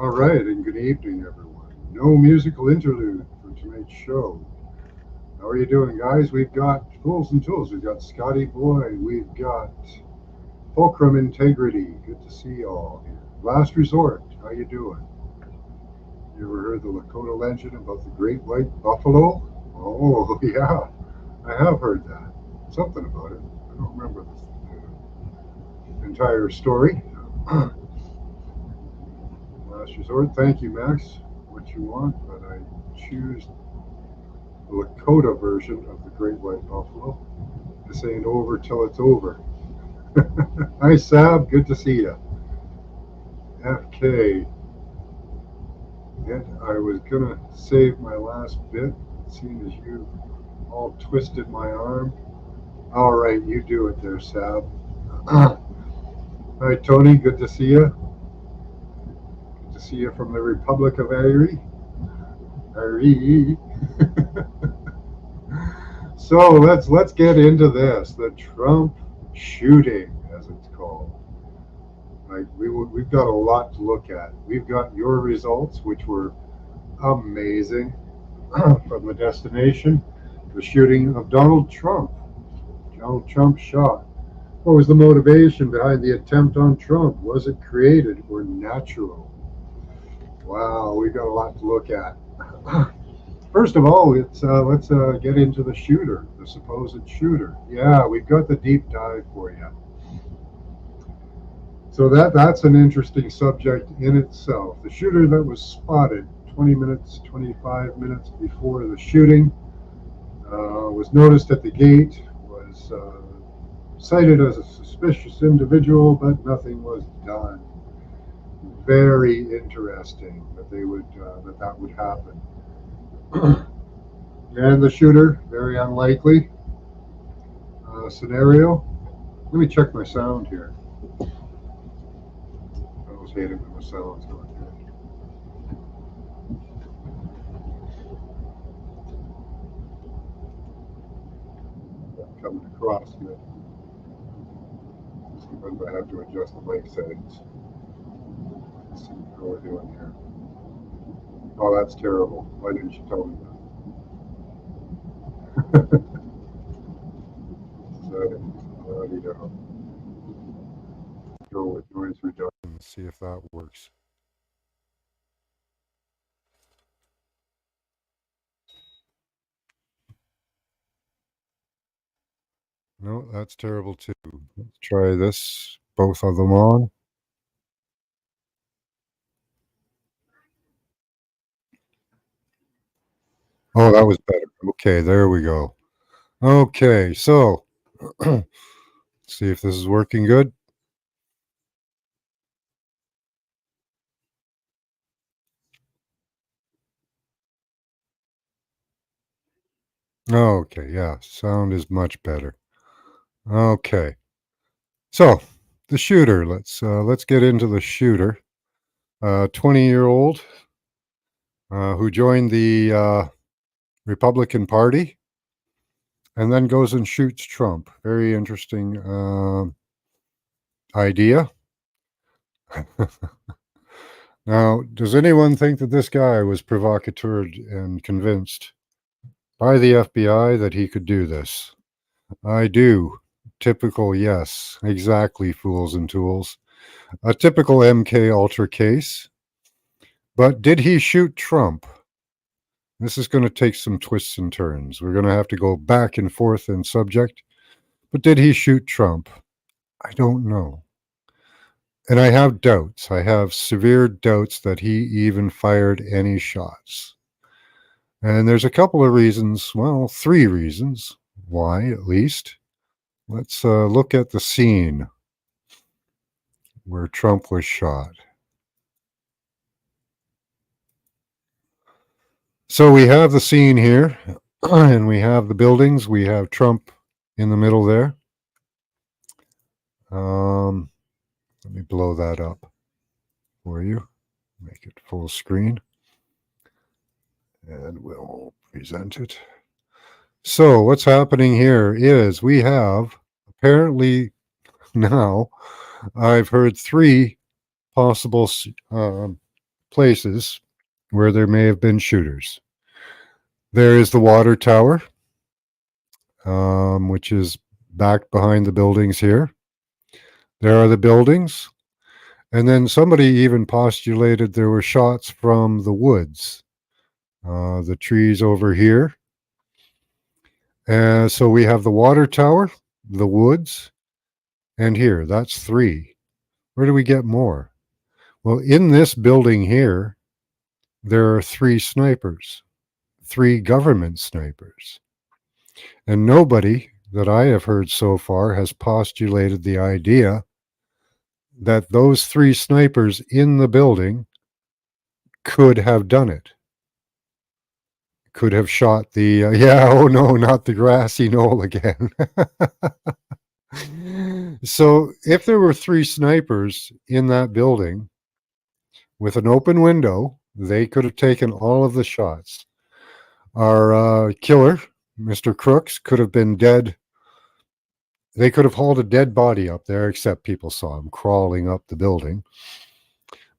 All right, and good evening, everyone. No musical interlude for tonight's show. How are you doing, guys? We've got Fools and Tools. We've got Scotty Boy. We've got Fulcrum Integrity. Good to see you all here. Last Resort. How you doing? You ever heard the Lakota legend about the great white buffalo? Oh, yeah. I have heard that. Something about it. I don't remember the entire story. Last Resort. Thank you, Max. What you want, but I choose the Lakota version of the Great White Buffalo. This ain't over till it's over. Hi, Sab. Good to see you. FK. And I was gonna save my last bit, seeing as you all twisted my arm. All right, you do it there, Sab. Hi, Tony. Good to see you. Good to see you from the Republic of Irie. Irie. So let's get into this. The Trump shooting, as it's called. Like we've got a lot to look at. We've got your results, which were amazing, from the destination, the shooting of Donald Trump. Donald Trump shot. What was the motivation behind the attempt on Trump? Was it created or natural? Wow, we've got a lot to look at. First of all, let's get into the shooter, the supposed shooter. Yeah, we've got the deep dive for you. So that's an interesting subject in itself. The shooter that was spotted 20 minutes, 25 minutes before the shooting was noticed at the gate, was cited as a suspicious individual, but nothing was done. Very interesting that that would happen. And the shooter, very unlikely scenario. Let me check my sound here. I always hate it when the sound's not good. Coming across good. Sometimes I have to adjust the mic settings. Let's see how we're doing here. Oh, that's terrible. Why didn't you tell me that? Settings, audio. Go with noise reduction. See if that works. No, that's terrible too. Let's try this. Both of them on. Oh, that was better. Okay, there we go. Okay, so see if this is working good. Okay, yeah, sound is much better. Okay, so the shooter. Let's get into the shooter. 20-year-old who joined the Republican Party and then goes and shoots Trump. Very interesting idea. Now, does anyone think that this guy was provocateured and convinced by the FBI that he could do this? I do. Typical, yes, exactly, fools and tools. A typical MK Ultra case. But did he shoot Trump? This is going to take some twists and turns. We're going to have to go back and forth in subject. But did he shoot Trump? I don't know. And I have doubts. I have severe doubts that he even fired any shots. And there's a couple of reasons, well, three reasons why, at least. Let's look at the scene where Trump was shot. So we have the scene here, and we have the buildings. We have Trump in the middle there. Let me blow that up for you. Make it full screen. And we'll present it. So what's happening here is we have apparently now I've heard three possible places where there may have been shooters. There is the water tower, which is back behind the buildings here. There are the buildings. And then somebody even postulated there were shots from the woods, the trees over here. So we have the water tower, the woods, and here. That's 3. Where do we get more? Well, in this building here, there are 3 snipers, 3 government snipers. And nobody that I have heard so far has postulated the idea that those 3 snipers in the building could have done it. Could have shot the, oh no, not the grassy knoll again. So if there were 3 snipers in that building with an open window, they could have taken all of the shots. Our killer, Mr. Crooks, could have been dead. They could have hauled a dead body up there, except people saw him crawling up the building.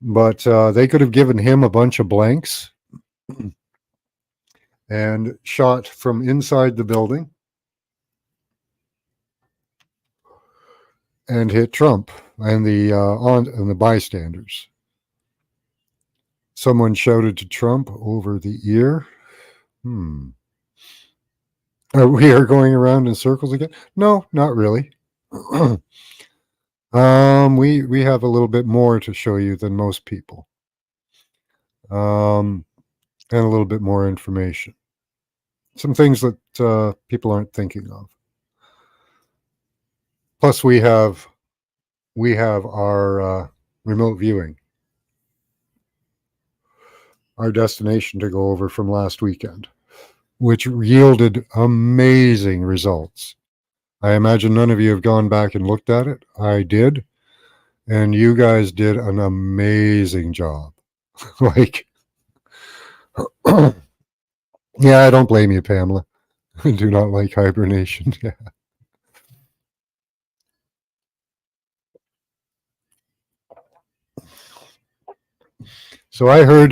But they could have given him a bunch of blanks and shot from inside the building and hit Trump and the bystanders. Someone shouted to Trump over the ear. We are going around in circles again? No, not really. We have a little bit more to show you than most people. And a little bit more information. Some things that people aren't thinking of. Plus, we have our remote viewing, our destination to go over from last weekend, which yielded amazing results. I imagine none of you have gone back and looked at it. I did, and you guys did an amazing job. Like, yeah, I don't blame you, Pamela. I do not like hibernation. Yeah. So I heard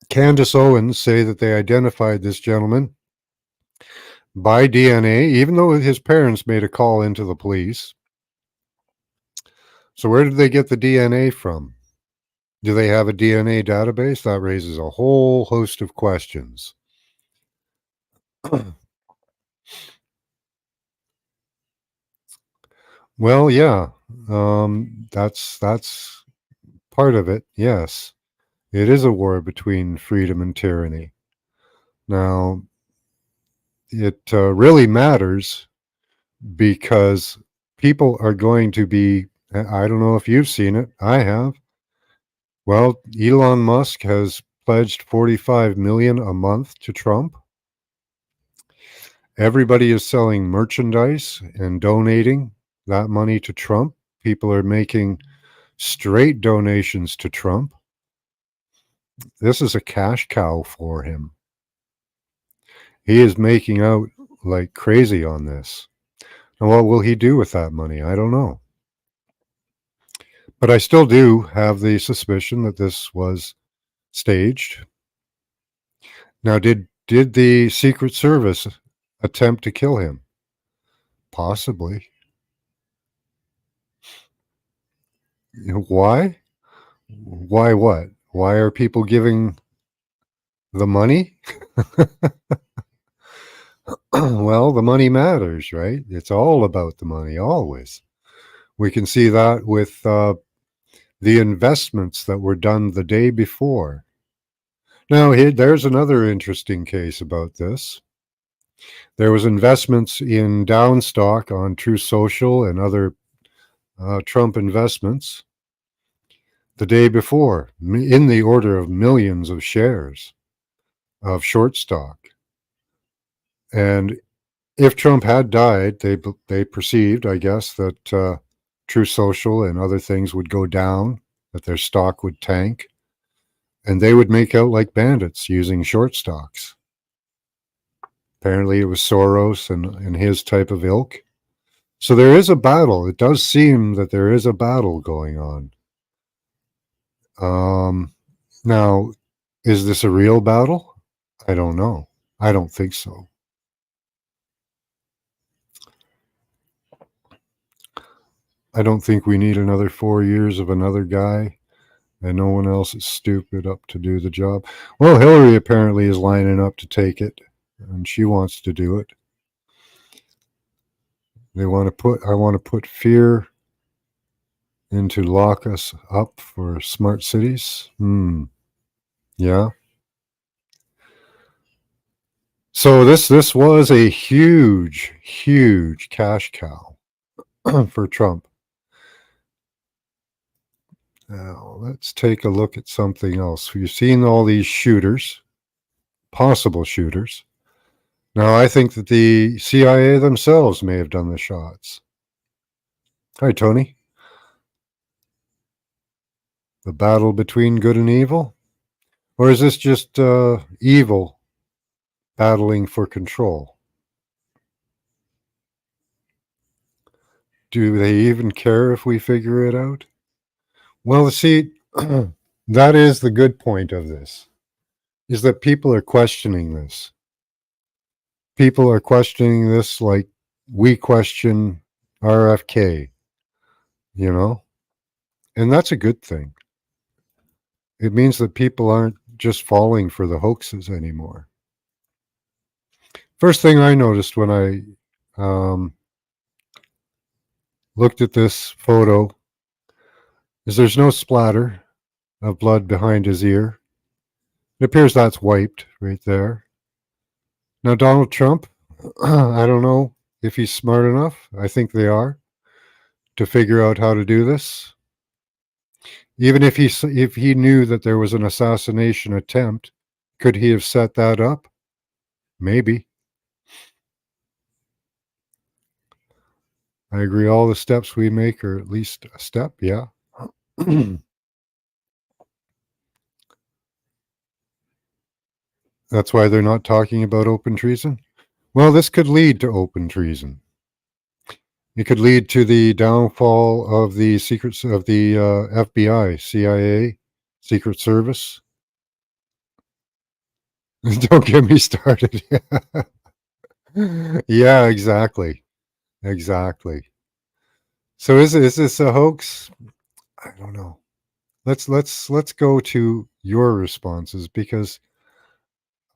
Candace Owens say that they identified this gentleman by DNA, even though his parents made a call into the police. So where did they get the DNA from? Do they have a DNA database? That raises a whole host of questions. Well, yeah, that's part of it. Yes, it is a war between freedom and tyranny. Now, it really matters because people are going to be, I don't know if you've seen it, I have. Well, Elon Musk has pledged $45 million a month to Trump. Everybody is selling merchandise and donating that money to Trump. People are making straight donations to Trump. This is a cash cow for him. He is making out like crazy on this. And what will he do with that money? I don't know. But I still do have the suspicion that this was staged. Now, did the Secret Service attempt to kill him? Possibly. Why? Why what? Why are people giving the money? Well, the money matters, right? It's all about the money, always. We can see that with the investments that were done the day before. Now, there's another interesting case about this. There was investments in down stock on True Social and other Trump investments the day before, in the order of millions of shares of short stock. And if Trump had died, they perceived, I guess, that True Social and other things would go down, that their stock would tank, and they would make out like bandits using short stocks. Apparently it was Soros and his type of ilk. So there is a battle. It does seem that there is a battle going on. Now, is this a real battle? I don't know. I don't think so. I don't think we need another 4 years of another guy, and no one else is stupid up to do the job. Well, Hillary apparently is lining up to take it, and she wants to do it. I want to put fear into lock us up for smart cities. Yeah. So this was a huge cash cow for Trump. Now, let's take a look at something else. You've seen all these shooters, possible shooters. Now, I think that the CIA themselves may have done the shots. Hi, Tony. The battle between good and evil? Or is this just evil battling for control? Do they even care if we figure it out? Well, see, that is the good point of this, is that people are questioning this. People are questioning this like we question RFK, you know? And that's a good thing. It means that people aren't just falling for the hoaxes anymore. First thing I noticed when I looked at this photo is there's no splatter of blood behind his ear. It appears that's wiped right there. Now, Donald Trump, I don't know if he's smart enough. I think they are to figure out how to do this. Even if he knew that there was an assassination attempt, could he have set that up? Maybe. I agree. All the steps we make are at least a step. Yeah. That's why they're not talking about open treason. Well, this could lead to open treason. It could lead to the downfall of the secrets of the FBI, CIA, Secret Service. Don't get me started. Yeah, exactly. Exactly. So is this a hoax? I don't know. Let's go to your responses because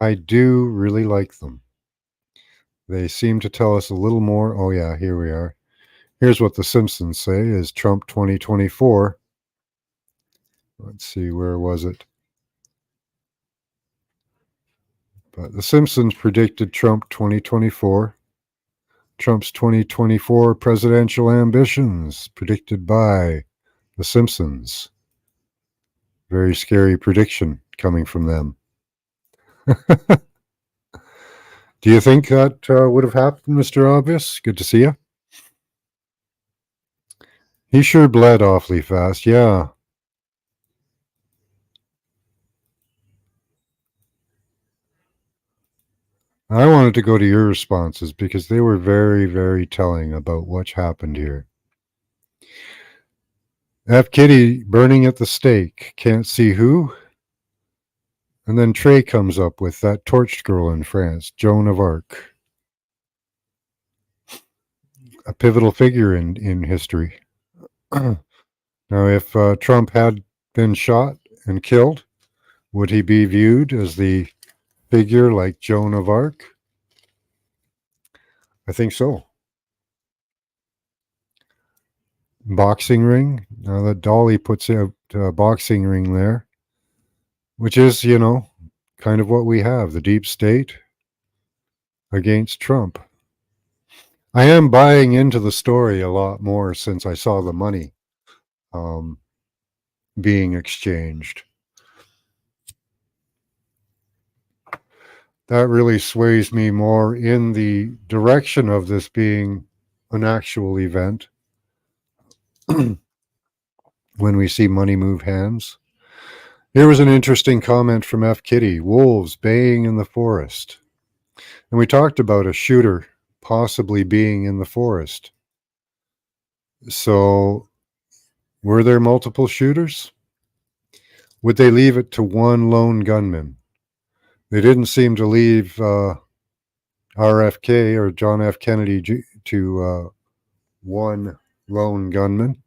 I do really like them. They seem to tell us a little more. Oh yeah, here we are. Here's what the Simpsons say is Trump 2024. Let's see, where was it? But the Simpsons predicted Trump 2024. Trump's 2024 presidential ambitions predicted by the Simpsons. Very scary prediction coming from them. Do you think that would have happened, Mr. Obvious? Good to see you. He sure bled awfully fast, yeah. I wanted to go to your responses because they were very telling about what happened here. F. Kitty burning at the stake, can't see who? And then Trey comes up with that torched girl in France, Joan of Arc. A pivotal figure in history. Now, if Trump had been shot and killed, would he be viewed as the figure like Joan of Arc? I think so. Boxing ring. Now that Dolly puts out a boxing ring there, which is, kind of what we have, the deep state against Trump. I am buying into the story a lot more since I saw the money being exchanged. That really sways me more in the direction of this being an actual event when we see money move hands. Here was an interesting comment from F. Kitty, wolves baying in the forest. And we talked about a shooter possibly being in the forest. So, were there multiple shooters? Would they leave it to one lone gunman? They didn't seem to leave RFK or John F. Kennedy to one lone gunman.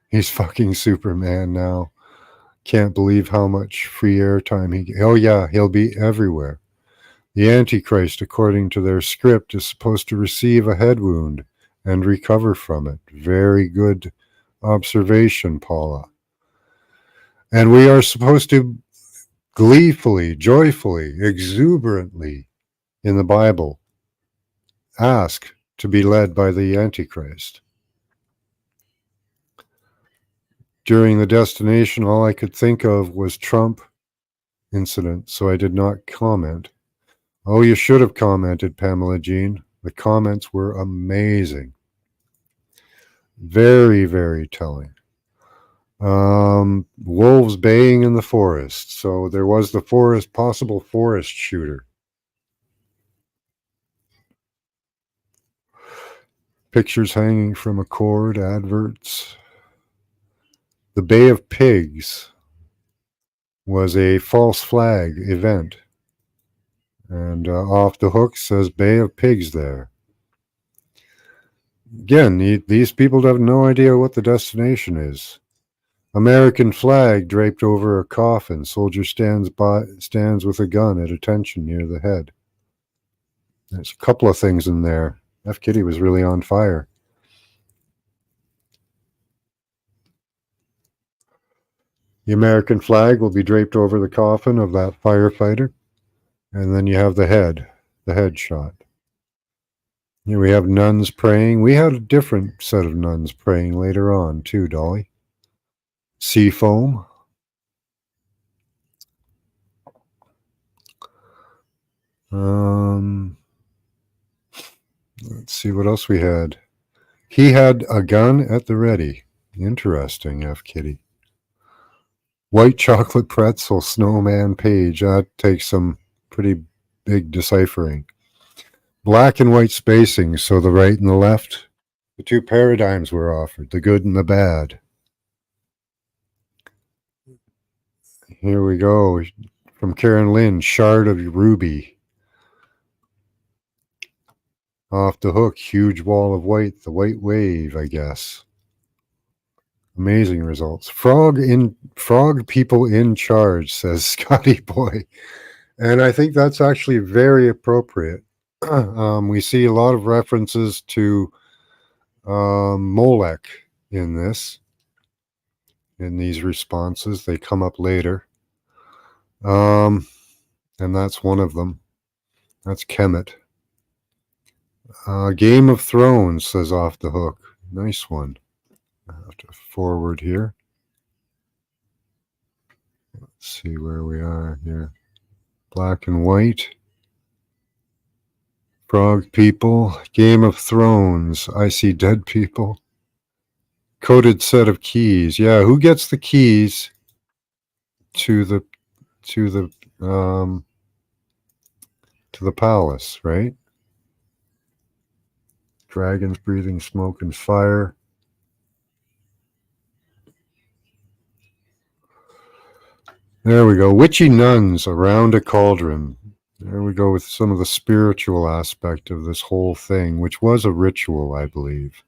He's fucking Superman now. Can't believe how much free airtime he. Oh yeah, he'll be everywhere. The Antichrist, according to their script, is supposed to receive a head wound and recover from it. Very good observation, Paula. And we are supposed to gleefully, joyfully, exuberantly in the Bible ask to be led by the Antichrist. During the destination, all I could think of was Trump incident, so I did not comment. Oh, you should have commented, Pamela Jean. The comments were amazing. Very, very telling. Wolves baying in the forest. So there was the possible forest shooter. Pictures hanging from a cord, adverts. The Bay of Pigs was a false flag event. And Off the Hook says Bay of Pigs there. Again, these people have no idea what the destination is. American flag draped over a coffin. Soldier stands with a gun at attention near the head. There's a couple of things in there. F. Kitty was really on fire. The American flag will be draped over the coffin of that firefighter. And then you have the head shot. Here we have nuns praying. We had a different set of nuns praying later on, too, Dolly. Sea foam. Let's see what else we had. He had a gun at the ready. Interesting, F. Kitty. White chocolate pretzel, snowman page. That takes some pretty big deciphering. Black and white spacing, so the right and the left. The two paradigms were offered, the good and the bad. Here we go. From Karen Lynn, Shard of Ruby. Off the Hook, huge wall of white, the white wave, I guess. Amazing results. Frog people in charge, says Scotty Boy. And I think that's actually very appropriate. We see a lot of references to Molech in these responses. They come up later. And that's one of them. That's Kemet. Game of Thrones, says Off the Hook. Nice one. I have to forward here. Let's see where we are here. Black and white. Frog people. Game of Thrones. I see dead people. Coded set of keys. Yeah, who gets the keys to the palace, right? Dragons breathing smoke and fire. There we go. Witchy nuns around a cauldron. There we go with some of the spiritual aspect of this whole thing, which was a ritual, I believe.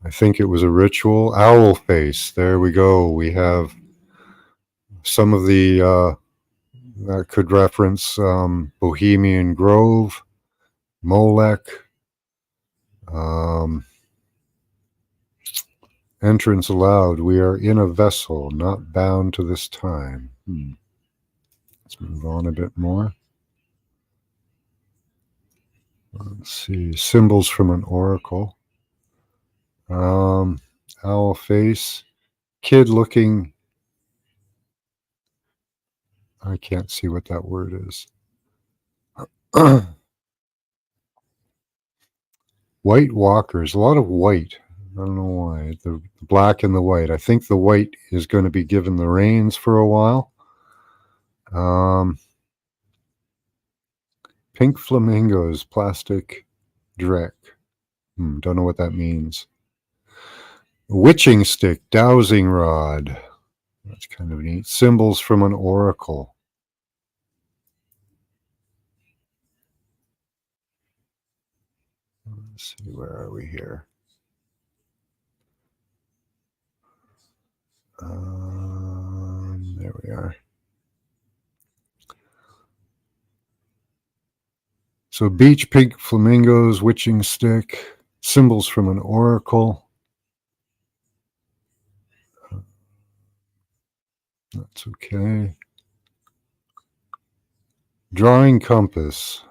I think it was a ritual. Owl face. There we go. We have some of the that could reference Bohemian Grove, Molech, entrance allowed. We are in a vessel, not bound to this time. Let's move on a bit more. Let's see. Symbols from an oracle. Owl face. Kid looking. I can't see what that word is. White walkers. A lot of white. I don't know why. The black and the white. I think the white is going to be given the reins for a while. Pink flamingos, plastic dreck. Don't know what that means. Witching stick, dowsing rod. That's kind of neat. Symbols from an oracle. Let's see, where are we here? There we are. So beach, pink flamingos, witching stick, symbols from an oracle. That's okay. Drawing compass.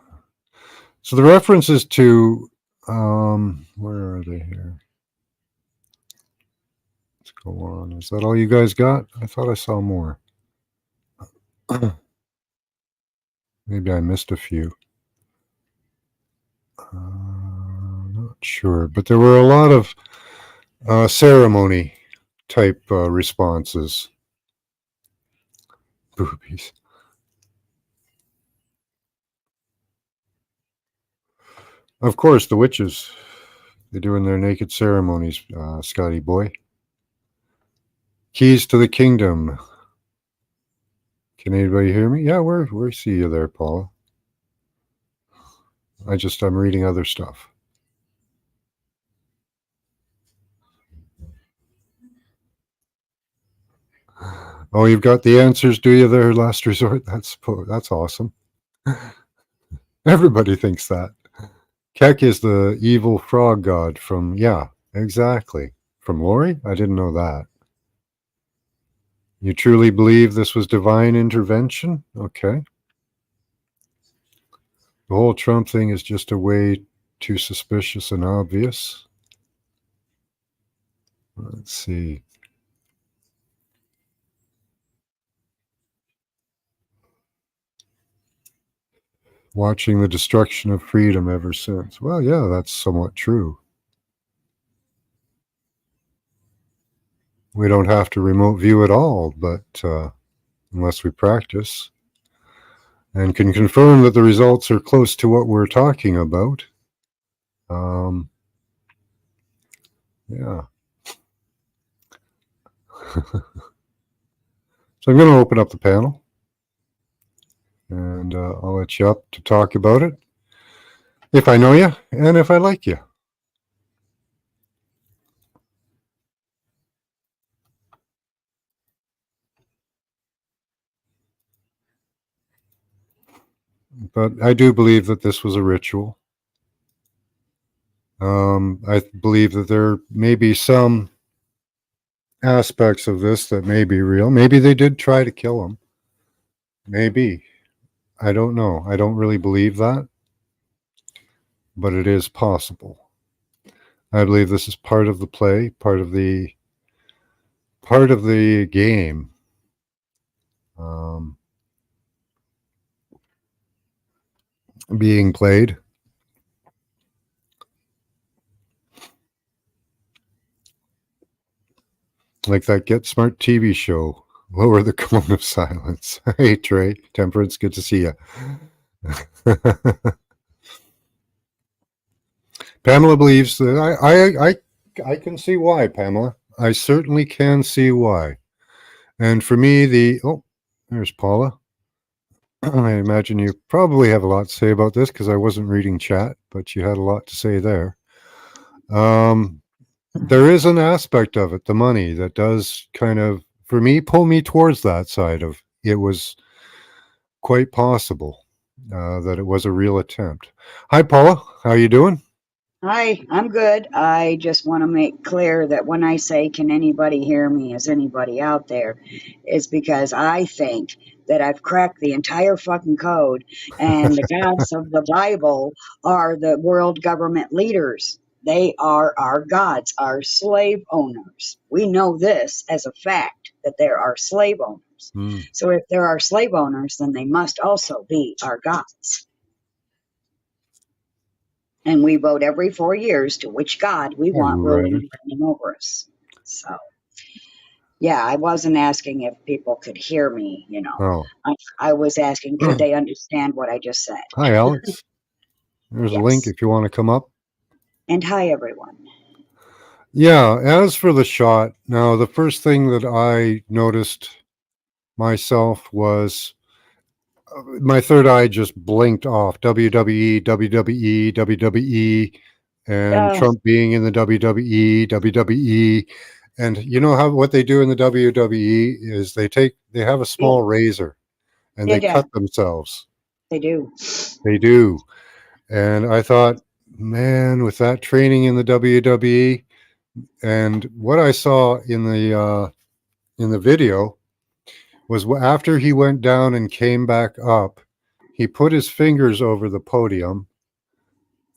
So the references to, where are they here? Let's go on. Is that all you guys got? I thought I saw more. Maybe I missed a few. Not sure, but there were a lot of ceremony type responses. Boobies. Of course, the witches. They're doing their naked ceremonies, Scotty boy. Keys to the kingdom. Can anybody hear me? Yeah, we see you there, Paula. I'm reading other stuff. Oh, you've got the answers, do you, there, last resort? That's awesome. Everybody thinks that. Kek is the evil frog god from, yeah, exactly. From Lori? I didn't know that. You truly believe this was divine intervention? Okay. The whole Trump thing is just a way too suspicious and obvious. Let's see. Watching the destruction of freedom ever since. Well, yeah, that's somewhat true. We don't have to remote view at all, but unless we practice, and can confirm that the results are close to what we're talking about. Yeah. So I'm going to open up the panel, and I'll let you up to talk about it, if I know you and if I like you. But I do believe that this was a ritual. I believe that there may be some aspects of this that may be real. Maybe they did try to kill him. Maybe. I don't know. I don't really believe that, but it is possible. I believe this is part of the play, part of the game. Being played. Like that Get Smart TV show. Lower the cone of silence. Hey, Trey. Temperance, good to see you. Pamela believes that I can see why, Pamela. I certainly can see why. And for me, there's Paula. I imagine you probably have a lot to say about this because I wasn't reading chat, but you had a lot to say there. There is an aspect of it, the money, that does kind of, for me, pull me towards that side of it was quite possible that it was a real attempt. Hi, Paula. How you doing? Hi, I'm good. I just want to make clear that when I say, can anybody hear me? Is anybody out there? It's because I think that I've cracked the entire fucking code, and the gods of the Bible are the world government leaders. They are our gods, our slave owners. We know this as a fact that there are slave owners. So if there are slave owners, then they must also be our gods. And we vote every 4 years to which God we want ruling and reigning over us. So, yeah, I wasn't asking if people could hear me, you know. Oh. I was asking, could they understand what I just said? Hi, Alex. There's a link if you want to come up. And hi, everyone. Yeah, as for the shot, now the first thing that I noticed myself was my third eye just blinked off. WWE, WWE, WWE, and Oh, Trump being in the WWE, WWE. And you know how what they do in the WWE is they have a yeah, small razor and yeah, they yeah, cut themselves. they do. They do. And I thought, man, with that training in the WWE and what I saw in the video was after he went down and came back up, he put his fingers over the podium,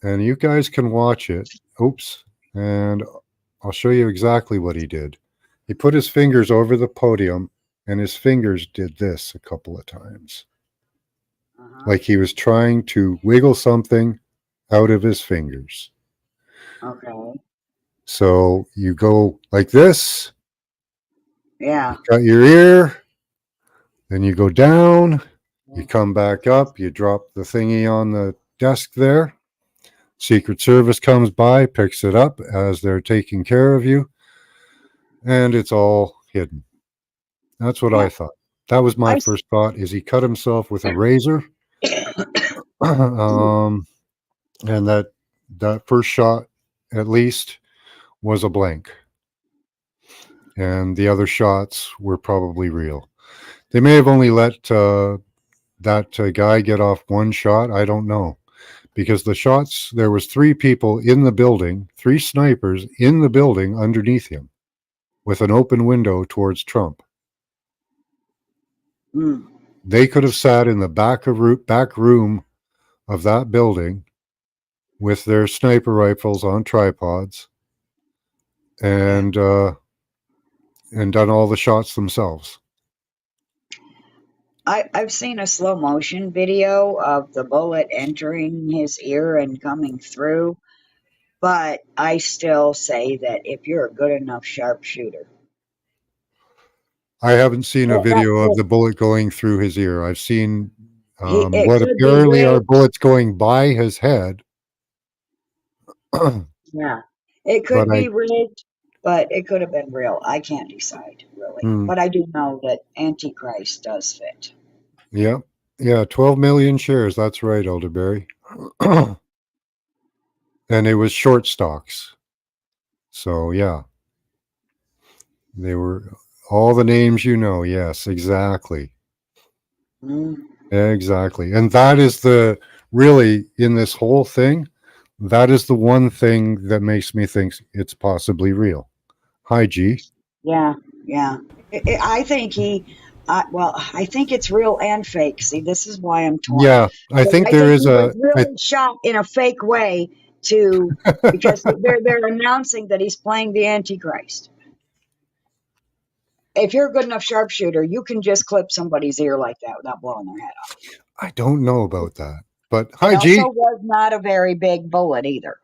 and you guys can watch it. Oops. And I'll show you exactly what he did. He put his fingers over the podium, and his fingers did this a couple of times. Uh-huh. Like he was trying to wiggle something out of his fingers. Okay. So you go like this, Yeah. you cut your ear, then you go down, you come back up, you drop the thingy on the desk there. Secret Service comes by, picks it up as they're taking care of you, and it's all hidden. That's what Yeah. I thought. That was my I. first thought. Is he cut himself with a razor? um, and that first shot, at least, was a blank, and the other shots were probably real. They may have only let that guy get off one shot. I don't know because the shots there was three people in the building, three snipers in the building underneath him with an open window towards Trump. Mm, They could have sat in the back room of that building with their sniper rifles on tripods yeah. and uh, and done all the shots themselves. I've seen a slow motion video of the bullet entering his ear and coming through, but I still say that if you're a good enough sharpshooter, I haven't seen a that video of could, the bullet going through his ear. I've seen it what could be apparently are rigged. bullets going by his head, but Yeah, it could I be rigged, but it could have been real. I can't decide really, hmm, but I do know that Antichrist does fit. yeah, yeah, 12 million shares. That's right, Elderberry. And it was short stocks. So yeah, they were all the names you know. Yes, exactly. Mm, Exactly. And that is the really in this whole thing, that is the one thing that makes me think it's possibly real. Hi, G. yeah, yeah. I think well, I think it's real and fake. See, this is why I'm torn. Yeah, I Because think I there think is he was I really shot in a fake way to because they're announcing that he's playing the Antichrist. If you're a good enough sharpshooter, you can just clip somebody's ear like that without blowing their head off. I don't know about that. But It hi, also G. was not a very big bullet either,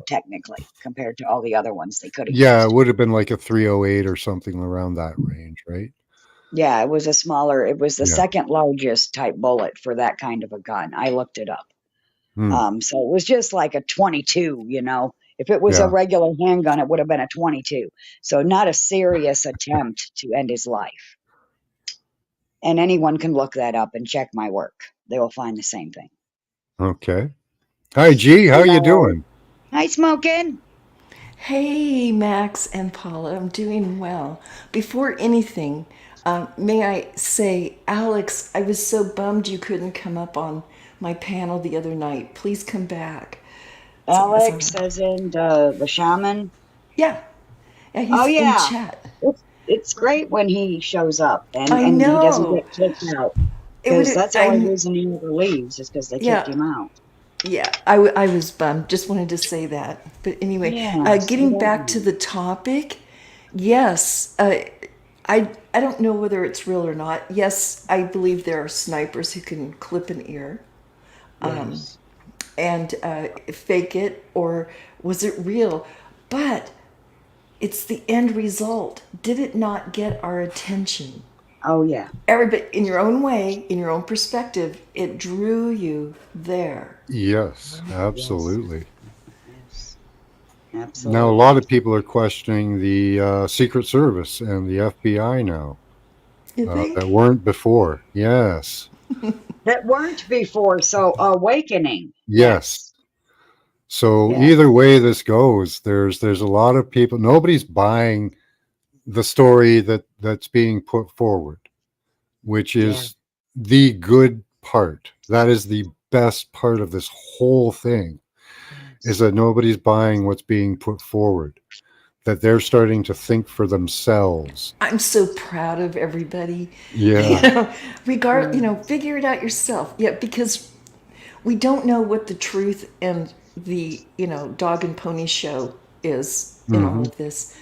technically, compared to all the other ones they could have Yeah, it used. would have been like a 308 or something around that range, right? Yeah, it was a smaller, it was the Yeah. second largest type bullet for that kind of a gun. I looked it up. Hmm. So it was just like a 22, you know. If it was a Yeah. regular handgun, it would have been a 22. So not a serious attempt to end his life. And anyone can look that up and check my work. They will find the same thing. Okay. Hi, G. How you Hello. doing? Hi, Smokin'. Hey, Max and Paula, I'm doing well. Before anything, may I say, Alex, I was so bummed you couldn't come up on my panel the other night. Please come back. It's Alex, as in the shaman. yeah, yeah, Oh he's in yeah, chat. it's great when he shows up I and he doesn't know. get kicked out It because would, that's the only reason he ever leaves is because they kicked yeah, him out. yeah, I was bummed. Just wanted to say that. But anyway, Yes, I getting don't back to know. the topic, yes, I don't know whether it's real or not. Yes, I believe there are snipers who can clip an ear Yes. and fake it, or was it real? But it's the end result. Did it not get our attention? Oh yeah. Everybody, in your own way, in your own perspective, it drew you there. Yes, Yes. absolutely. Yes. Now, a Absolutely. lot of people are questioning the Secret Service and the FBI now You that think? weren't before. Yes. That weren't before, so awakening. Yes. Yes. So Yeah. either way this goes, there's a lot of people. Nobody's buying the story that's being put forward, which Yeah. is the good part. That is the best part of this whole thing, is Yes. that nobody's buying what's being put forward, that they're starting to think for themselves. I'm so proud of everybody. You Yeah. know, Yeah. figure it out yourself. Yeah, because we don't know what the truth and the, dog and pony show is in all Hmm. of this.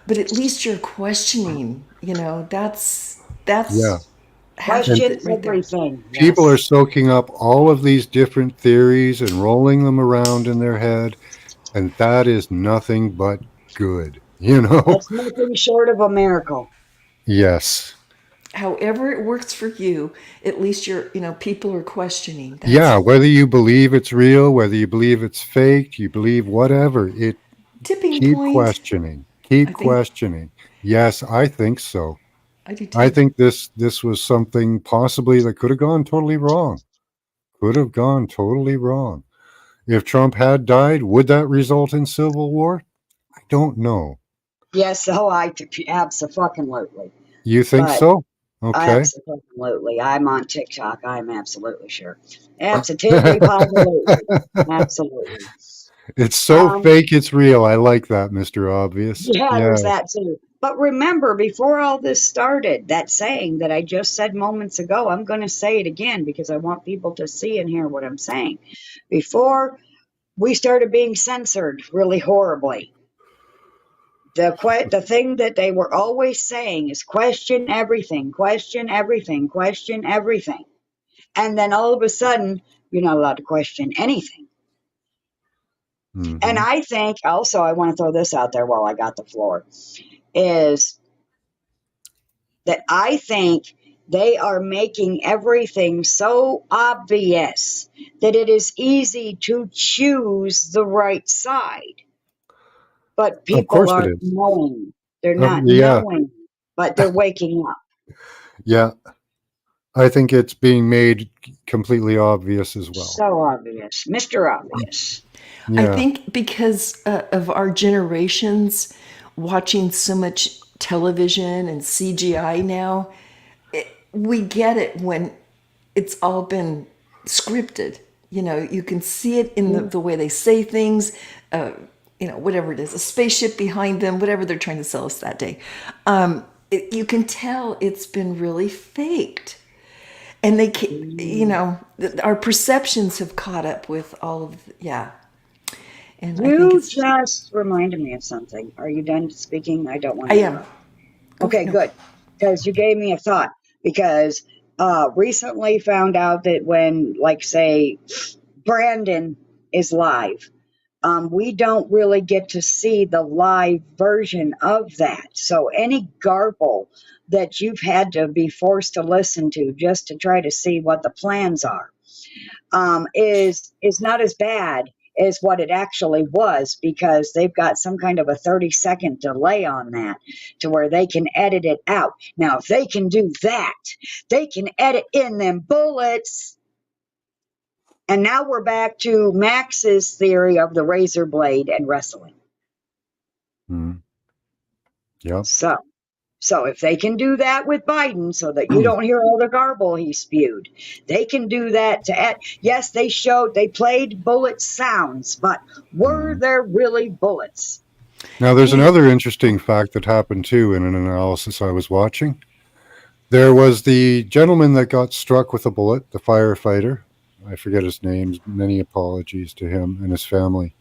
But at least you're questioning, Yeah. that's half And of Question it right there. everything. people are Yes. soaking up all of these different theories and rolling them around in their head, and that is nothing but good, you know? That's nothing short of a miracle. Yes. However it works for you, at least people are questioning. Yeah, That's whether you believe it's real, whether you believe it's fake, you believe whatever, it tipping keep point. questioning. I Keep think questioning. Yes, I think so. I do I too. think this was something possibly that could have gone totally wrong. Could have gone totally wrong. If Trump had died, would that result in civil war? I don't know. Yes, oh, absolutely. You think But so? Okay. absolutely. I'm on TikTok. I'm absolutely sure. Absolutely, positively. Absolutely. It's so Um, fake it's real. I like that, Mr. Obvious. yeah, Yeah. there's that too. But remember, before all this started, that saying that I just said moments ago, I'm going to say it again because I want people to see and hear what I'm saying. Before we started being censored really horribly, the thing that they were always saying is question everything, question everything, question everything. And then all of a sudden, you're not allowed to question anything. And Hmm. I think also, I want to throw this out there while I got the floor, is that I think they are making everything so obvious that it is easy to choose the right side. But Of people course it aren't is. knowing. They're not Yeah. knowing, but they're waking up. Yeah. I think it's being made completely obvious as well. So obvious. Mr. Obvious. I Yeah. think because of our generations watching so much television and CGI now, we get it when it's all been scripted. You can see it in the way they say things, whatever it is, a spaceship behind them, whatever they're trying to sell us that day. You can tell it's been really faked. And our perceptions have caught up with all of, yeah. And I think You it's, just reminded me of something. Are you done speaking? I don't want I to am. interrupt. Go, Okay, no. good. Because you gave me a thought. Because recently found out that when, like, say, Brandon is live, we don't really get to see the live version of that. So any garble that you've had to be forced to listen to just to try to see what the plans are, is not as bad as what it actually was, because they've got some kind of a 30-second delay on that to where they can edit it out. Now, if they can do that, they can edit in them bullets. And now we're back to Max's theory of the razor blade and wrestling. Mm. Yeah. So if they can do that with Biden so that you don't hear all the garble he spewed, they can do that to add. Yes, they played bullet sounds, but were Mhm. there really bullets? Now, there's Yeah. another interesting fact that happened too in an analysis I was watching. There was the gentleman that got struck with a bullet, the firefighter. I forget his name. Many apologies to him and his family.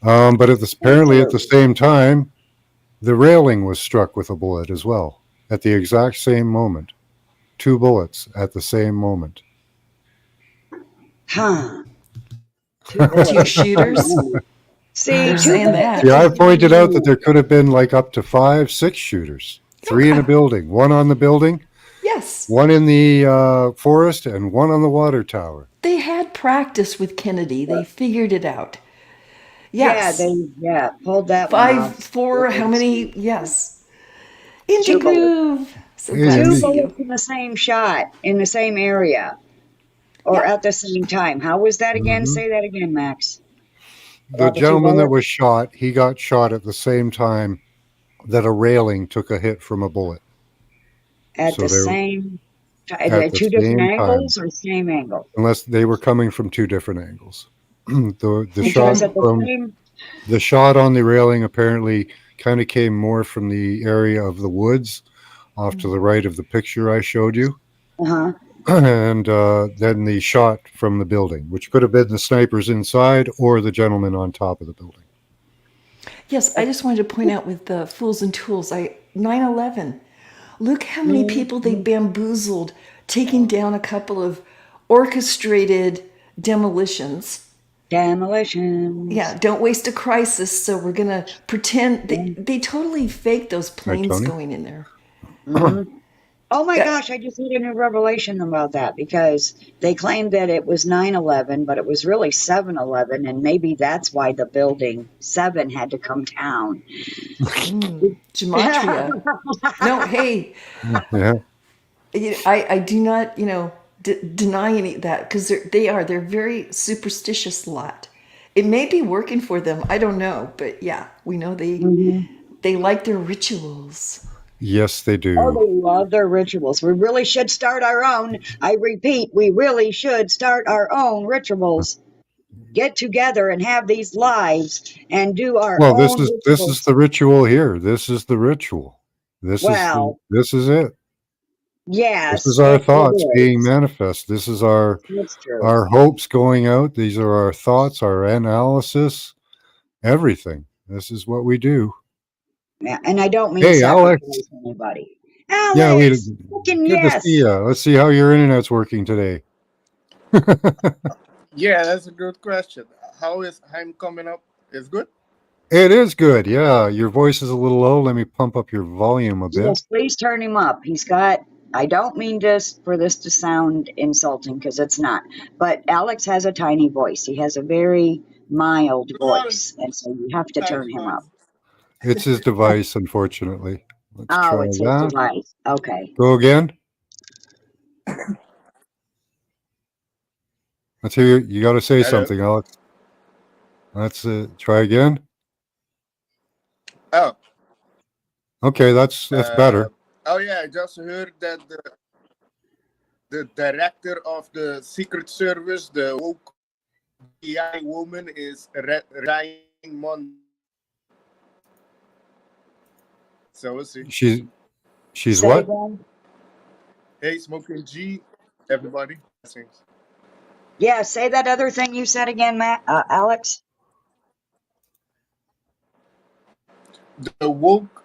But apparently, at the Absolutely. same time, the railing was struck with a bullet as well at the exact same moment. Two bullets at the same moment. Huh. Two Two bullets. shooters. See, They're two saying bullets. See, that. I pointed out that there could have been like up to 5, 6 shooters, Oh, 3 in a building, one on the building, yes. one in the forest, and one on the water tower. They had practice with Kennedy. They figured it out. Yeah, Yes. pulled that one Five, off. four, how many? Yes. In the Two bullets. groove. So Hey, glad to Two see bullets you. in the same shot, in the same area, or Yeah. at the same time. How was that again? mhm. Say that again, Max. The About the two gentleman that bullets was shot, he got shot at the same time that a railing took a hit from a bullet. at So the they're same at at the two different same time, angles or same angle? unless they were coming from two different angles. The shot Because at the from same, the shot on the railing apparently kind of came more from the area of the woods off to the right of the picture I showed you. uh-huh. And then the shot from the building, which could have been the snipers inside or the gentleman on top of the building. Yes, I just wanted to point out with the Fools and Tools, 9/11. Look how many people they bamboozled, taking down a couple of orchestrated demolitions. Demolitions. Yeah, don't waste a crisis. So we're gonna pretend they totally faked those Right, planes Tony? going in there. Mm-hmm. Oh my Yeah. gosh, I just had a new revelation about that because they claimed that it was 9/11, but it was really 7/11, and maybe that's why the building 7 had to come down. Gematria. No, hey, Yeah. I do not, deny any of that because they're very superstitious lot. It may be working for them. I don't know, but yeah, we know Mhm. they like their rituals. Yes, they Oh, do. they love their rituals. We really should start our own. I repeat, we really should start our own rituals. Get together and have these lives and do our Well, own this is rituals. the ritual here. This is the ritual. Well, This is it. This is yes, our it thoughts being is. manifest. This is That's true. our hopes going out. These are our thoughts, our analysis, everything. This is what we do. Yeah, and I don't mean Hey, Alex. sacrifice anybody. Yeah, we Alex, fucking good to see yes. you. Let's see how your internet's working today. Yeah, that's a good question. How is I'm coming up? Is good? It is good. Yeah, your voice is a little low. Let me pump up your volume a bit. Yes, please turn him up. He's got, I don't mean this for this to sound insulting because it's not, but Alex has a tiny voice. He has a very mild No, voice, and so you have to it's turn him fine. up. It's his device, unfortunately. Let's Oh, try it's his that. device. Okay. Go again. Let's hear you. You got to say Hello. something, Alex. Let's try again. Oh, Okay, that's uh, better. oh yeah. I just heard that the director of the Secret Service, the woke AI woman, is resigning Monday. So we'll see. She's Say what? again. Hey, Smoking G, everybody. Blessings. Yeah, say that other thing you said again, Matt. Alex. The woke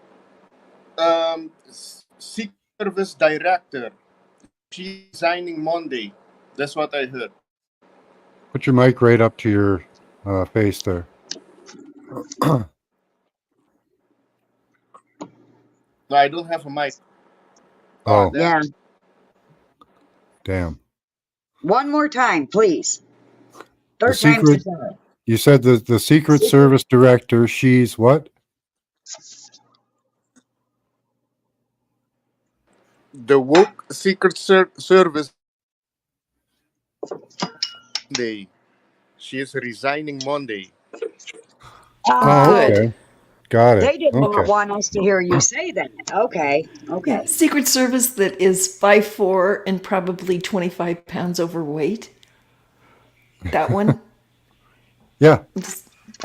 Secret Service director. She's resigning Monday. That's what I heard. Put your mic right up to your face there. No, I don't have a mic. Oh, Oh, damn. Yeah. damn. One more time, please. The Third time's the secret. charm. You said the Secret Secret. Service director. She's what? The woke Secret Service Monday. She is resigning Monday. Oh, Oh, Good. okay. Got it. they did not Okay. want us to hear you say that. Okay. Yeah, Okay. Secret Service that is 5'4" and probably 25 pounds overweight. That one. Yeah.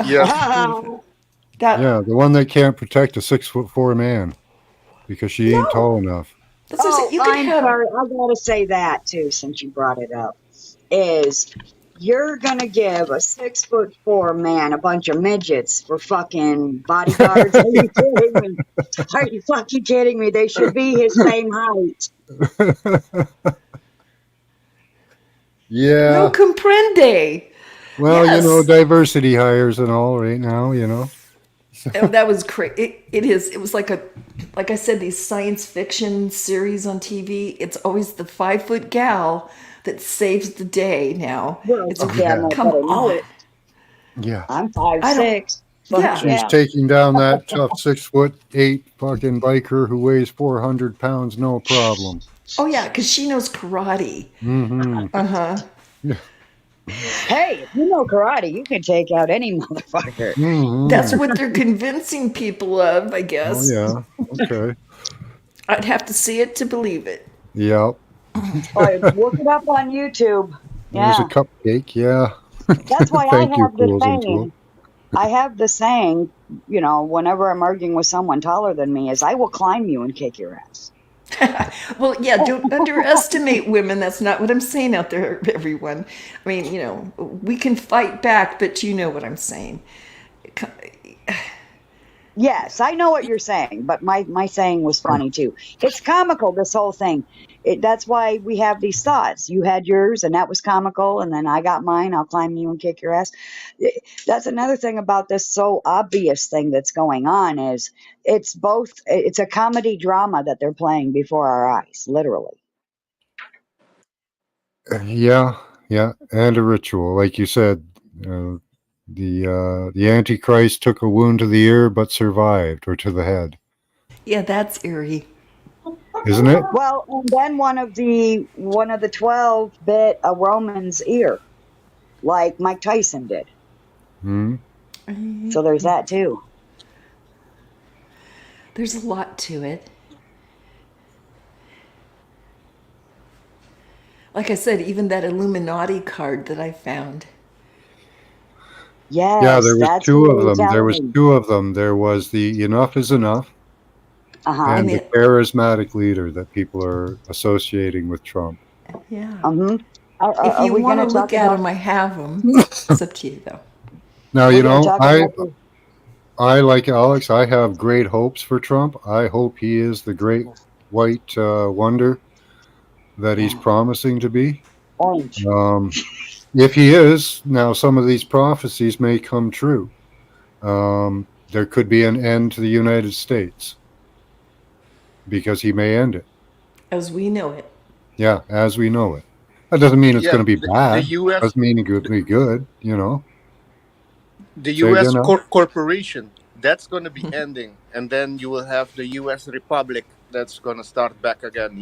Yeah. Oh, That Yeah. The one that can't protect a 6'4" man because she ain't no. tall enough. That's what I said. You could I'm have. sorry. I gotta say that too, since you brought it up. Is you're gonna give a 6'4" man a bunch of midgets for fucking bodyguards? Are you kidding me? Are you fucking kidding me? They should be his same height. No Yeah. comprende. Well, Yes. diversity hires and all right now. Oh, that was crazy. It is. It was like I said, these science fiction series on TV. It's always the 5 foot gal that saves the day. Now Well, it's you damn Yeah. well come better know on. it. Yeah. I'm I don't. 5'6". Fuck Yeah. She's yeah. taking down that tough 6'8" fucking biker who weighs 400 pounds, no problem. Oh yeah, because she knows karate. Mm-hmm. Uh huh. Yeah. Hey, if you know karate, you can take out any motherfucker. That's Mm-hmm. what they're convincing people of, I Oh guess. yeah. Okay. I'd have to see it to believe it. Yep. Oh, look it up on YouTube. There's a Yeah. cupcake. Yeah. That's why I Thank you, have the Fools and Tools. saying. I have the saying, whenever I'm arguing with someone taller than me, is I will climb you and kick your ass. Well, yeah, don't underestimate women. That's not what I'm saying out there, everyone. I mean, we can fight back, but you know what I'm saying. Yes, I know what you're saying, but my saying was funny too. It's comical, this whole thing. That's why we have these thoughts. You had yours, and that was comical, and then I got mine. I'll climb you and kick your ass. That's another thing about this so obvious thing that's going on is it's both. It's a comedy drama that they're playing before our eyes, literally. Yeah. Yeah. And a ritual, like you said. The Antichrist took a wound to the ear, but survived, or to the head, Yeah, that's eerie. isn't it? Well, and then one of the 12 bit a Roman's ear, like Mike Tyson did. Hmm. So there's that too. There's a lot to it. Like I said, even that Illuminati card that I found. Yeah, Yes, there was that's two what of they were them. There telling was me. two of them. There was the enough is enough Uh-huh. And and the it, charismatic leader that people are associating with Trump. yeah. Mm-hmm. Are, are, If are you we want going to to talk look at about? them, I have them. It's up to you, though. Now, We're going to talk about this. I like Alex. I have great hopes for Trump. I hope he is the great white wonder that he's Yeah, promising to be. orange. Um, if he is, now some of these prophecies may come true. There could be an end to the United States because he may end it. As we know it. Yeah, as we know it. That doesn't mean it's Yeah, going to be the bad. U.S. Doesn't mean it could be good. the Say U.S. again now. corporation that's going to be ending, and then you will have the U.S. Republic that's going to start back again.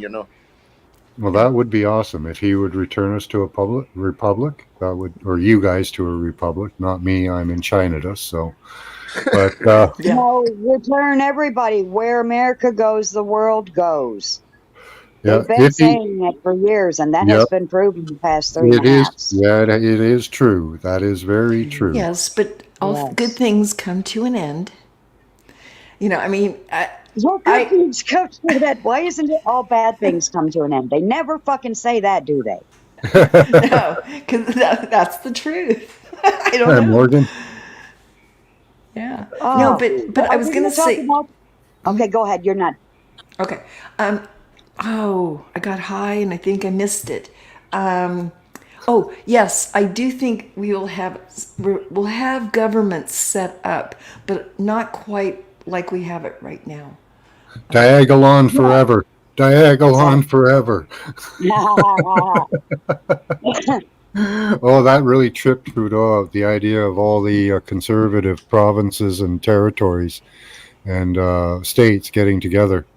Well, that would be awesome if he would return us to a public republic. That would, or you guys to a republic. Not me. I'm in China, so. But Yeah. No, return everybody. Where America goes, the world goes. yeah, They've been if he, saying it for years, and that has yep, been proven the past three and it a is. half. Yeah, it is true. That is very true. Yes, but all good Yes. things come to an end. I mean, What good I things come to that? Why isn't it all bad things come to an end? They never fucking say that, do they? no, because that's the truth. I don't Hi, know. Morgan. Yeah. No, Oh, but I are was we gonna going to talk say. about? Okay, go ahead. You're not. Okay. Oh, I got high and I think I missed it. Oh, yes, I do think we'll have government set up, but not quite like we have it right now. Diagonal on Yeah. forever. Diagonal Is that? on forever. Oh, that really tripped Trudeau out. The idea of all the conservative provinces and territories and states getting together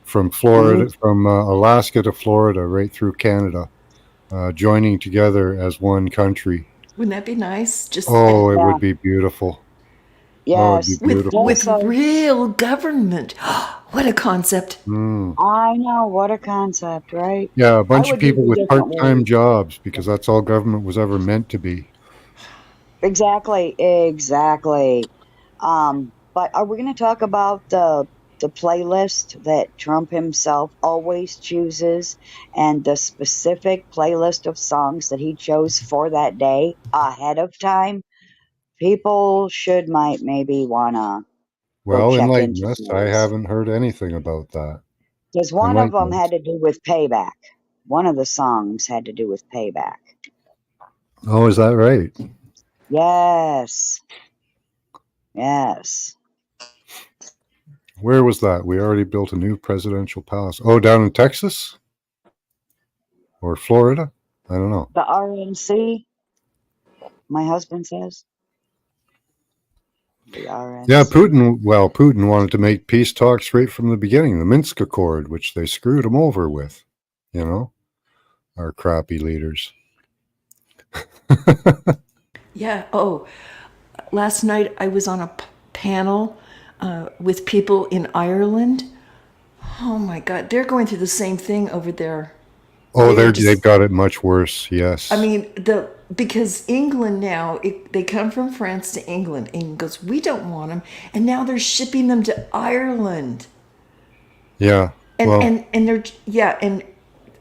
from Florida, from Alaska to Florida, right through Canada, joining together as one country. Wouldn't that be nice? Just Oh, it Yeah. would be beautiful. Oh, it'd be Yes. with beautiful. with Also, real government. What a concept! Mm. I know what a concept, right? Yeah, a I bunch of would use people a with different part-time word. jobs because that's all government was ever meant to be. Exactly. Exactly. But are we going to talk about the playlist that Trump himself always chooses and the specific playlist of songs that he chose for that day ahead of time? People might maybe want to go Well, check enlighten into us. I those. haven't heard anything about that. Because one of them Enlighten had us. to do with payback. One of the songs had to do with payback. Oh, is that right? Yes. Yes. Where was that? We already built a new presidential palace. Oh, down in Texas or Florida? I don't know. The RNC, my husband says. The RNC. Yeah, Putin wanted to make peace talks right from the beginning, the Minsk Accord, which they screwed him over with, our crappy leaders. Yeah. Oh, last night I was on a panel with people in Ireland. Oh my God, they're going through the same thing over there. Oh, they've got it much worse. Yes. I mean, because England now, they come from France to England. England goes, we don't want them, and now they're shipping them to Ireland. Yeah. And they're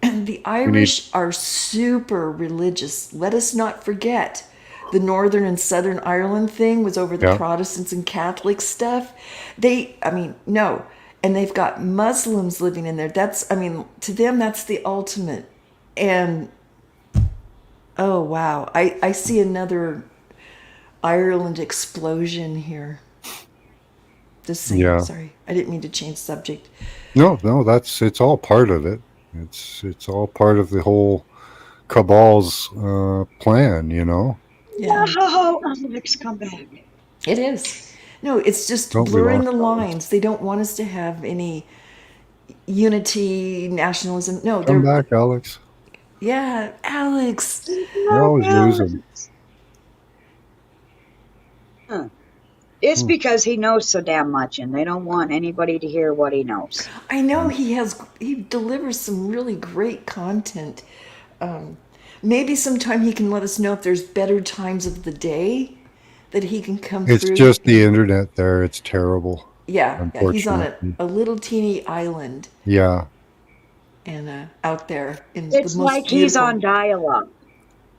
and the Irish are super religious. Let us not forget. The Northern and Southern Ireland thing was over the Protestants and Catholic stuff. No. And they've got Muslims living in there. To them, that's the ultimate. And, oh, wow. I see another Ireland explosion here. Just saying. Yeah. Sorry. I didn't mean to change subject. No, it's all part of it. It's all part of the whole cabal's plan, Yeah. Oh, Alex, come back. It is. No, it's just blurring the lines. They don't want us to have any unity, nationalism. No, Come back, Alex. Yeah, Alex. You're always losing. It's because he knows so damn much, and they don't want anybody to hear what he knows. I know he delivers some really great content. Maybe sometime he can let us know if there's better times of the day that he can come through. It's just the internet there. It's terrible. Yeah, he's on a little teeny island. Yeah. And out there in it's the most like beautiful... he's on dial-up.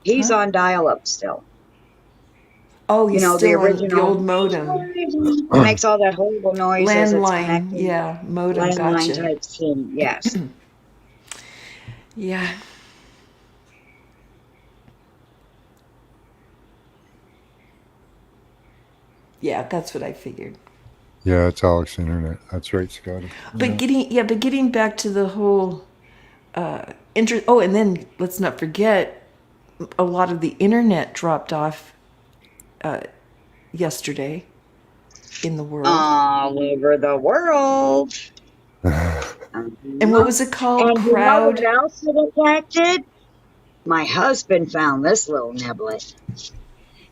He's on dial-up still. Oh, he's still the original, the old modem. It makes all that horrible noise. Landline, yeah, modem. Landline type thing, yes. Yeah. Yeah, that's what I figured. Yeah, it's Alex's internet. That's right, Scotty. But getting back to the whole interest. Oh, and then let's not forget, a lot of the internet dropped off yesterday in the world. All over the world. And what was it called? And Crowd. You know what else it affected? My husband found this little niblet.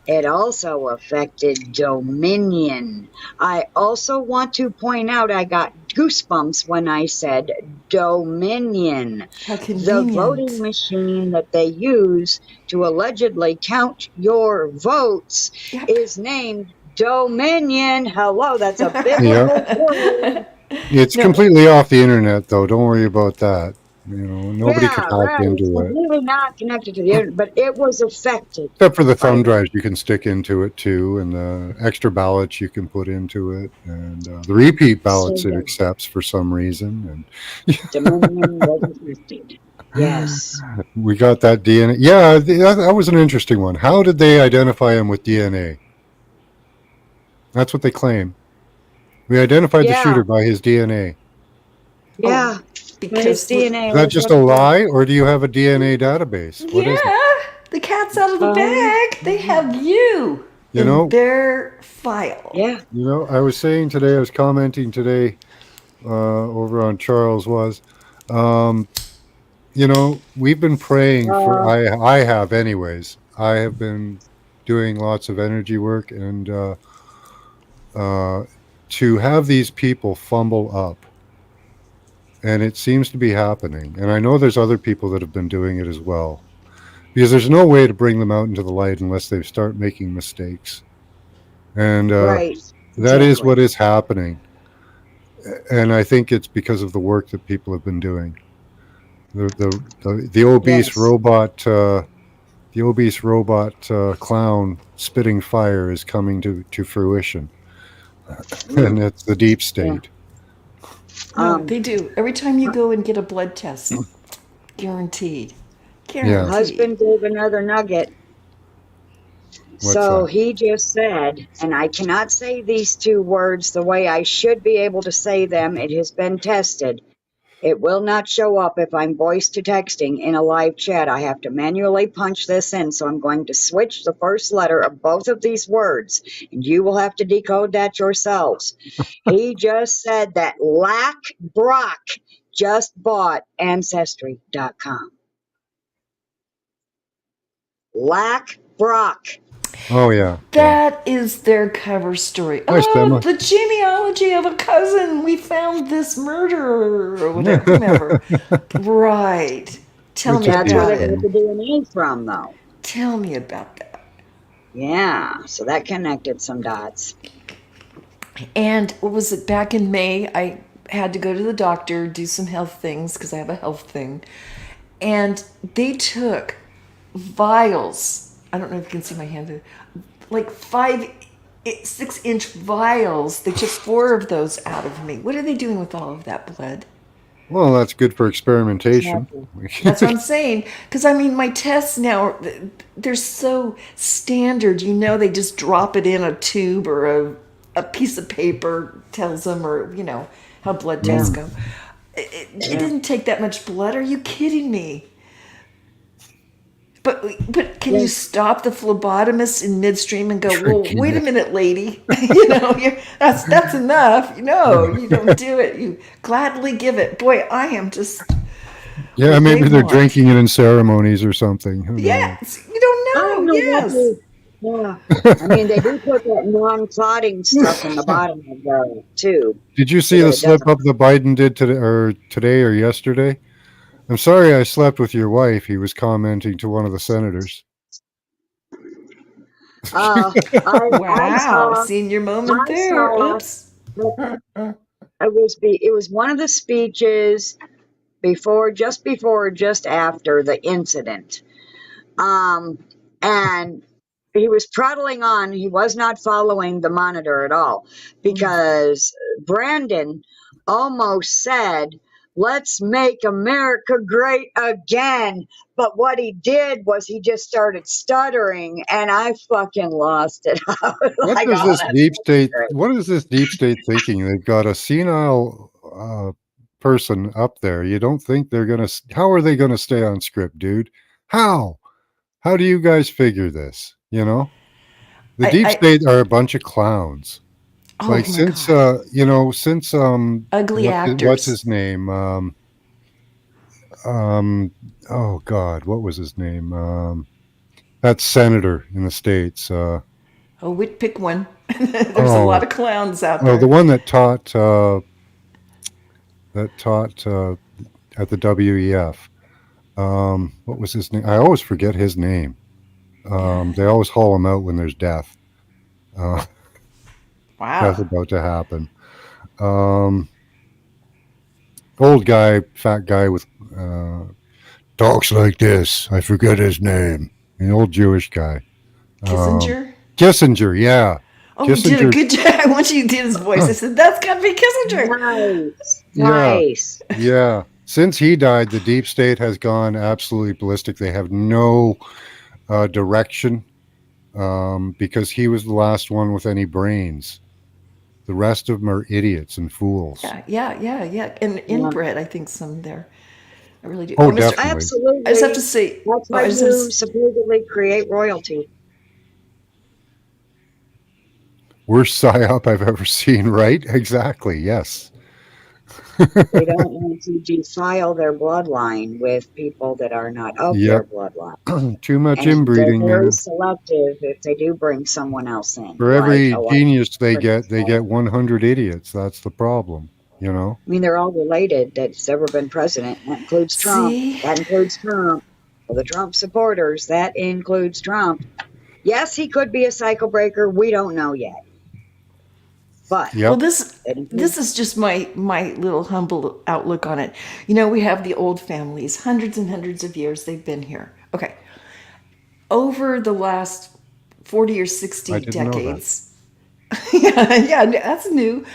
It also affected Dominion. I also want to point out I got goosebumps when I said Dominion. How convenient. The voting machine that they use to allegedly count your votes is named Dominion. Hello, that's a biblical word. It's completely off the internet, though. Don't worry about that. Nobody can hack into it. It's really not connected to the internet, but it was affected. Except for the thumb drives you can stick into it, too, and the extra ballots you can put into it, and the repeat ballots it accepts for some reason. And Dominion was affected. Yes. We got that DNA. Yeah, that was an interesting one. How did they identify him with DNA? That's what they claim. We identified the shooter by his DNA. Yeah. Because DNA. Is that just a lie, or do you have a DNA database? What is it? The cat's out of the bag. They have you in their file. Yeah. I was commenting today over on Charles we've been praying for, I have anyways. I have been doing lots of energy work and to have these people fumble up. And it seems to be happening. And I know there's other people that have been doing it as well. Because there's no way to bring them out into the light unless they start making mistakes. And that is what is happening. And I think it's because of the work that people have been doing. The obese robot, clown spitting fire is coming to fruition. And it's the deep state. They do. Every time you go and get a blood test, guaranteed. My husband gave another nugget. He just said, and I cannot say these two words the way I should be able to say them. It has been tested. It will not show up if I'm voice to texting in a live chat. I have to manually punch this in, so I'm going to switch the first letter of both of these words, and you will have to decode that yourselves. He just said that Lack Brock just bought Ancestry.com. Lack Brock. Oh yeah. That is their cover story. Hi, Oh, Stemma. the genealogy of a cousin. We found this murderer or whatever, whomever. Right. Tell me That's where about they it. got the DNA from, though. Tell me about that. Yeah, so that connected some dots. And what was it? Back in May, I had to go to the doctor, do some health things because I have a health thing. And they took vials. I don't know if you can see my hand. Like 6-inch vials. They took 4 of those out of me. What are they doing with all of that blood? Well, that's good for experimentation. That's what I'm saying. Because, I mean, my tests now, they're so standard. You know, they just drop it in a tube or a piece of paper tells them, or, you know, how blood tests go. It didn't take that much blood. Are you kidding me? But can you stop the phlebotomist in midstream and go, well, wait a minute, lady. You know, that's enough. No, you don't do it. You gladly give it. Boy, I am just... Yeah, maybe they're drinking it in ceremonies or something. Who knows? Yes, you don't know. I don't know Yes. what yeah. I mean, they do put that non-clotting stuff in the bottom of the tube. Did you see the slip up that Biden did today or yesterday? I'm sorry I slept with your wife, he was commenting to one of the senators. Wow, senior moment there. Oops. It was one of the speeches just after the incident. And he was prattling on. He was not following the monitor at all, because Brandon almost said, "Let's make America great again." But what he did was he just started stuttering, and I fucking lost it. What is this deep state? What is this deep state thinking? They've got a senile person up there. You don't think they're gonna? How are they gonna stay on script, dude? How? How do you guys figure this? You know, the deep state are a bunch of clowns. Oh like since since ugly actors. What's his name? Oh God, what was his name? That senator in the States. Pick one. There's a lot of clowns out there. Oh, the one that taught at the WEF. What was his name? I always forget his name. They always haul him out when there's death. Wow. Death about to happen. Old guy, fat guy with talks like this. I forget his name. An old Jewish guy. Kissinger? Kissinger, yeah. Oh, Kissinger. You did a good job. Once you did his voice, I said, that's got to be Kissinger. Nice. Yeah. Since he died, the deep state has gone absolutely ballistic. They have no direction because he was the last one with any brains. The rest of them are idiots and fools. Yeah. And inbred, I think, some there. I really do. Oh, definitely. Absolutely. I just have to say, that's how you supposedly create royalty. Worst psyop I've ever seen, right? Exactly, yes. They don't want to defile their bloodline with people that are not of their bloodline. Too much inbreeding. They're very selective if they do bring someone else in. For every genius they get 100 idiots. That's the problem, you know? I mean, they're all related that's ever been president. That includes Trump. That includes Trump. Well, the Trump supporters, that includes Trump. Yes, he could be a cycle breaker. We don't know yet. But well, this is just my little humble outlook on it. You know, we have the old families, hundreds and hundreds of years they've been here. Okay. Over the last 40 or 60 decades. Yeah, that's new.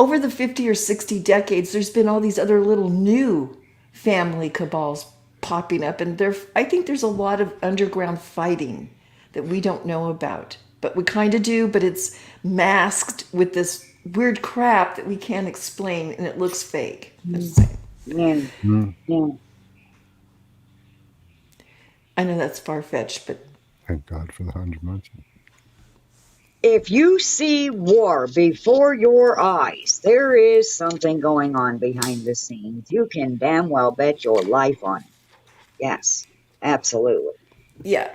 Over the 50 or 60 decades, there's been all these other little new family cabals popping up. And I think there's a lot of underground fighting that we don't know about. But we kind of do, but it's masked with this weird crap that we can't explain, and it looks fake. Yeah, Mm, yeah. I know that's far fetched, but thank God for the 100 months. If you see war before your eyes, there is something going on behind the scenes. You can damn well bet your life on it. Yes, absolutely. yeah,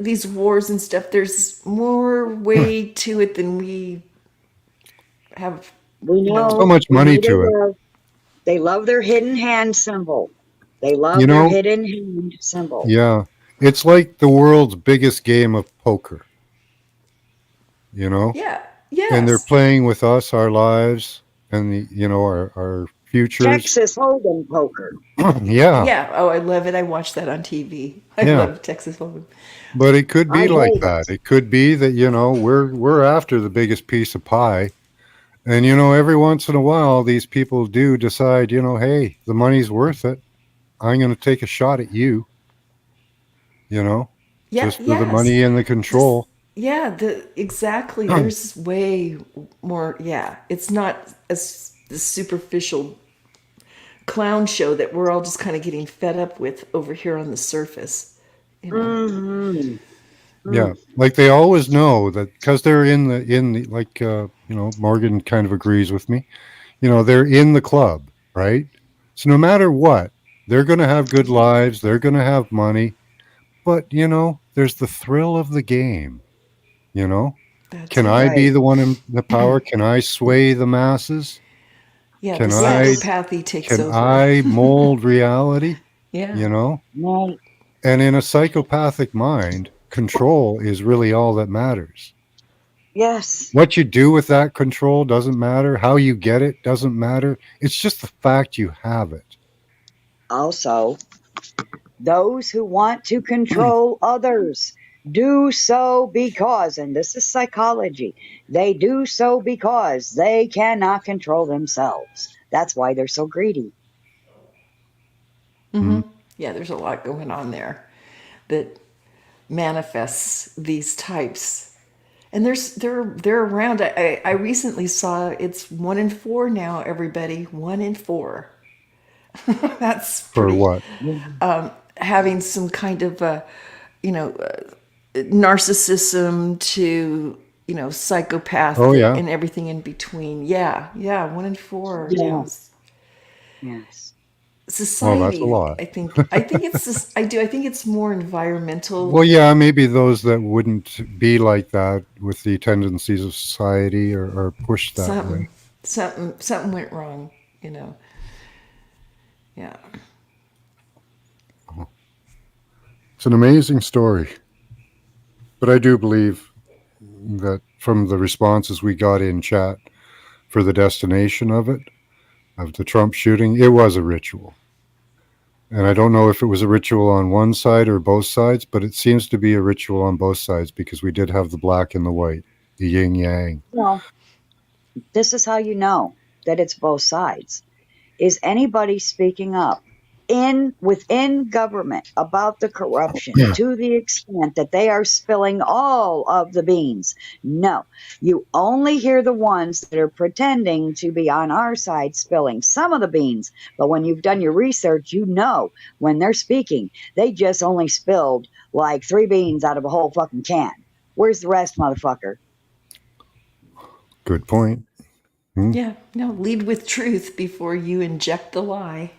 these wars and stuff. There's more way to it than we have. We You know. So know, much money to it. they love their hidden hand symbol. They You love their know, hidden hand symbol. yeah. It's like the world's biggest game of poker, you know? Yeah. And they're Yes. playing with us, our lives, and our futures. Texas Hold'em poker. Yeah, Yeah. Oh, I love it. I watch that on TV. I yeah. love Texas Hold'em. But it could I be like hate that. it. It could be that, we're after the biggest piece of pie. And every once in a while these people do decide, hey, the money's worth it. I'm going to take a shot at you, you know, Yeah. just for the Yes. money and the Just control. yeah. Exactly. There's way more. Yeah. It's not as the superficial clown show that we're all just kind of getting fed up with over here on the surface. You know. Mm-hmm. Yeah, like they always know that because they're in the like Morgan kind of agrees with me. They're in the club, right? So no matter what, they're going to have good lives, they're going to have money, but there's the thrill of the game, you know? That's Can it. I be Right. the one in the power? Can I sway the masses? Yeah. The Can I Yes. psychopathy takes can over. I mold reality, Yeah. you know? Right. And in a psychopathic mind, control is really all that matters. Yes. What you do with that control doesn't matter. How you get it doesn't matter. It's just the fact you have it. Also, those who want to control others do so because, and this is psychology, they do so because they cannot control themselves. That's why they're so greedy. Mm, Yeah. There's a lot going on there that manifests these types, and they're around. I recently saw it's 1 in 4 now. Everybody, 1 in 4. That's for pretty. what? Having some kind of you know narcissism to psychopath Oh yeah. and everything in between. Yeah, yeah. 1 in 4 Yeah. now. Yes. Well, that's a Society. lot. I think it's this. I do. I think it's more environmental. Well, yeah, maybe those that wouldn't be like that with the tendencies of society are pushed that way. Something went wrong. You know. Yeah. It's an amazing story. But I do believe that from the responses we got in chat for the destination of the Trump shooting, it was a ritual. And I don't know if it was a ritual on one side or both sides, but it seems to be a ritual on both sides because we did have the black and the white, the yin yang. Well, this is how you know that it's both sides. Is anybody speaking up within government about the corruption to the extent that they are spilling all of the beans? No. You only hear the ones that are pretending to be on our side spilling some of the beans. But when you've done your research, you know when they're speaking, they just only spilled like 3 beans out of a whole fucking can. Where's the rest, motherfucker? Good point. Hmm. Yeah. No. Lead with truth before you inject the lie.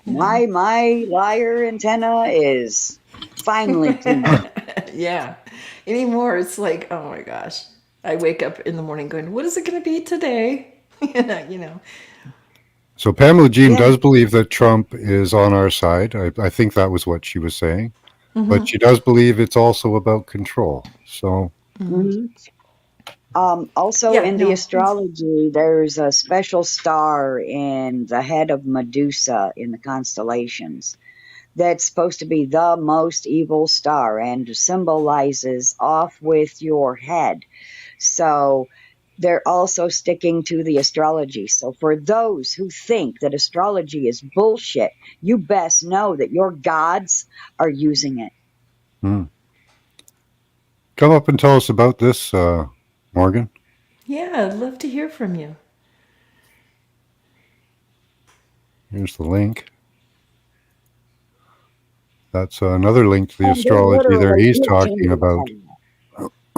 My liar antenna is finely tuned. Yeah. Anymore, it's like, oh my gosh. I wake up in the morning going, what is it going to be today? you know. So Pamela Jean Yeah. does believe that Trump is on our side. I think that was what she was saying. But she does believe it's also about control. So, Mhm. Also, Yeah. in the No. astrology, there's a special star in the head of Medusa in the constellations that's supposed to be the most evil star and symbolizes off with your head. So they're also sticking to the astrology. So for those who think that astrology is bullshit, you best know that your gods are using it. come up and tell us about this, Morgan. Yeah. I'd love to hear from you. Here's the link. That's another link to the And they're astrology there literally he's pitching talking the about.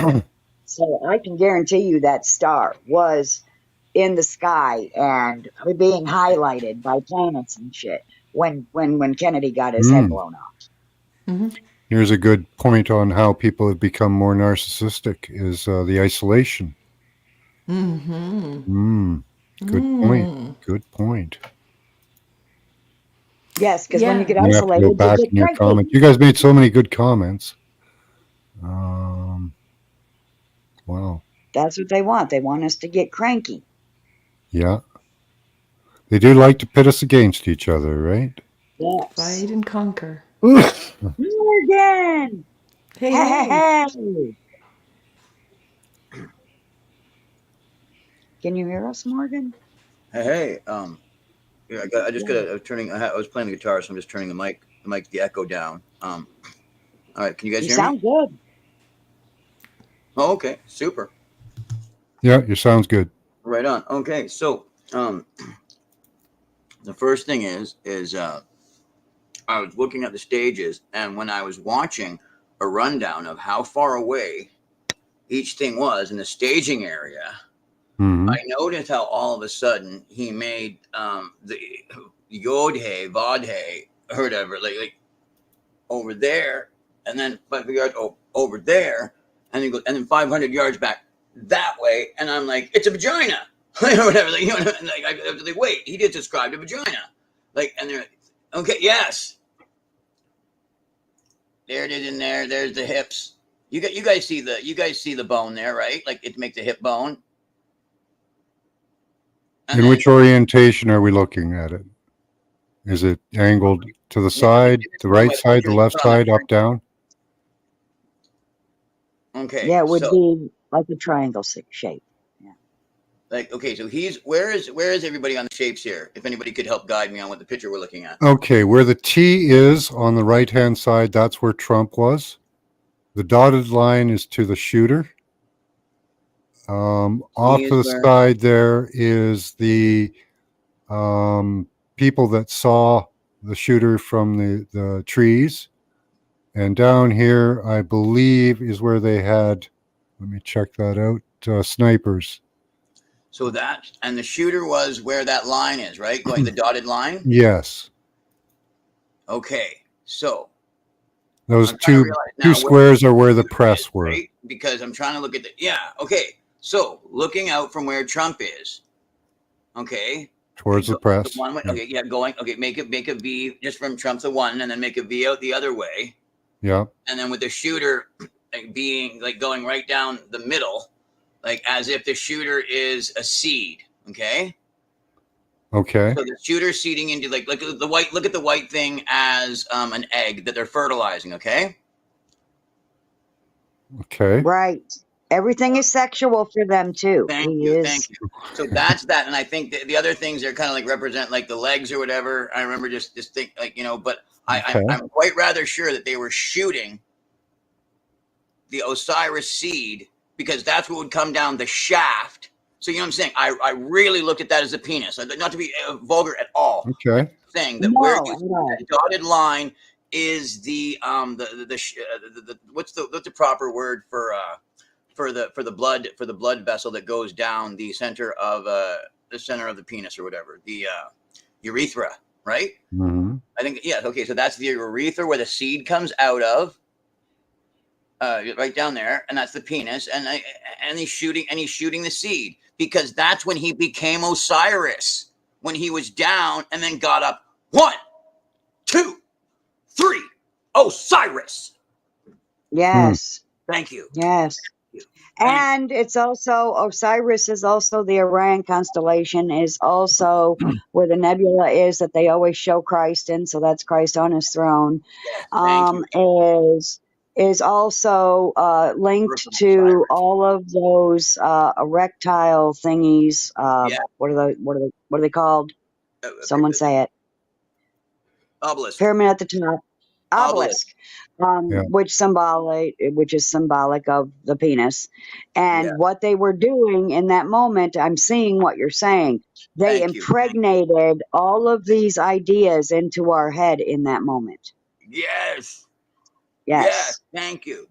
star. So I can guarantee you that star was in the sky and being highlighted by planets and shit when Kennedy got his head blown off. Here's a good point on how people have become more narcissistic is the isolation. Good point. Good point. Yes, because when you get I'm gonna have to go isolated, you back get in your cranky. comments. You guys made so many good comments. Wow. That's what they want. They want us to get cranky. Yeah. They do like to pit us against each other, right? Yes. Fight and conquer. Morgan! Hey, Hey! Can you hear us, Morgan? Hey, yeah, I just got. I was playing the guitar, so I'm just turning the echo down. All right, can you guys hear me? Sound good. Oh, okay, super. Yeah, you sounds good. Right on. Okay, so the first thing is I was looking at the stages, and when I was watching a rundown of how far away each thing was in the staging area, I noticed how all of a sudden he made the Yodhe, Vodhe, or whatever, like over there, and then 500 yards over there, and then 500 yards back that way, and I'm like, it's a vagina, or whatever. Like, you know, like, wait, he did describe a vagina, like, and they're like, okay, yes, there it is in there. There's the hips. You guys see the bone there, right? Like it makes the hip bone. In which orientation are we looking at it? Is it angled to the side, the right side, the left side, up, down? Okay. Yeah, it would be like a triangle shape. Yeah. Like, okay, so where is everybody on the shapes here? If anybody could help guide me on what the picture we're looking at. Okay, where the T is on the right-hand side, that's where Trump was. The dotted line is to the shooter. Off to the side there is the people that saw the shooter from the trees. And down here, I believe, is where they had, let me check that out, snipers. So and the shooter was where that line is, right? Going the dotted line? Yes. Okay, so. Those two squares are where the press were. Right? Because I'm trying to look at okay. So looking out from where Trump is, okay. Towards the press. One way, okay, yeah, going, okay, make a V just from Trump the one, and then make a V out the other way. Yeah. And then with the shooter being like going right down the middle, like as if the shooter is a seed, okay? Okay. So the shooter seeding into like look at the white thing as an egg that they're fertilizing, okay? Okay. Right. Everything is sexual for them too. Thank you. So that's that, and I think the other things are kind of like represent like the legs or whatever. I remember just think like, you know, but I'm quite rather sure that they were shooting the Osiris seed because that's what would come down the shaft. So you know what I'm saying? I really looked at that as a penis, not to be vulgar at all. Okay. Saying that where the dotted line is the what's the proper word for the blood vessel that goes down the center of the penis or whatever, the urethra, right? Mm-hmm. I think okay, so that's the urethra where the seed comes out of, right down there, and that's the penis, and he's shooting the seed because that's when he became Osiris, when he was down and then got up. 1, 2, 3, Osiris. Yes. Thank you. Yes. And it's also, Osiris is also the Orion constellation, is also where the nebula is that they always show Christ in. So that's Christ on his throne. Is also linked to all of those erectile thingies. What are they called? Someone say it. Obelisk. Pyramid at the top. obelisk, Yeah. which is symbolic of the penis. And Yeah. what they were doing in that moment, I'm seeing what you're saying. They Thank you. impregnated all of these ideas into our head in that moment. Yes. Yes. Yes. Thank you.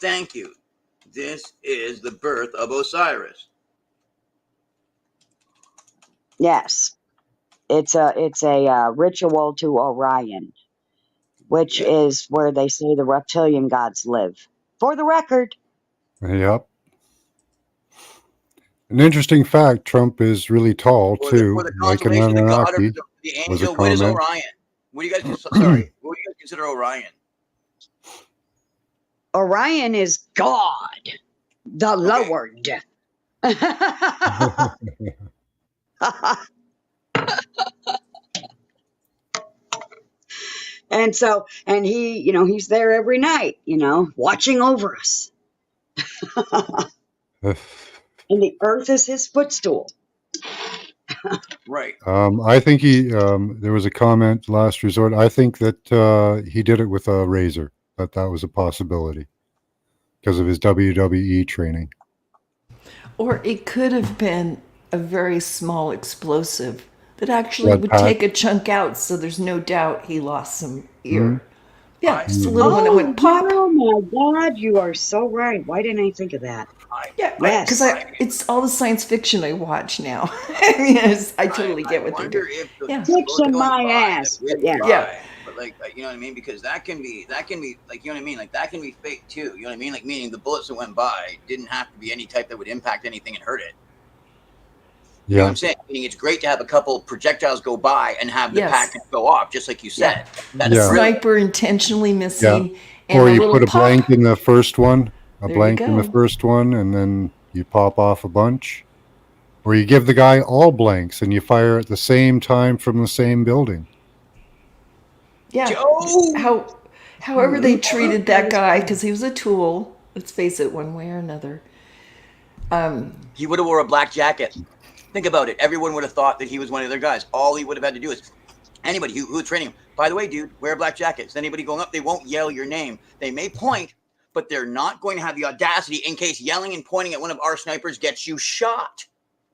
Thank you. This is the birth of Osiris. Yes. It's a ritual to Orion, which Yeah. is where they say the reptilian gods live. For the record. Yep. An interesting fact: Trump is really tall For too, the like an constellation, the god of Anunnaki. the Was a angel. What is comment. Orion? What do you guys? Sorry. What do you guys consider Orion? Orion is God, the Lord. And he's there every night, watching over us. And the earth is his footstool. Right. I think there was a comment last resort. I think that he did it with a razor. That was a possibility because of his WWE training. Or it could have been a very small explosive that actually Blood would pack. take a chunk out, so there's no doubt he lost some ear. Mhm. Yeah, just a little one that went pop. Oh my God, you are so right. Why didn't I think of that? Yeah, Yes. because it's all the science fiction I watch now. I mean, I totally get what they're wonder doing. if the Yeah. Fiction my ass. the Yeah. Yeah. But like, you know what I mean? Because that can be like, you know what I mean? Like that can be fake too. You know what I mean? Like meaning the bullets that went by didn't have to be any type that would impact anything and hurt it. You know what I'm saying? Meaning it's great to have a couple projectiles go by and have the package go off, just like you said. That's a sniper intentionally missing, and or a you little put a pop. blank in the first one, There you in the go. first one, and then you pop off a bunch. Or you give the guy all blanks and you fire at the same time from the same building. Yeah. Joe! However they treated that guy, because he was a tool. Let's face it, one way or another. He would have wore a black jacket. Think about it. Everyone would have thought that he was one of their guys. All he would have had to do is anybody who was training him. By the way, dude, wear a black jacket. So anybody going up, they won't yell your name. They may point, but they're not going to have the audacity in case yelling and pointing at one of our snipers gets you shot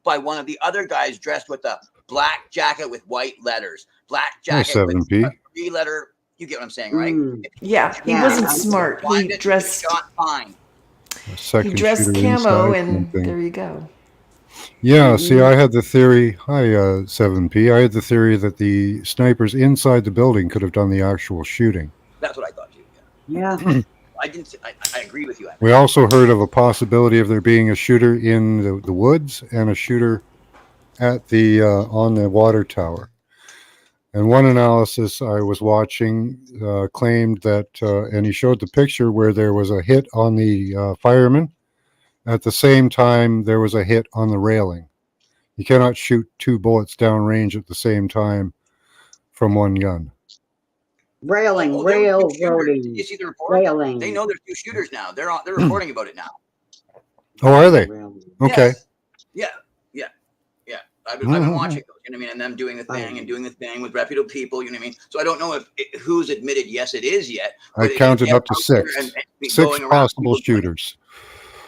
by one of the other guys dressed with a black jacket with white letters. Black jacket with 7P. a 3-letter. You get what I'm saying, right? Yeah, he wasn't smart. He dressed. Shot fine. He dressed camo, and there you go. Yeah, see, I had the theory. Hi, 7P. I had the theory that the snipers inside the building could have done the actual shooting. That's what I thought too. Yeah. I agree with you. We also heard of a possibility of there being a shooter in the woods and a shooter at the on the water tower. And one analysis I was watching claimed that, and he showed the picture where there was a hit on the fireman. At the same time, there was a hit on the railing. You cannot shoot two bullets downrange at the same time from one gun. Railing. Did you see the report? Railing. They know there's 2 shooters now. They're reporting about it now. Oh, are they? Okay. Yes. Yeah. I've been watching those, you know what I mean, and them doing the thing with reputable people, you know what I mean. So I don't know who's admitted yes it is yet. I counted up to 6. 6 possible shooters.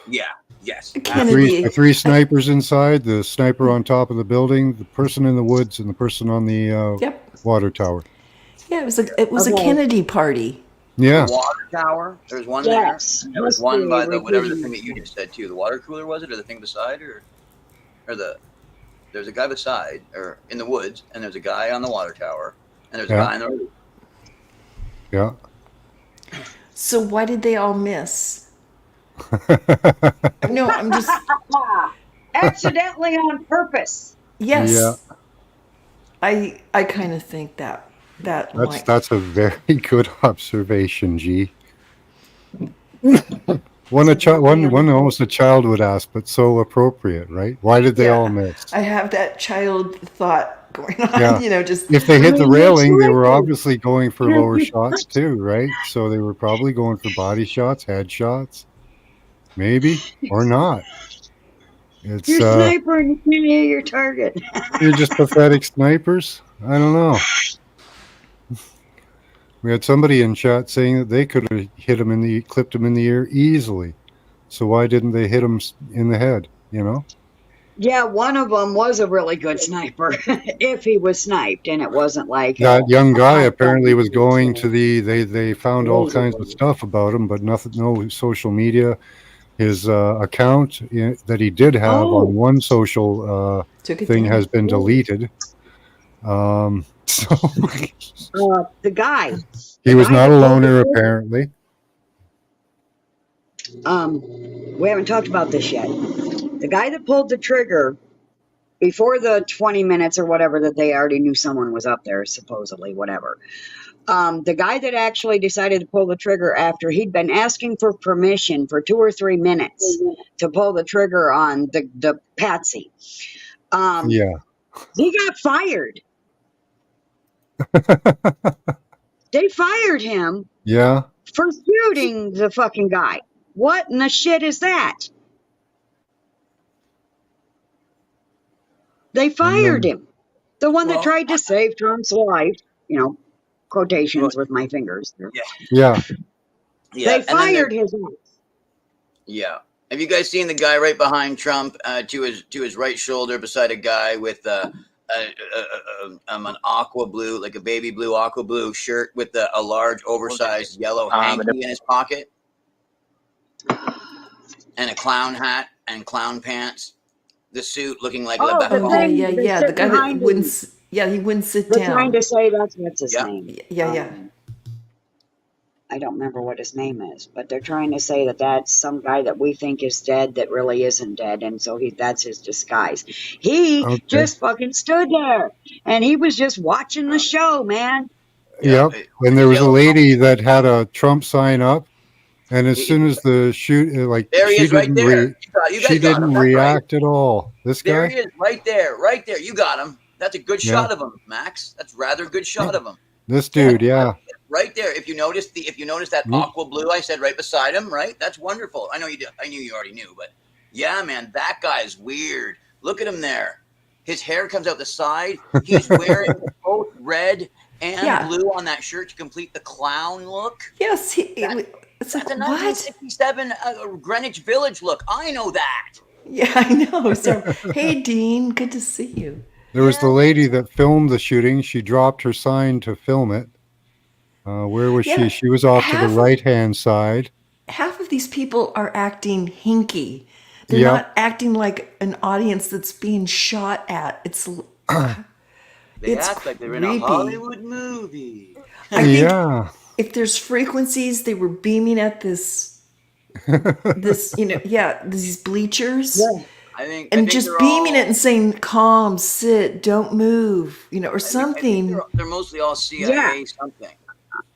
Yeah. Yes. The 3 snipers inside, the sniper on top of the building, the person in the woods, and the person on the water tower. Yeah, it was a Kennedy party. Yeah. The water tower. There's one there. There was one by the whatever the thing that you just said too. The water cooler, was it, or the thing beside, or there's a guy beside, or in the woods, and there's a guy on the water tower, and there's a guy on the roof. Yeah. So why did they all miss? No, I'm just accidentally on purpose. Yes. Yeah. I kind of think that's a very good observation, G. One almost a child would ask, but so appropriate, right? Why did they all miss? I have that child thought going on. Yeah. Just if they hit the railing, they were obviously going for lower shots too, right? So they were probably going for body shots, head shots, maybe or not. It's you're sniper and you can't hit your target. You're just pathetic snipers. I don't know. We had somebody in chat saying that they could have clipped him in the ear easily. So why didn't they hit him in the head? You know, Yeah, one of them was a really good sniper, if he was sniped, and it wasn't like that young a guy hot apparently was button going to they found all laser kinds of bullet. stuff about him, but nothing, no social media. His account that he did have on Oh, one social Took it thing has down. been yeah. deleted. So The guy, he the was guy not a that pulled the loner, trigger. apparently. We haven't talked about this yet. The guy that pulled the trigger before the 20 minutes or whatever that they already knew someone was up there, supposedly, whatever. The guy that actually decided to pull the trigger after he'd been asking for permission for 2 or 3 minutes to pull the trigger on the patsy, Yeah. he got fired. They fired him Yeah. for shooting the fucking guy. What in the shit is that? They And fired then, him. The one that Well, tried to save Trump's life, well, quotations with my fingers. yeah, yeah. yeah, They and then there, fired his ass. yeah. Have you guys seen the guy right behind Trump, to his right shoulder, beside a guy with an aqua blue, like a baby blue aqua blue shirt with a large oversized yellow hanky in his pocket, and a clown hat and clown pants. The suit looking like Oh, the Oh yeah, Lebeckon. yeah, thing that's yeah. The sitting guy that behind wouldn't. him. Yeah, he wouldn't sit They're trying down. to say that's what's his Yeah, name. Yeah, yeah. I don't remember what his name is, but they're trying to say that that's some guy that we think is dead that really isn't dead, and so that's his disguise. He Okay. just fucking stood there, and he was just watching the show, man. yeah. Yep. With And his there was a yellow. lady that had a Trump sign up, and as soon as the shoot, like There he is, right there. You she guys got him. didn't That's right. react at all. This There guy. he is, right there, right there. You got him. That's a good Yeah. shot of him, Max. That's rather good shot of him. This Yeah. dude. Yeah. Right there. If you notice that You- aqua blue I said right beside him, right? That's wonderful. I know you did. I knew you already knew, but yeah, man, that guy's weird. Look at him there. His hair comes out the side. He's wearing both red and Yeah. blue on that shirt to complete the clown look. Yes, it's like That's a what? 1967 Greenwich Village look. I know that. Yeah, I know. So, hey, Dean, good to see you. There was the lady that filmed the shooting. She dropped her sign to film it. Where was Yeah, she? She was off to the half right-hand side. half of these people are acting hinky. They're Yep. not acting like an audience that's being shot at. They It's act like they're in a creepy. Hollywood movie. I think Yeah. if there's frequencies, they were beaming at these bleachers. Yeah. I think And just they're beaming all, it and saying, calm, sit, don't move, or I think something. they're mostly all CIA Yeah. something.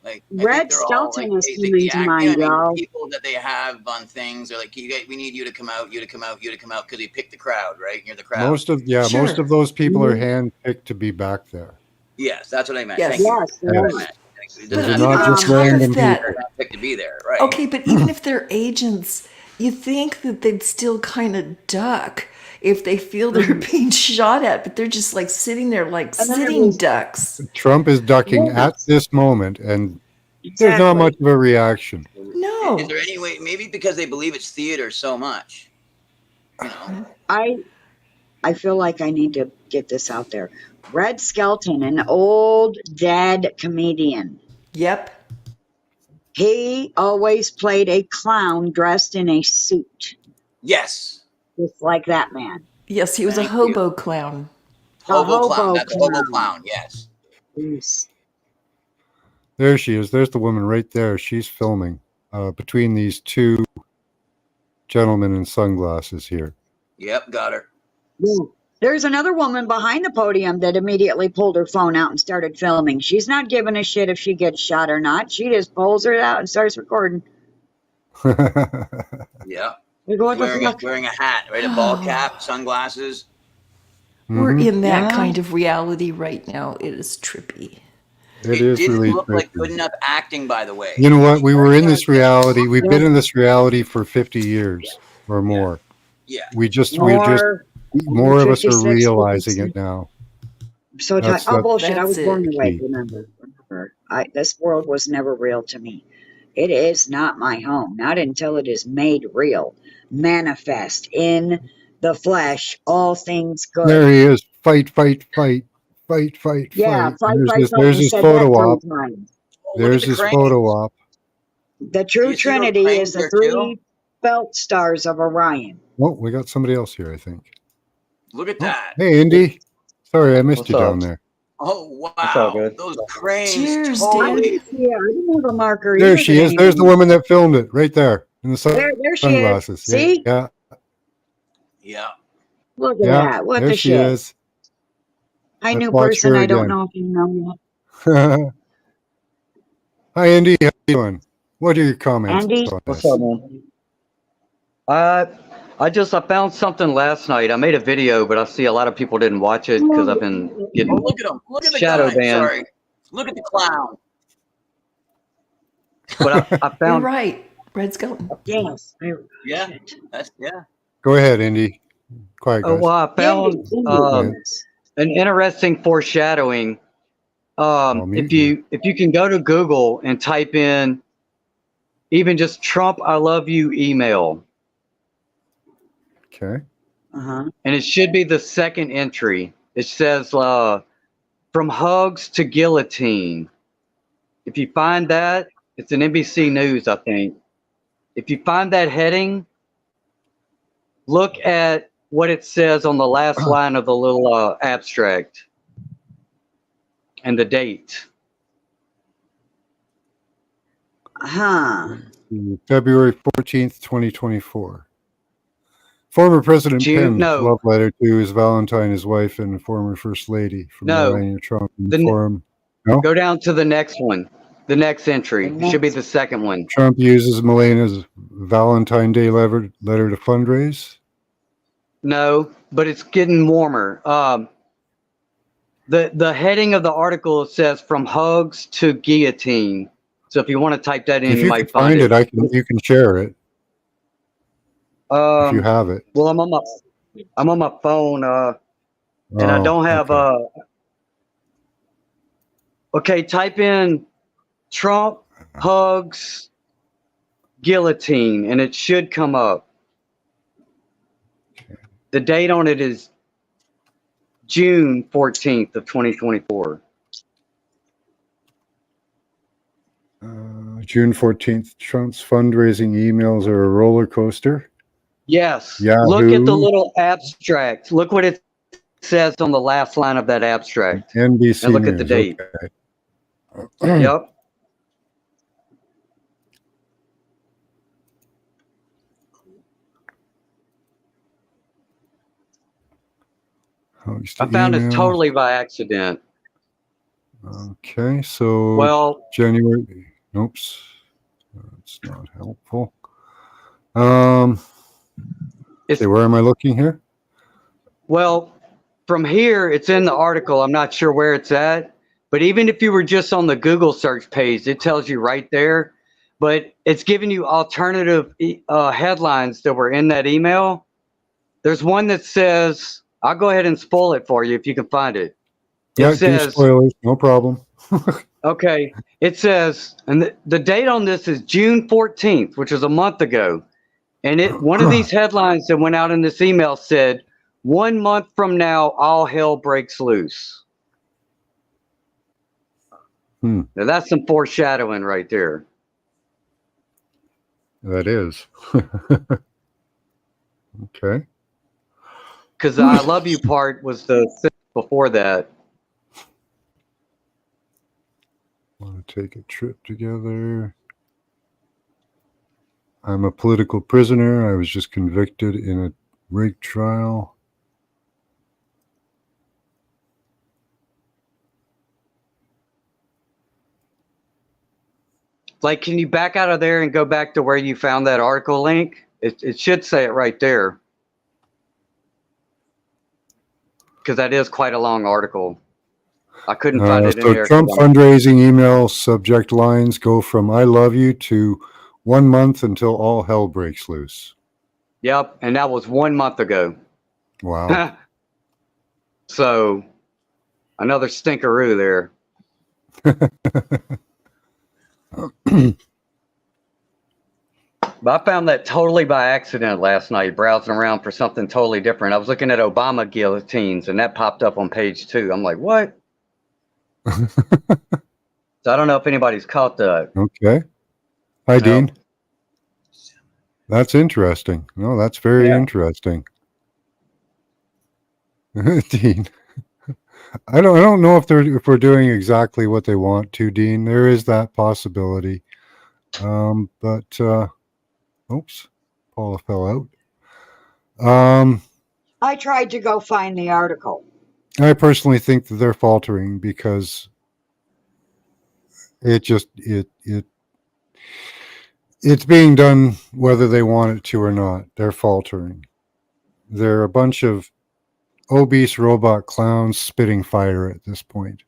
Like I Red think they're all like Skelton is basically coming to mind, the y'all. people that they have on things. They're like, we need you to come out, you to come out, you to come out, because he picked the crowd, right? You're the crowd. Most of Sure. those people are Mhm. handpicked to be back there. Yes, that's what I meant. Yes. Thank you. Yes, That's what I Yes. meant. But Those are even not on just top random of that, people. Picked to be there, right? okay, but even if they're agents, you think that they'd still kind of duck if they feel they're being shot at, but they're just like sitting there like And then it sitting was- ducks. Trump is ducking Yes. at this moment, and there's not Exactly. much of a reaction. No. Is there any way? Maybe because they believe it's theater so much. You know. I feel like I need to get this out there. Red Skelton, an old dead comedian. Yep. He always played a clown dressed in a suit, Yes. just like that man. Yes, he was a Thank you. hobo clown. Hobo clown. hobo That's a hobo clown. clown. Yes. Yes. There she is. There's the woman right there. She's filming between these two gentlemen in sunglasses here. Yep. Got her. Yeah. There's another woman behind the podium that immediately pulled her phone out and started filming. She's not giving a shit if she gets shot or not. She just pulls her out and starts recording. Yeah. We go, what the fuck? Wearing a hat, right? A ball cap, sunglasses. We're Mhm. in that Yeah. kind of reality right now. It is trippy. It is didn't really look like tricky. good enough acting, by the way. You know what? We were in this reality. We've been in this reality for 50 years or more. Yeah. We're just More more of us are 56, realizing 56. it now. So tired. That's- Oh, bullshit. I was that's born it. awake, remember. never. This world was never real to me. It is not my home, not until it is made real, manifest in the flesh, all things good. There he is. Fight, fight, fight, fight, fight, Yeah, fight. And fight, there's fight, his, fight. there's You his said that photo 3 op. times. Oh, look at There's the his cranes. photo op. The Do true you see those Trinity cranes is the there too? 3 belt stars of Orion. Oh, we got somebody else here, I think. Look at Oh, that. hey, Indy. Sorry, I missed What's you up? down there. Oh, It's all wow. good. Those cranes Cheers, I dude. totally. didn't see it. I didn't have a marker There either she that is. There's the anything. woman that filmed it right there in the There she is. sunglasses. Yeah, See? yeah, Yeah. Look at yeah. that. What There the she shit? is. Hi, Let's new watch person. her I don't again. know if you know Hi, Indy. How you doing? What are your comments Andy. on What's this? up, man? I found something last night. I made a video, but I see a lot of people didn't watch it because I've been Oh, getting look at him. Look at the shadow guy. banned. Sorry. Look at the clown. But I You're found right. Red's going. Yes. Yeah. Shit. That's, yeah. Go ahead, Indy. Quiet, guys. well, I found Andy. an interesting foreshadowing. I'll mute you. If you can go to Google and type in even just Trump, I love you email, Okay. Uh-huh. and it should be the second entry. It says from hugs to guillotine. If you find that, it's an NBC News, I think. If you find that heading, look at what it says on the last line of the little abstract and the date. Huh. February 14th, 2024. Former President June, penned no, love letter to his Valentine, his wife, and former First Lady from no. Melania Trump in The, forum. No? go down to the next one, the next entry. The It should be next- the second one. Trump uses Melania's Valentine Day letter to fundraise. No, but it's getting warmer. The heading of the article says from hugs to guillotine. So if you want to type that in, If you you can might find find it, you can share it if you have it. Well, I'm on my phone, and I don't have okay. Okay, type in Trump hugs guillotine, and it should come up. The date on it is June 14th of 2024. June 14th. Trump's fundraising emails are a roller coaster. Yes. Yahoo. Look at the little abstract. Look what it says on the last line of that abstract. NBC And look News. at the date. Okay. Yep. I found it totally by accident. Okay, so Well, January. Oops, that's not helpful. Okay, where am I looking here? well, from here, it's in the article. I'm not sure where it's at, but even if you were just on the Google search page, it tells you right there. But it's giving you alternative headlines that were in that email. There's one that says, I'll go ahead and spoil it for you if you can find it. Yeah, It says, do spoilers, no problem. okay, it says, and the date on this is June 14th, which is a month ago. And one of these headlines that went out in this email said, 1 month from now, all hell breaks loose. Now that's some foreshadowing right there. That is. Okay. Because the I love you part was the before that. Want to take a trip together. I'm a political prisoner. I was just convicted in a rape trial. Like, can you back out of there and go back to where you found that article link? It should say it right there. Because that is quite a long article. I couldn't find it in there. So Trump fundraising email subject lines go from I love you to 1 month until all hell breaks loose. Yep, and that was 1 month ago. Wow. So, another stinkeroo there. But I found that totally by accident last night, browsing around for something totally different. I was looking at Obama guillotines, and that popped up on page 2. I'm like, what? So I don't know if anybody's caught that. Okay. Hi, No. Dean. That's interesting. No, that's very Yeah. interesting. Dean. I don't know if we're doing exactly what they want to, Dean. There is that possibility. But oops, Paula fell out. I tried to go find the article. I personally think that they're faltering because it's being done whether they want it to or not. They're faltering. They're a bunch of obese robot clowns spitting fire at this point.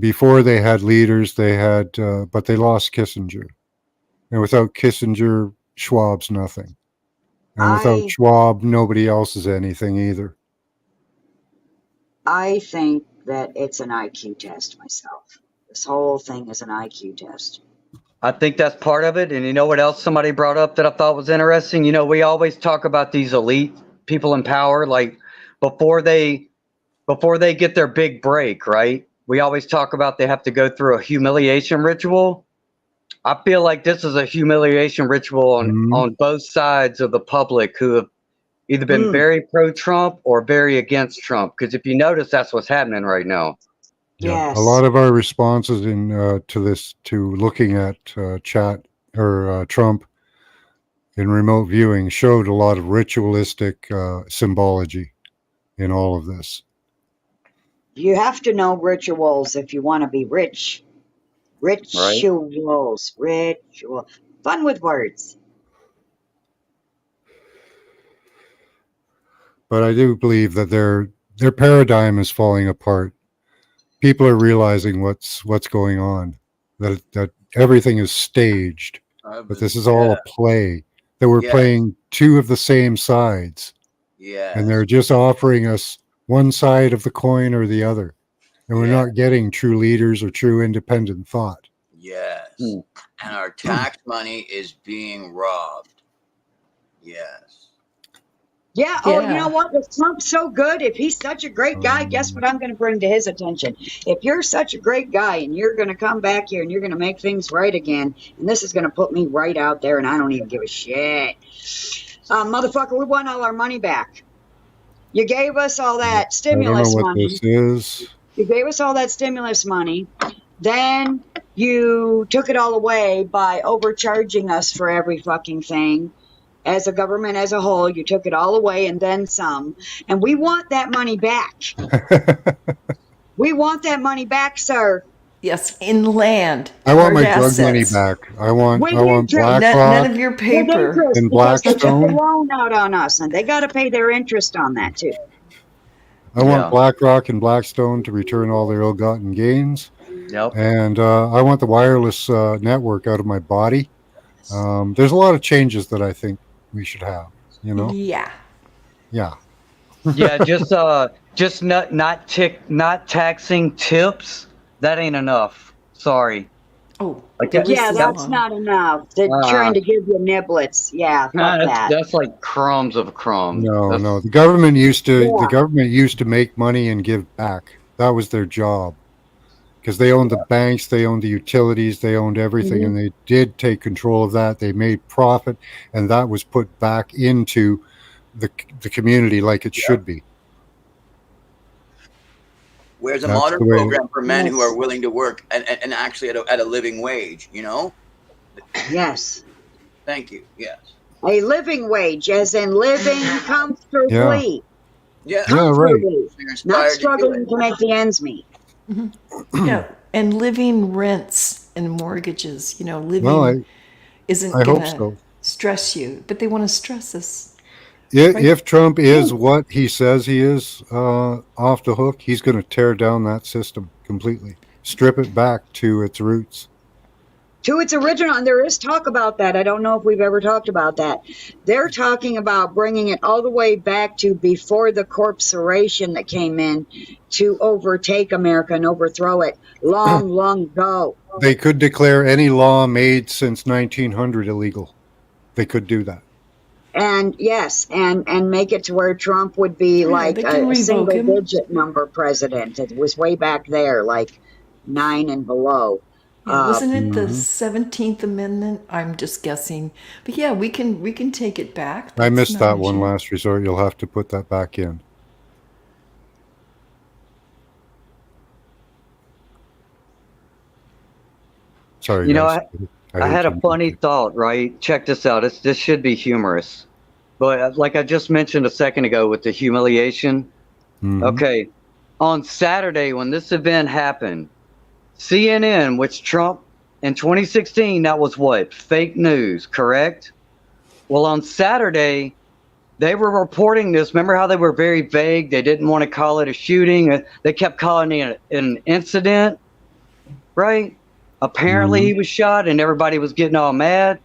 Before they had leaders, but they lost Kissinger. And without Kissinger, Schwab's nothing. And without Schwab, nobody else is anything either. I think that it's an IQ test myself. This whole thing is an IQ test. I think that's part of it. And you know what else somebody brought up that I thought was interesting? You know, we always talk about these elite people in power, like before they get their big break, right? We always talk about they have to go through a humiliation ritual. I feel like this is a humiliation ritual on both sides of the public who have either been very pro-Trump or very against Trump. Because if you notice, that's what's happening right now. Yeah. Yes. A lot of our responses to looking at chat or Trump in remote viewing showed a lot of ritualistic symbology in all of this. You have to know rituals if you want to be rich. Rituals. Ritual. Fun with words. But I do believe that their paradigm is falling apart. People are realizing what's going on. That everything is staged. That this is all a play. That we're playing two of the same sides. Yeah. And they're just offering us one side of the coin or the other. And we're not getting true leaders or true independent thought. Yes. And our tax money is being robbed. Yes. Yeah. Oh, you know what? If Trump's so good, if he's such a great guy, guess what I'm going to bring to his attention? If you're such a great guy and you're going to come back here and you're going to make things right again, and this is going to put me right out there and I don't even give a shit. Motherfucker, we want all our money back. You gave us all that stimulus money. This is. You gave us all that stimulus money. Then you took it all away by overcharging us for every fucking thing. As a government as a whole, you took it all away and then some. And we want that money back. We want that money back, sir. Yes, in land. I want my drug money back. I want BlackRock. None of your paper. And Blackstone. They took the loan out on us, and they got to pay their interest on that too. I want BlackRock and Blackstone to return all their ill-gotten gains. Yep. And I want the wireless network out of my body. There's a lot of changes that I think we should have. You know. Yeah. Yeah. Yeah. Just not taxing tips. That ain't enough. Sorry. Oh. That's not enough. They're trying to give you niblets. Yeah. That's like crumbs of crumbs. No. The government used to make money and give back. That was their job. Because they owned the banks, they owned the utilities, they owned everything, and they did take control of that. They made profit, and that was put back into the community like it should be. Where's a modern program for men who are willing to work and actually at a living wage, you know? Yes. Thank you. Yes. A living wage, as in living comfortably. Yeah. Right. Not struggling to make the ends meet. Yeah, and living rents and mortgages, living isn't going to stress you, but they want to stress us. If Trump is what he says he is off the hook, he's going to tear down that system completely, strip it back to its roots. to its original, and there is talk about that. I don't know if we've ever talked about that. They're talking about bringing it all the way back to before the corporation that came in to overtake America and overthrow it long, long ago. They could declare any law made since 1900 illegal. They could do that. And yes, and make it to where Trump would be Yeah, like they can a revoke him. single-digit number president. It was way back there, like 9 and below. Yeah, wasn't it the Mhm. 17th Amendment? I'm just guessing. But yeah, we can take it back. I That's missed not that an one issue. last resort. You'll have to put that back in. Sorry, You know, guys. I hate had to a funny interrupt thought, right? Check this out. This should be humorous. But like I just mentioned a second ago with the humiliation. you. Mhm. Okay. On Saturday, when this event happened, CNN, which Trump in 2016, that was what? Fake news, correct? Well, on Saturday, they were reporting this. Remember how they were very vague? They didn't want to call it a shooting. They kept calling it an incident, right? Apparently, he was shot and everybody was getting all mad.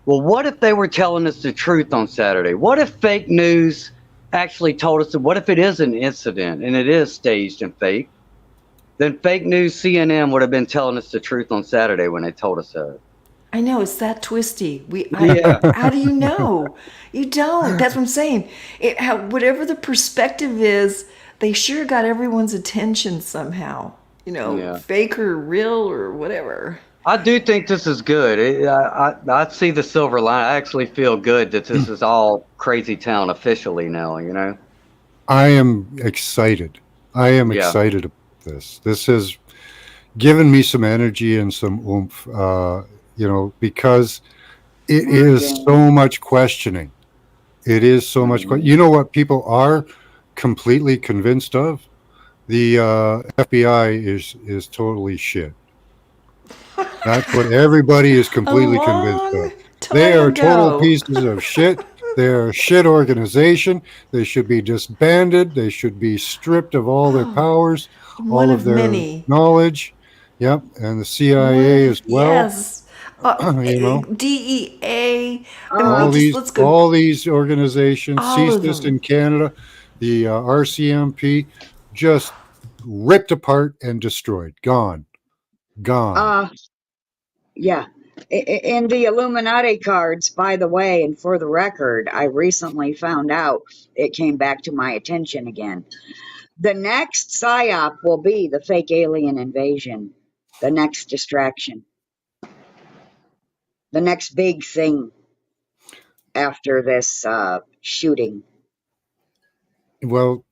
Well, what if they were telling us the truth on Saturday? What if fake news actually told us that? What if it is an incident and it is staged and fake? Then fake news CNN would have been telling us the truth on Saturday when they told us that. I know it's that twisty. Yeah. How do you know? You don't. That's what I'm saying. Whatever the perspective is, they sure got everyone's attention somehow. Yeah. Fake or real or whatever. I do think this is good. I see the silver line. I actually feel good that this is all crazy town officially now, you know? I am excited. I am Yeah. excited about this. This has given me some energy and some oomph, because it is so much questioning. It is so much. You know what people are completely convinced of? The FBI is totally shit. That's what everybody is completely convinced of. Long They time are total ago. pieces of shit. They're a shit organization. They should be disbanded. They should be stripped of all their powers, One all of of their many. knowledge. Yep, and the CIA as well. Yes. You know, DEA. I all mean, these let's go. all these organizations, All of CSIS them. in Canada, the RCMP, just ripped apart and destroyed. Gone. Yeah. In the Illuminati cards, by the way, and for the record, I recently found out, it came back to my attention again. The next PSYOP will be the fake alien invasion, the next distraction, the next big thing after this shooting. Well,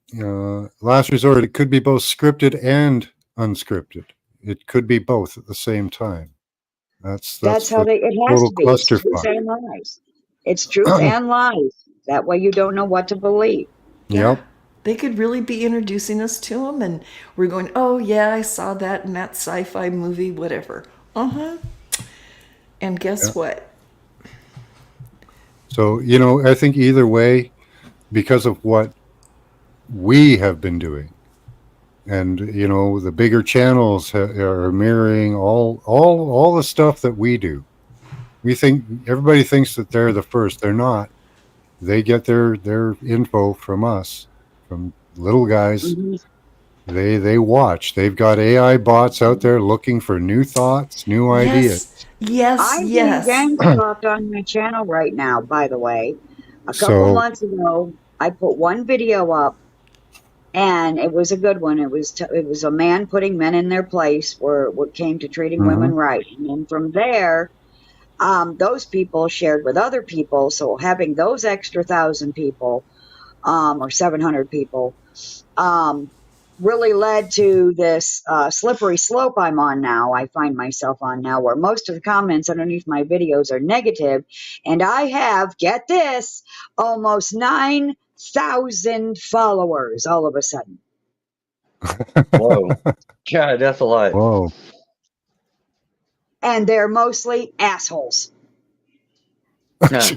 last resort, it could be both scripted and unscripted. It could be both at the same time. That's How the it has total to be. It's truth clusterfuck. and lies. It's truth and lies. That way you don't know what to believe. Yeah. Yep. They could really be introducing us to them, and we're going, oh, yeah, I saw that in that sci fi movie, whatever. And guess what? So, I think either way, because of what we have been doing, and the bigger channels are mirroring all the stuff that we do. We think everybody thinks that they're the first. They're not. They get their info from us, from little guys. They watch. They've got AI bots out there looking for new thoughts, new ideas. Yes. I'm being gang stalked on my channel right now, by the way. A couple months ago, I put one video up, and it was a good one. It was a man putting men in their place where what came to treating women right. And then from there, those people shared with other people. So having those extra 1,000 people, or 700 people, really led to this slippery slope I'm on now. I find myself on now, where most of the comments underneath my videos are negative, and I have, get this, almost 9,000 followers all of a sudden. Whoa. God, that's a lot. Whoa. And they're mostly assholes. Yeah.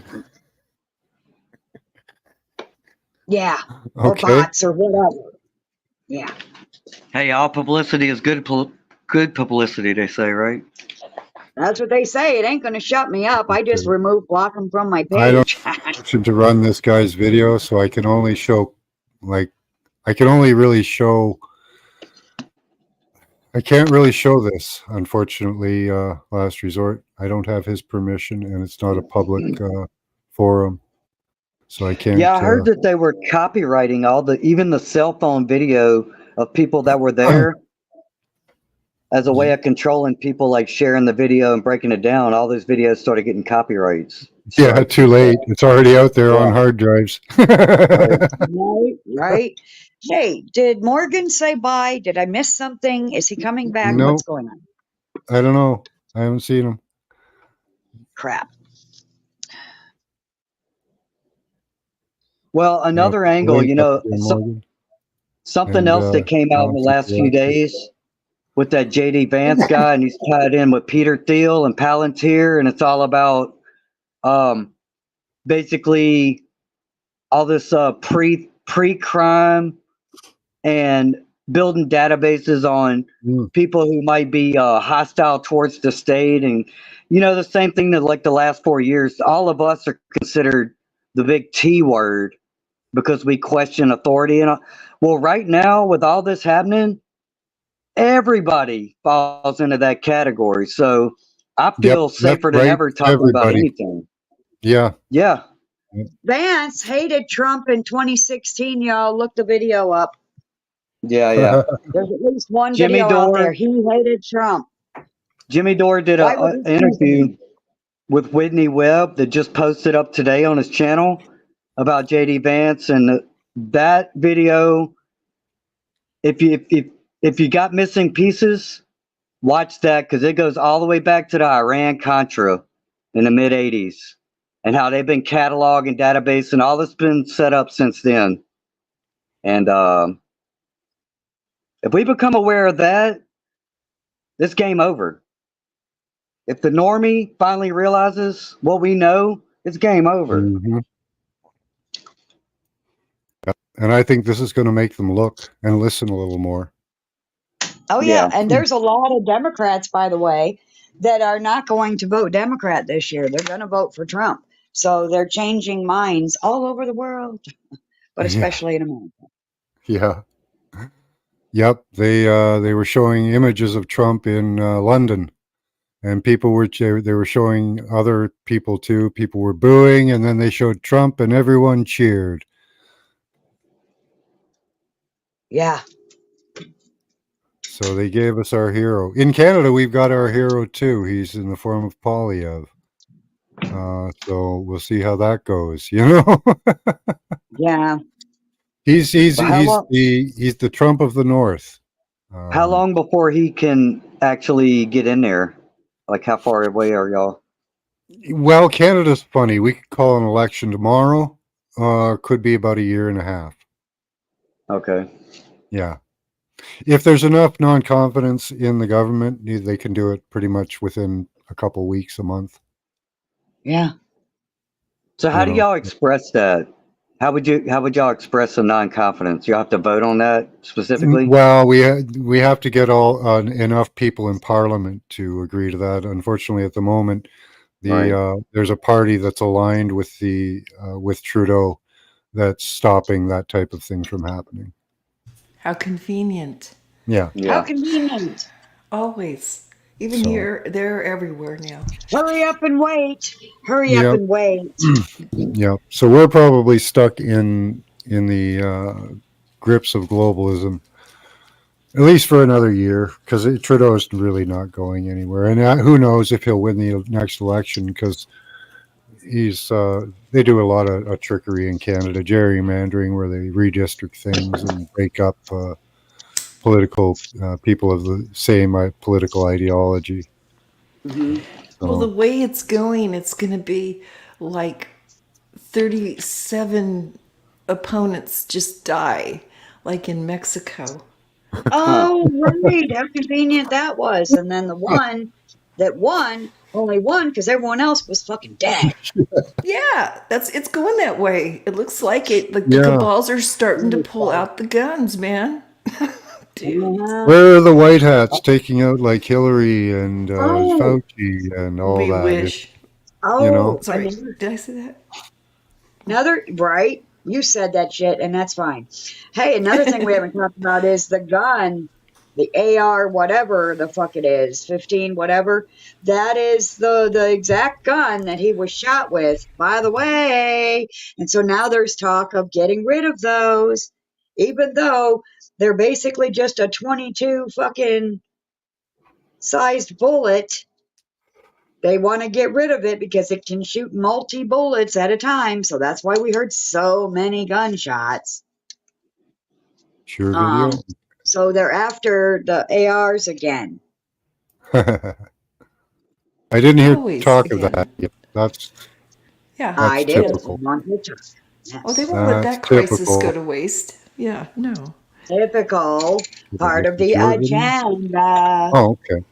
Yeah. Or bots or whatever. Yeah. Hey, all publicity is good publicity, they say, right? That's what they say. It ain't going to shut me up. I just block them from my I don't page. have option to run this guy's video, so I can only show, like, I can only really show. I can't really show this, unfortunately. Last resort. I don't have his permission, and it's not a public forum, so I can't. Yeah, I heard that they were copywriting even the cell phone video of people that were there as a way of controlling people, like sharing the video and breaking it down. All those videos started getting copyrights. Yeah, too late. It's already out there on hard drives. Right. Hey, did Morgan say bye? Did I miss something? Is he coming back? No. What's going on? I don't know. I haven't seen him. Crap. Well, another angle, something else that came out in the last few days with that JD Vance guy, and he's tied in with Peter Thiel and Palantir, and it's all about basically all this pre-crime and building databases on people who might be hostile towards the state. And the same thing that, like, the last 4 years, all of us are considered the big T word because we question authority. And well, right now with all this happening, everybody falls into that category. So I feel safer than ever talking about anything. Yeah. Vance hated Trump in 2016, y'all. Look the video up. Yeah. There's at least one video out there. He hated Trump. Jimmy Dore did an interview with Whitney Webb that just posted up today on his channel about JD Vance, and that video, if you got missing pieces, watch that, because it goes all the way back to the Iran-Contra in the mid-'80s and how they've been cataloging database and all that's been set up since then. And if we become aware of that, it's game over. If the normie finally realizes what we know, it's game over. Mm-hmm. And I think this is going to make them look and listen a little more. Oh, yeah. And there's a lot of Democrats, by the way, that are not going to vote Democrat this year. They're going to vote for Trump. So they're changing minds all over the world, but especially in America. Yeah. Yep. They were showing images of Trump in London, and they were showing other people too. People were booing, and then they showed Trump, and everyone cheered. Yeah. So they gave us our hero. In Canada, we've got our hero too. He's in the form of Polyev. So we'll see how that goes. Yeah. He's the Trump of the North. How long before he can actually get in there? Like, how far away are y'all? Well, Canada's funny. We could call an election tomorrow. Could be about a year and a half. Okay. Yeah. If there's enough non-confidence in the government, they can do it pretty much within a couple weeks, a month. Yeah. So how do y'all express that? How would y'all express some non-confidence? You have to vote on that specifically? Well, we have to get enough people in Parliament to agree to that. Unfortunately, at the moment, there's a party that's aligned with with Trudeau that's stopping that type of thing from happening. How convenient. Yeah. How convenient. Always. Even here, they're everywhere now. Hurry up and wait. Hurry up and wait. Yeah. So we're probably stuck in the grips of globalism, at least for another year, because Trudeau is really not going anywhere. And who knows if he'll win the next election, because they do a lot of trickery in Canada, gerrymandering, where they redistrict things and break up political people of the same political ideology. Mm-hmm. So, well, the way it's going to be like 37 opponents just die, like in Mexico. Oh, right. How convenient that was. And then the one that won only won because everyone else was fucking dead. Yeah, it's going that way. It looks like it. The cabals are starting to pull out the guns, man. dude. Where are the white hats taking out like Hillary and Fauci and all We that? wish. You know, Sorry, another, did I say that? right? You said that shit, and that's fine. Hey, another thing we haven't talked about is the gun, the AR, whatever the fuck it is, 15, whatever. That is the exact gun that he was shot with, by the way. And so now there's talk of getting rid of those, even though they're basically just a 22 fucking sized bullet. They want to get rid of it because it can shoot multi bullets at a time. So that's why we heard so many gunshots. sure video. So they're after the ARs again. I didn't hear Always talk of again. that yet. That's Yeah. I did. typical. Yes. Oh, they won't let That's that crisis go typical. to waste. Yeah, no. Typical part of the Your video? agenda. Oh, okay.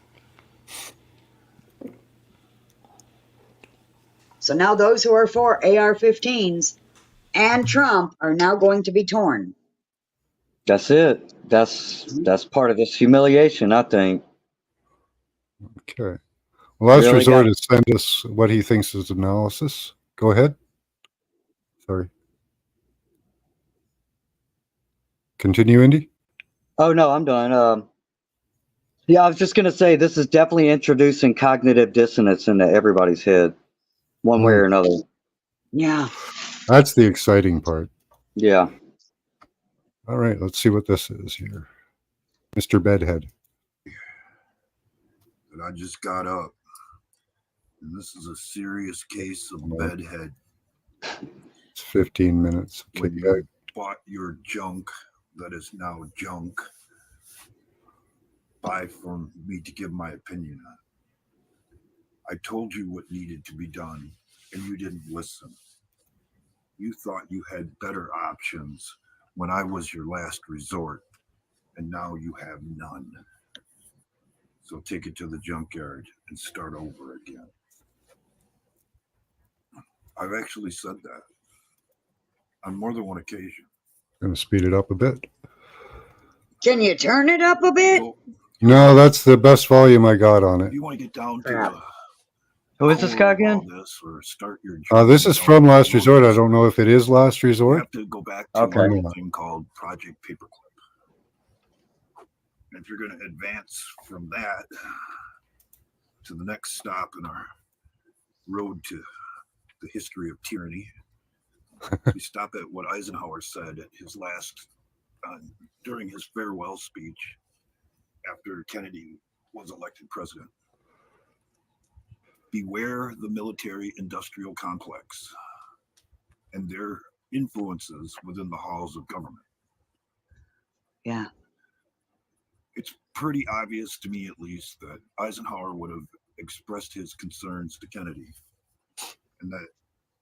So now those who are for AR-15s and Trump are now going to be torn. That's it. That's part of this humiliation, I think. Okay. Last Really resort got- is send us what he thinks is analysis. Go ahead. Sorry. Continue, Indy. Oh no, I'm done. Yeah, I was just gonna say this is definitely introducing cognitive dissonance into everybody's head, one way or another. Yeah. That's the exciting part. Yeah. All right, let's see what this is here. Mr. Bedhead. And I just got up. And this is a serious case of bedhead. It's 15 minutes. Okay, When you bought your junk that is now junk, buy from me to give my opinion on it. I told you what needed to be done, and you didn't listen. You thought you had better options when I was your last resort, and now you have none. So take it to the junkyard and start over again. I've actually said that on more than one occasion. going to speed it up a bit. Can you turn it up a bit? So, No, that's the best volume I got on if it. you want to get down to Crap. the Who is this guy core of all again? this, or start your This is from Last Resort. I motives, don't know if it is Last you Resort. have to go back to Okay. a little thing called Project Paperclip. And if you're going to advance from that to the next stop in our road to the history of tyranny, we stop at what Eisenhower said at his last, during his farewell speech after Kennedy was elected president. Beware the military-industrial complex and their influences within the halls of government. Yeah. It's pretty obvious to me, at least, that Eisenhower would have expressed his concerns to Kennedy, and that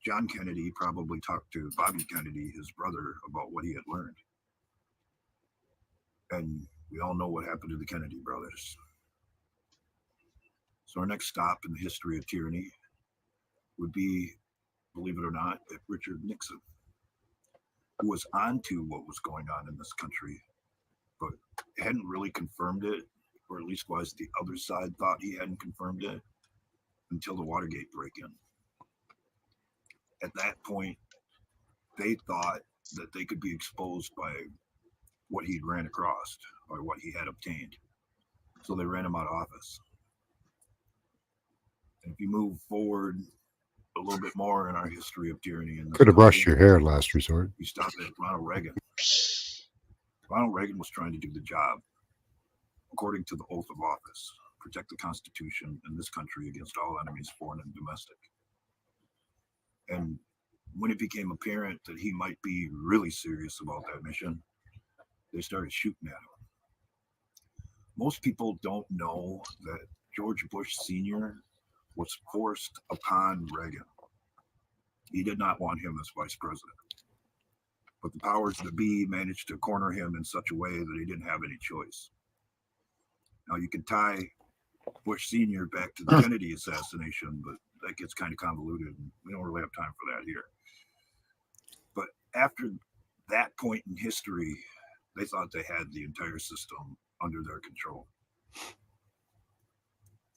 John Kennedy probably talked to Bobby Kennedy, his brother, about what he had learned. And we all know what happened to the Kennedy brothers. So our next stop in the history of tyranny would be, believe it or not, at Richard Nixon, who was onto what was going on in this country, but hadn't really confirmed it, or at least was the other side thought he hadn't confirmed it until the Watergate break-in. At that point, they thought that they could be exposed by what he'd ran across or what he had obtained. So they ran him out of office. And if you move forward a little bit more in our history of tyranny, in this Could have brushed country, your hair, Last Resort. you stop at Ronald Reagan. Ronald Reagan was trying to do the job according to the oath of office, protect the Constitution and this country against all enemies, foreign and domestic. And when it became apparent that he might be really serious about that mission, they started shooting at him. Most people don't know that George Bush Sr. was forced upon Reagan. He did not want him as vice president. But the powers that be managed to corner him in such a way that he didn't have any choice. Now you can tie Bush Sr. back to the Kennedy assassination, but that gets kind of convoluted, and we don't really have time for that here. But after that point in history, They thought they had the entire system under their control.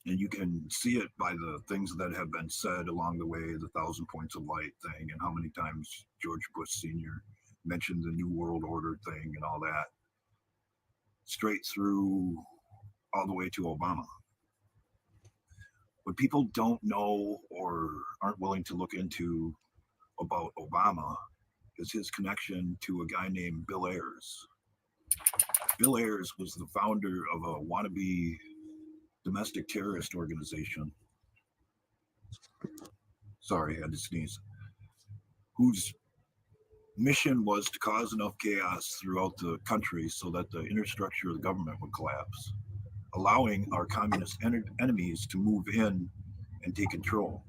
And you can see it by the things that have been said along the way, the 1,000 points of light thing, and how many times George Bush Sr. mentioned the New World Order thing and all that, straight through all the way to Obama. What people don't know or aren't willing to look into about Obama is his connection to a guy named Bill Ayers. Bill Ayers was the founder of a wannabe domestic terrorist organization. Sorry, I had to sneeze. Whose mission was to cause enough chaos throughout the country so that the infrastructure of the government would collapse, allowing our communist enemies to move in and take control.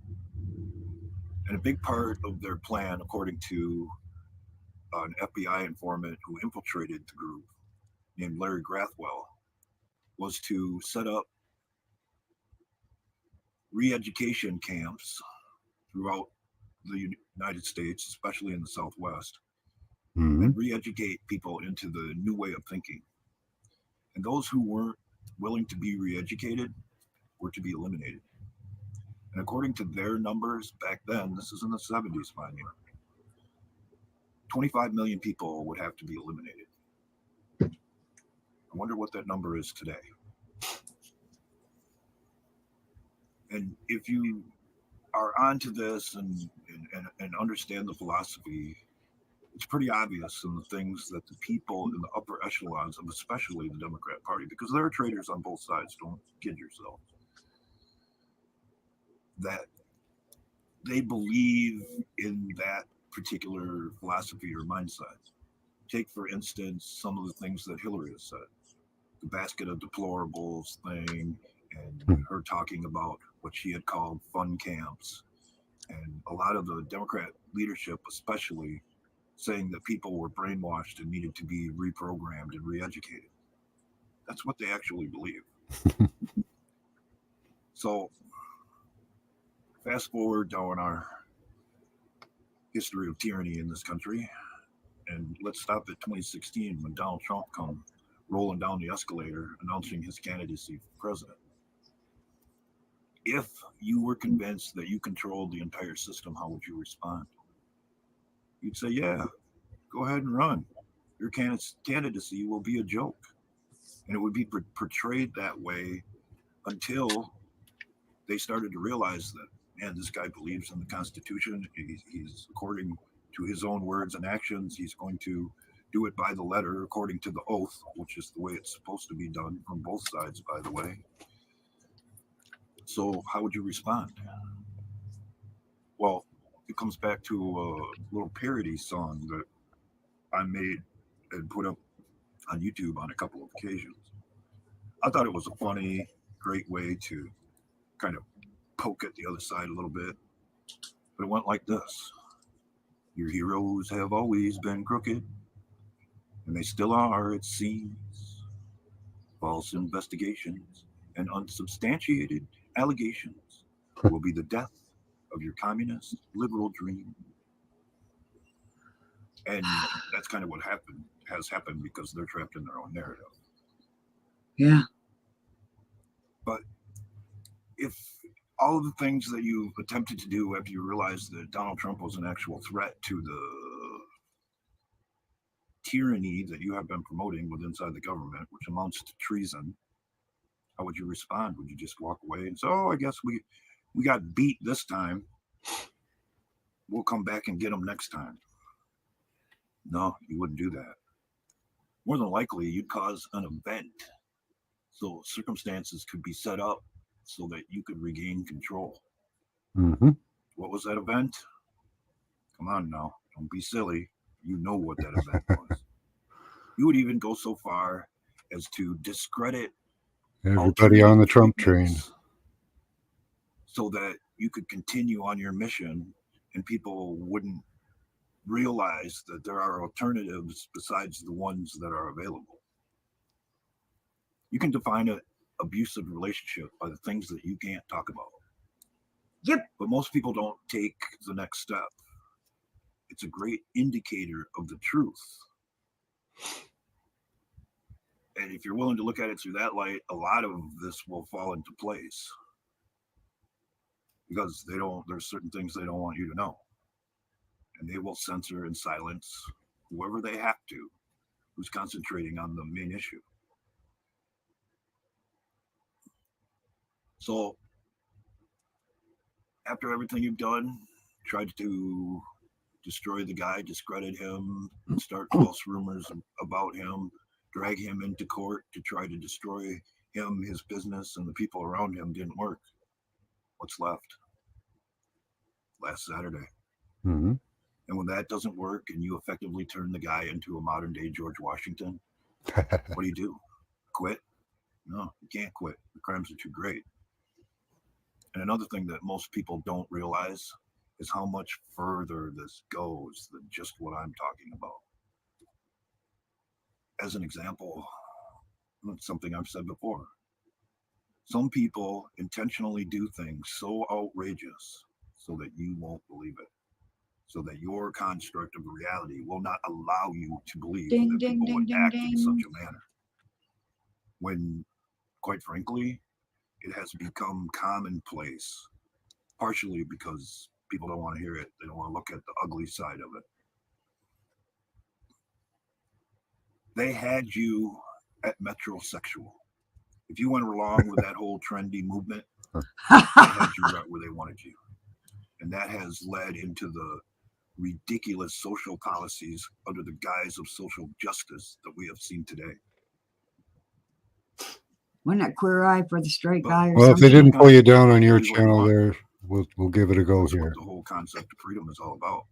And a big part of their plan, according to an FBI informant who infiltrated the group named Larry Grathwell, was to set up re-education camps throughout the United States, especially in the Southwest, and re-educate people into the new way of thinking. And those who weren't willing to be re-educated were to be eliminated. And according to their numbers back then, this is in the 70s, mind you, 25 million people would have to be eliminated. I wonder what that number is today. And if you are onto this and understand the philosophy, it's pretty obvious in the things that the people in the upper echelons of especially the Democrat Party, because there are traitors on both sides, don't kid yourself, that they believe in that particular philosophy or mindset. Take, for instance, some of the things that Hillary has said, the basket of deplorables thing, and her talking about what she had called fun camps, and a lot of the Democrat leadership especially saying that people were brainwashed and needed to be reprogrammed and re-educated. That's what they actually believe. So fast forward down our history of tyranny in this country, and let's stop at 2016 when Donald Trump come rolling down the escalator announcing his candidacy for president. If you were convinced that you controlled the entire system, how would you respond? You'd say, yeah, go ahead and run. Your candidacy will be a joke. And it would be portrayed that way until they started to realize that, man, this guy believes in the Constitution. He's according to his own words and actions, he's going to do it by the letter, according to the oath, which is the way it's supposed to be done from both sides, by the way. So how would you respond? Well, it comes back to a little parody song that I made and put up on YouTube on a couple of occasions. I thought it was a funny, great way to kind of poke at the other side a little bit. But it went like this. Your heroes have always been crooked, and they still are, it seems. False investigations and unsubstantiated allegations will be the death of your communist liberal dream. And that's kind of what has happened because they're trapped in their own narrative. Yeah. But if all of the things that you attempted to do after you realized that Donald Trump was an actual threat to the tyranny that you have been promoting with inside the government, which amounts to treason, how would you respond? Would you just walk away and say, oh, I guess we got beat this time. We'll come back and get them next time? No, you wouldn't do that. More than likely, you'd cause an event so circumstances could be set up so that you could regain control. What was that event? Come on now, don't be silly. You know what that event was. You would even go so far as to discredit everybody on the Trump train so that you could continue on your mission and people wouldn't realize that there are alternatives besides the ones that are available. You can define an abusive relationship by the things that you can't talk about. Yep. But most people don't take the next step. It's a great indicator of the truth. And if you're willing to look at it through that light, a lot of this will fall into place because there's certain things they don't want you to know. And they will censor and silence whoever they have to, who's concentrating on the main issue. So after everything you've done, tried to destroy the guy, discredit him, start false rumors about him, drag him into court to try to destroy him, his business, and the people around him, didn't work. What's left? Last Saturday. Mm-hmm. And when that doesn't work and you effectively turn the guy into a modern day George Washington, what do? Quit? No, you can't quit. The crimes are too great. And another thing that most people don't realize is how much further this goes than just what I'm talking about. As an example, something I've said before. Some people intentionally do things so outrageous so that you won't believe it. So that your construct of reality will not allow you to believe that people would act in such a manner. When, quite frankly, it has become commonplace, partially because people don't want to hear it. They don't want to look at the ugly side of it. They had you at metrosexual. If you went along with that whole trendy movement, they had you right where they wanted you. And that has led into the ridiculous social policies under the guise of social justice that we have seen today. Wasn't it Queer Eye for the Straight Guy or Well, if they something? didn't pull you down on your channel there, we'll give it a go That's here. what the whole concept of freedom is all about.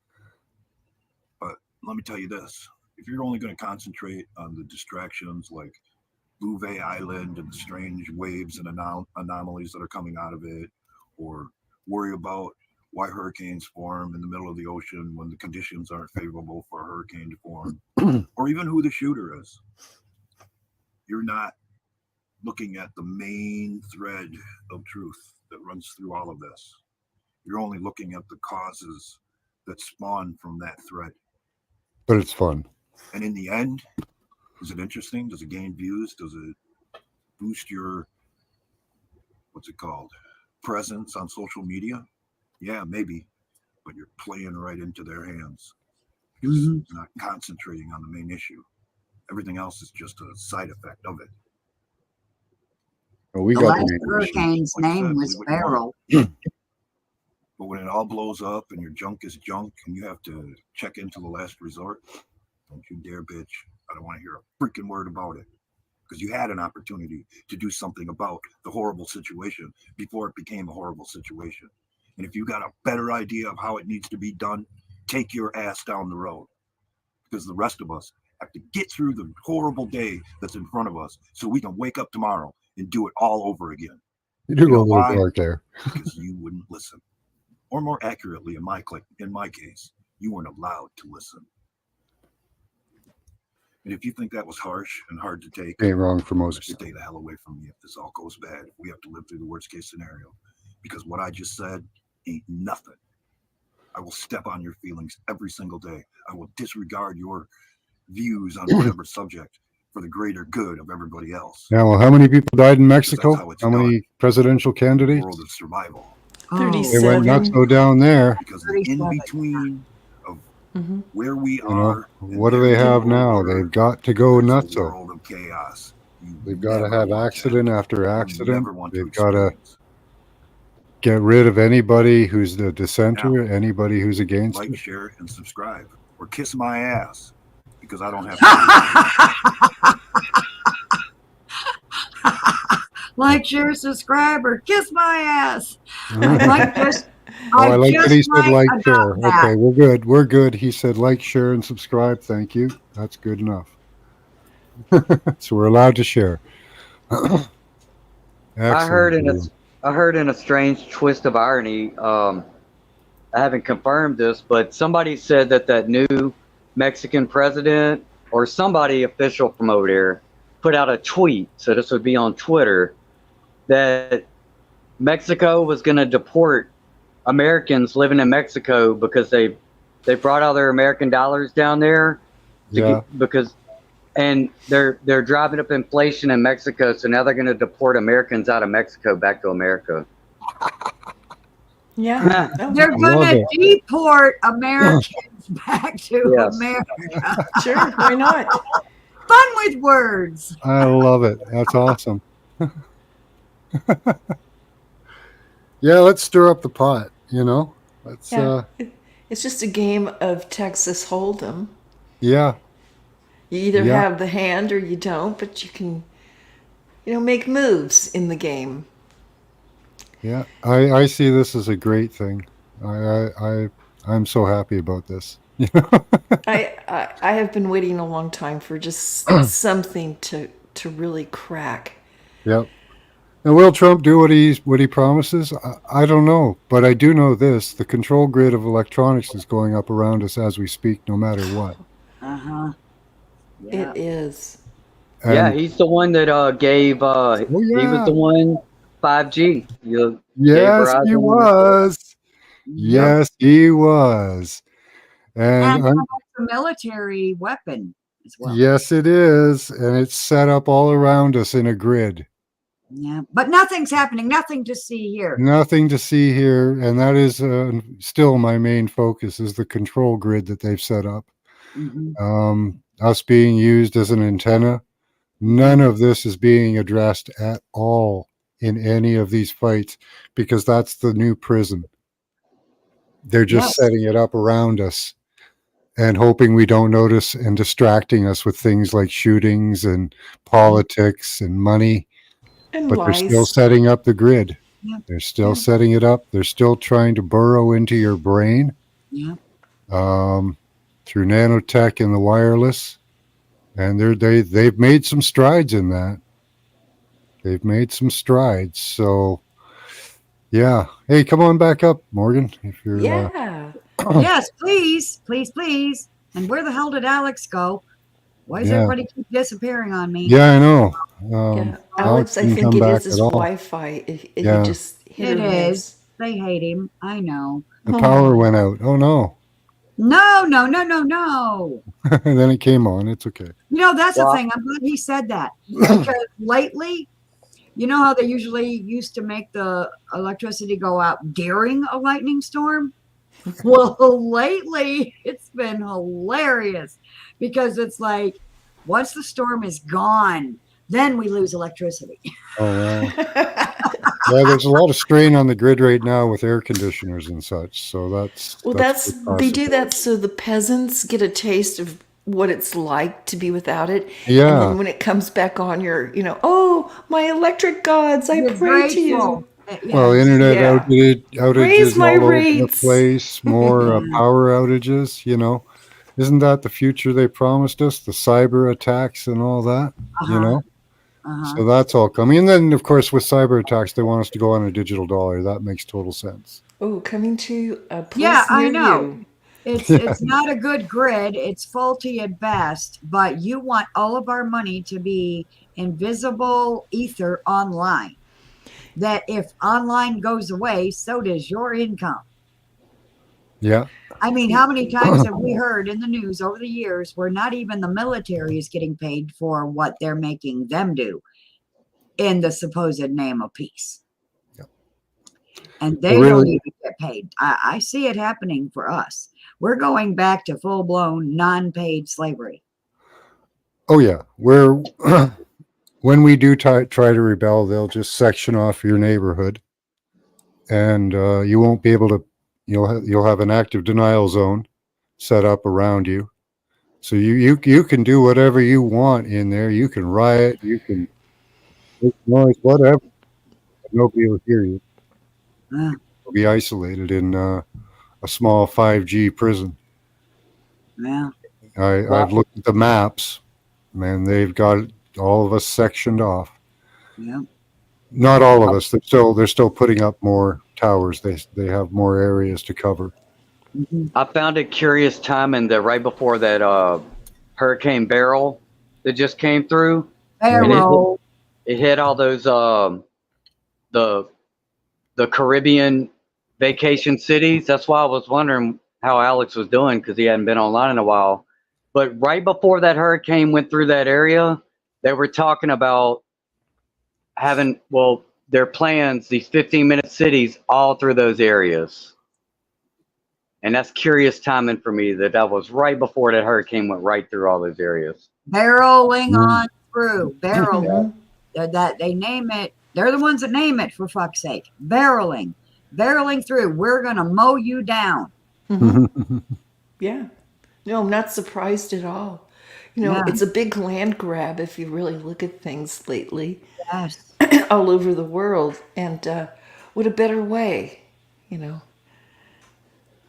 But let me tell you this. If you're only going to concentrate on the distractions like Bouvet Island and the strange waves and anomalies that are coming out of it, or worry about why hurricanes form in the middle of the ocean when the conditions aren't favorable for a hurricane to form, or even who the shooter is, you're not looking at the main thread of truth that runs through all of this. You're only looking at the causes that spawn from that thread. But it's fun. And in the end, is it interesting? Does it gain views? Does it boost your, presence on social media? Yeah, maybe. But you're playing right into their hands. Because you're not concentrating on the main issue. Everything else is just a side effect of it. Well, we The got last the hurricane's name was Beryl. But when it all blows up and your junk is junk and you have to check into the last resort, don't you dare bitch. I don't want to hear a freaking word about it. Because you had an opportunity to do something about the horrible situation before it became a horrible situation. And if you got a better idea of how it needs to be done, take your ass down the road. Because the rest of us have to get through the horrible day that's in front of us so we can wake up tomorrow and do it all over again. You do You know a little why? dark there. Because you wouldn't listen. Or more accurately, in my case, you weren't allowed to listen. And if you think that was harsh and hard to take, Ain't wrong for most people. stay the hell away from me if this all goes bad. We have to live through the worst case scenario. Because what I just said ain't nothing. I will step on your feelings every single day. I will disregard your views on whatever subject for the greater good of everybody else. Yeah, well, how many people died in Mexico? how it's How many presidential candidates? World of survival. They went nuts go down there. Because the in-between of where we You know, are. what do they have now? They've got to go nuts. World of chaos. They've got to have accident after accident. They've got to experience. get rid of anybody who's the dissenter, anybody who's against Like, it. share, and subscribe. Or kiss my ass. Because I don't have to. Like, share, subscribe, or kiss my ass. I like just, I like that he said like, about share. that. Okay, we're good. We're good. He said like, share, and subscribe. Thank you. That's good enough. So we're allowed to share. I heard in a strange twist of irony, I haven't confirmed this, but somebody said that new Mexican president or somebody official from over there put out a tweet, so this would be on Twitter, that Mexico was going to deport Americans living in Mexico because they brought all their American dollars down there. Yeah. Because And they're driving up inflation in Mexico, so now they're going to deport Americans out of Mexico back to America. Yeah. Oh, They're Love going to it. deport Americans back to Yes. America. sure. Why not? Fun with words. I love it. That's awesome. Yeah, let's stir up the pot, you know? Let's Yeah. It's just a game of Texas Hold'em. yeah. You either Yeah. have the hand or you don't, but you can, make moves in the game. Yeah. I see this as a great thing. I'm so happy about this. I have been waiting a long time for just something to really crack. Yep. And will Trump do what he promises? I don't know, but I do know this: the control grid of electronics is going up around us as we speak, no matter what. Uh-huh. Yeah. It is. Yeah, And he's the one that gave. He was yeah, the one 5G. You gave yes, he Verizon. was. Yep. Yes, he was. And And it's a military weapon as well. yes, it is, and it's set up all around us in a grid. Yeah. But nothing's happening. Nothing to see here. Nothing to see here, and that is still my main focus is the control grid that they've set up. Us being used as an antenna. None of this is being addressed at all in any of these fights because that's the new prison. They're just setting it up around us and hoping we don't notice and distracting us with things like shootings and politics and money. And But they're still lies. setting up the grid. Yeah. They're still setting it up. They're still trying to burrow into your brain Yeah. through nanotech and the wireless. And they've made some strides in that. They've made some strides. So, yeah. Hey, come on back up, Morgan. If you're Yeah. Yes, please, please, please. And where the hell did Alex go? Why does Yeah. everybody keep disappearing on me? yeah, I know. Yeah. Alex, I didn't think come it back is his at all. Wi-Fi. He Yeah. just hit It or miss. is. They hate him. I know. The power went out. Oh no. No, no, no, no, no. And then it came on. It's okay. That's the thing. I'm glad he said that. Because lately, you know how they usually used to make the electricity go out during a lightning storm? Well, lately it's been hilarious because it's like once the storm is gone, then we lose electricity. Oh wow. Yeah, there's a lot of strain on the grid right now with air conditioners and such. So that's they do that so the peasants get a taste of what it's like to be without it. Yeah. And then when it comes back on, you're, oh, my electric gods, I You're pray to you. grateful. Well, internet Yeah. outages Raise my all over the rates. place, more power outages, Isn't that the future they promised us? The cyber attacks and all that, So that's all coming. And then, of course, with cyber attacks, they want us to go on a digital dollar. That makes total sense. Oh, coming to a place Yeah, I near know. you. It's not a good grid. It's faulty at best, but you want all of our money to be invisible ether online. That if online goes away, so does your income. Yeah. I mean, how many times have we heard in the news over the years where not even the military is getting paid for what they're making them do in the supposed name of peace? Yep. And they don't even get paid. I see it happening for us. We're going back to full-blown non-paid slavery. Oh, yeah. When we do try to rebel, they'll just section off your neighborhood, and you won't be able to. You'll have an active denial zone set up around you, so you can do whatever you want in there. You can riot, you can make noise, whatever. Nobody will hear you. You'll be isolated in a small 5G prison. Yeah. I've looked at the maps, man. They've got all of us sectioned off. Yeah. Not all of us. They're still putting up more towers. They have more areas to cover. I found it curious timing that right before that Hurricane Beryl that just came through. Beryl. It hit all those the Caribbean vacation cities. That's why I was wondering how Alex was doing because he hadn't been online in a while. But right before that hurricane went through that area, they were talking about having, well, their plans, these 15-minute cities all through those areas. And that's curious timing for me that was right before that hurricane went right through all those areas. Barreling Mm. on through. Barreling. They name it. They're the ones that name it, for fuck's sake. Barreling. Barreling through. We're going to mow you down. Yeah. No, I'm not surprised at all. You know, Yeah. it's a big land grab if you really look at things lately Yes. all over the world. And what a better way, you know,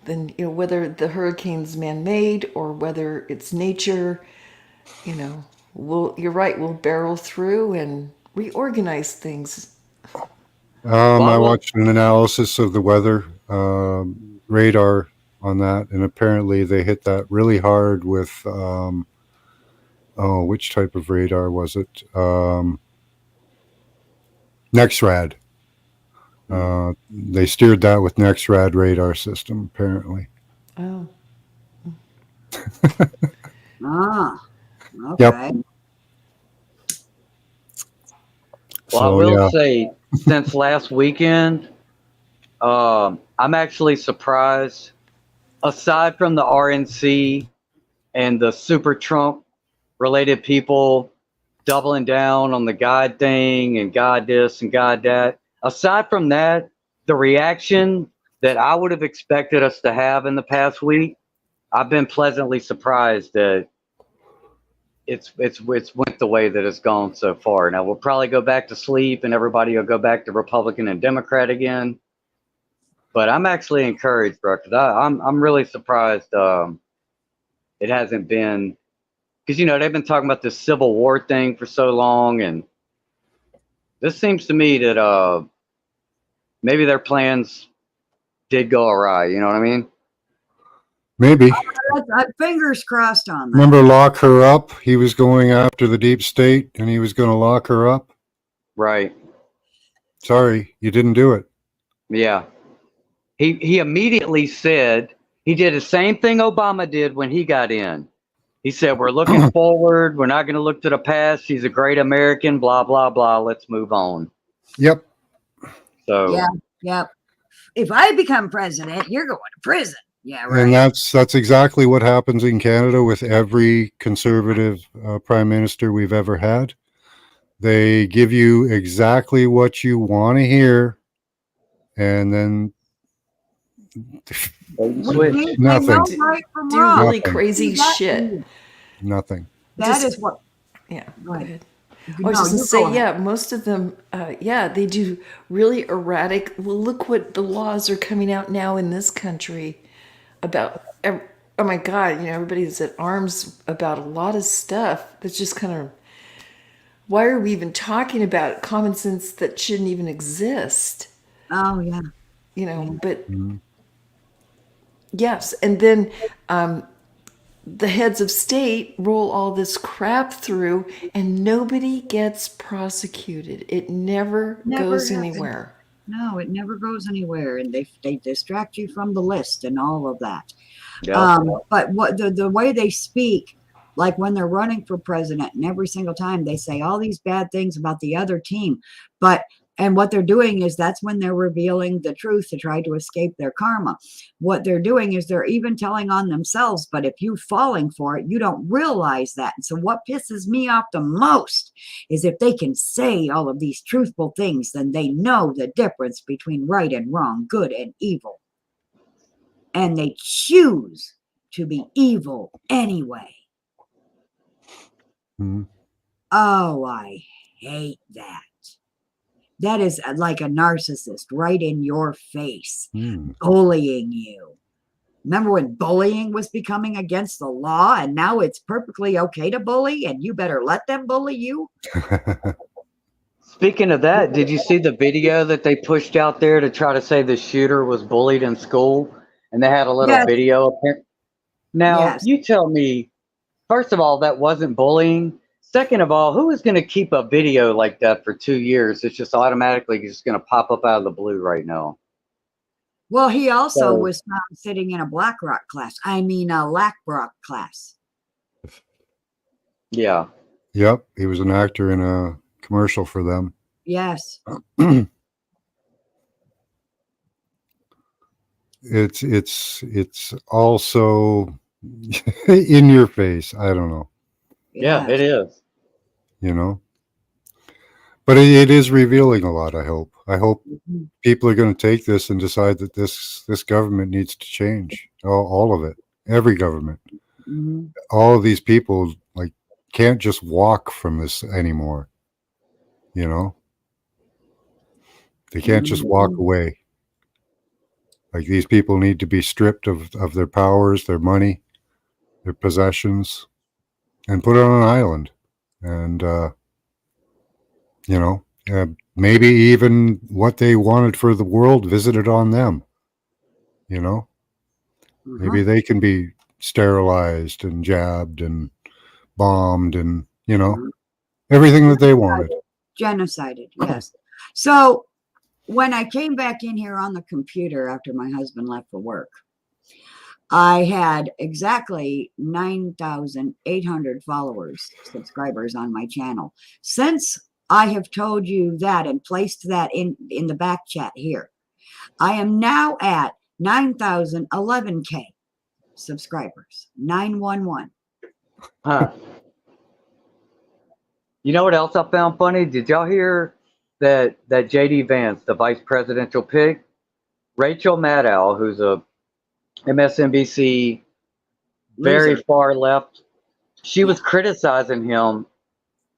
than, you know, whether the hurricane's man-made or whether it's nature, you know, you're right, we'll barrel through and reorganize things. I Well, watched an analysis of the weather radar on that, and apparently they hit that really hard with which type of radar was it? NexRad. They steered that with NexRad radar system, apparently. Oh. Ah. Okay. Yep. well, I So will yeah, say, since last weekend, I'm actually surprised. Aside from the RNC and the Super Trump related people doubling down on the God thing and God this and God that, aside from that, the reaction that I would have expected us to have in the past week, I've been pleasantly surprised that it's went the way that it's gone so far. Now we'll probably go back to sleep and everybody will go back to Republican and Democrat again. But I'm actually encouraged, bro, because I'm really surprised it hasn't been, because you know they've been talking about this Civil War thing for so long, and this seems to me that maybe their plans did go awry. You know what I mean? maybe. Fingers crossed on that. Remember, lock her up? He was going after the deep state, and he was going to lock her up. Right. Sorry, you didn't do it. Yeah. He immediately said he did the same thing Obama did when he got in. He said, we're looking forward. We're not going to look to the past. He's a great American, blah, blah, blah. Let's move on. Yep. So, Yeah. If I become president, you're going to prison. Yeah, right. And that's exactly what happens in Canada with every conservative prime minister we've ever had. They give you exactly what you want to hear, and then switch. nothing. They know right from Do wrong. really Nothing. crazy shit. Nothing. That is what. Yeah, Go ahead. I was just going to say, yeah, most of them, they do really erratic. Well, look what the laws are coming out now in this country about, oh my God, you know, everybody's at arms about a lot of stuff that's just kind of, why are we even talking about it? Common sense that shouldn't even exist. Oh, yeah. You know, but yes. And then the heads of state roll all this crap through and nobody gets prosecuted. It never goes happens. anywhere. No, it never goes anywhere, and they distract you from the list and all of that. Yeah. But what the way they speak, like when they're running for president, and every single time they say all these bad things about the other team, and what they're doing is that's when they're revealing the truth to try to escape their karma. What they're doing is they're even telling on themselves, but if you're falling for it, you don't realize that. And so what pisses me off the most is if they can say all of these truthful things, then they know the difference between right and wrong, good and evil. And they choose to be evil anyway. Oh, I hate that. That is like a narcissist right in your face, bullying you. Remember when bullying was becoming against the law, and now it's perfectly okay to bully, and you better let them bully you? Speaking of that, did you see the video that they pushed out there to try to say the shooter was bullied in school? And they had a little video up here. Now, you tell me, first of all, that wasn't bullying. Second of all, who is going to keep a video like that for 2 years? It's just automatically just going to pop up out of the blue right now. Well, he also was found sitting in a Blackrock class. I mean, a Lackrock class. Yeah. Yep, he was an actor in a commercial for them. Yes. It's also in your face. I don't know, Yeah, it Yes. is. you know, but it is revealing a lot. I hope Mhm. people are going to take this and decide that this government needs to change. All of it, every government, Mhm. all of these people like can't just walk from this anymore. You know, they can't just walk Mhm. away. Like these people need to be stripped of their powers, their money, their possessions, and put on an island. And you know, maybe even what they wanted for the world visited on them. You know, Uh-huh. maybe they can be sterilized and jabbed and bombed and, you know, Uh-huh. everything that they wanted. Genocided. Yes. So when I came back in here on the computer after my husband left for work, I had exactly 9,800 followers, subscribers on my channel. Since I have told you that and placed that in the back chat here, I am now at 9,011K subscribers. 911. Huh. You know what else I found funny? Did y'all hear that JD Vance, the vice presidential pick, Rachel Maddow, who's a MSNBC very Loser. far left, she Yeah. was criticizing him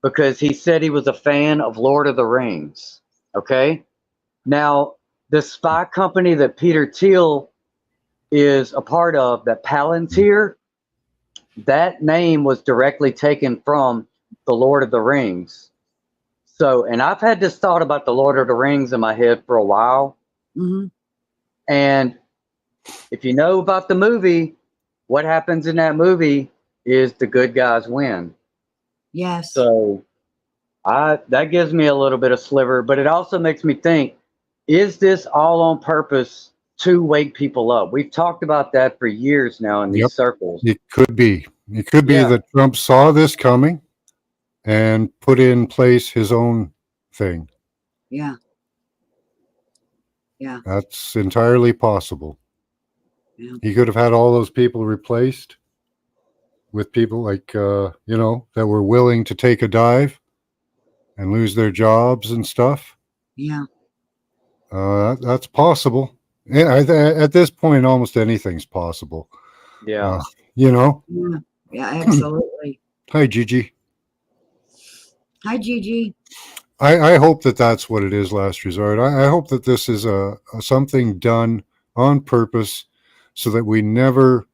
because he said he was a fan of Lord of the Rings. Okay? Now, the spy company that Peter Thiel is a part of, that Palantir, that name was directly taken from the Lord of the Rings. So, and I've had this thought about the Lord of the Rings in my head for a while. Mm-hmm. And if you know about the movie, what happens in that movie is the good guys win. Yes. So, that gives me a little bit of sliver, but it also makes me think, is this all on purpose to wake people up? We've talked about that for years now in Yep. these circles. It could be. It could be Yeah. that Trump saw this coming and put in place his own thing. Yeah. Yeah. That's entirely possible. Yeah. He could have had all those people replaced with people like, you know, that were willing to take a dive and lose their jobs and stuff. Yeah. That's possible. Yeah, at this point, almost anything's possible. Yeah. You know. Yeah. Yeah. Absolutely. Hi, Gigi. Hi, Gigi. I hope that that's what it is. Last resort. I hope that this is a something done on purpose, so that we never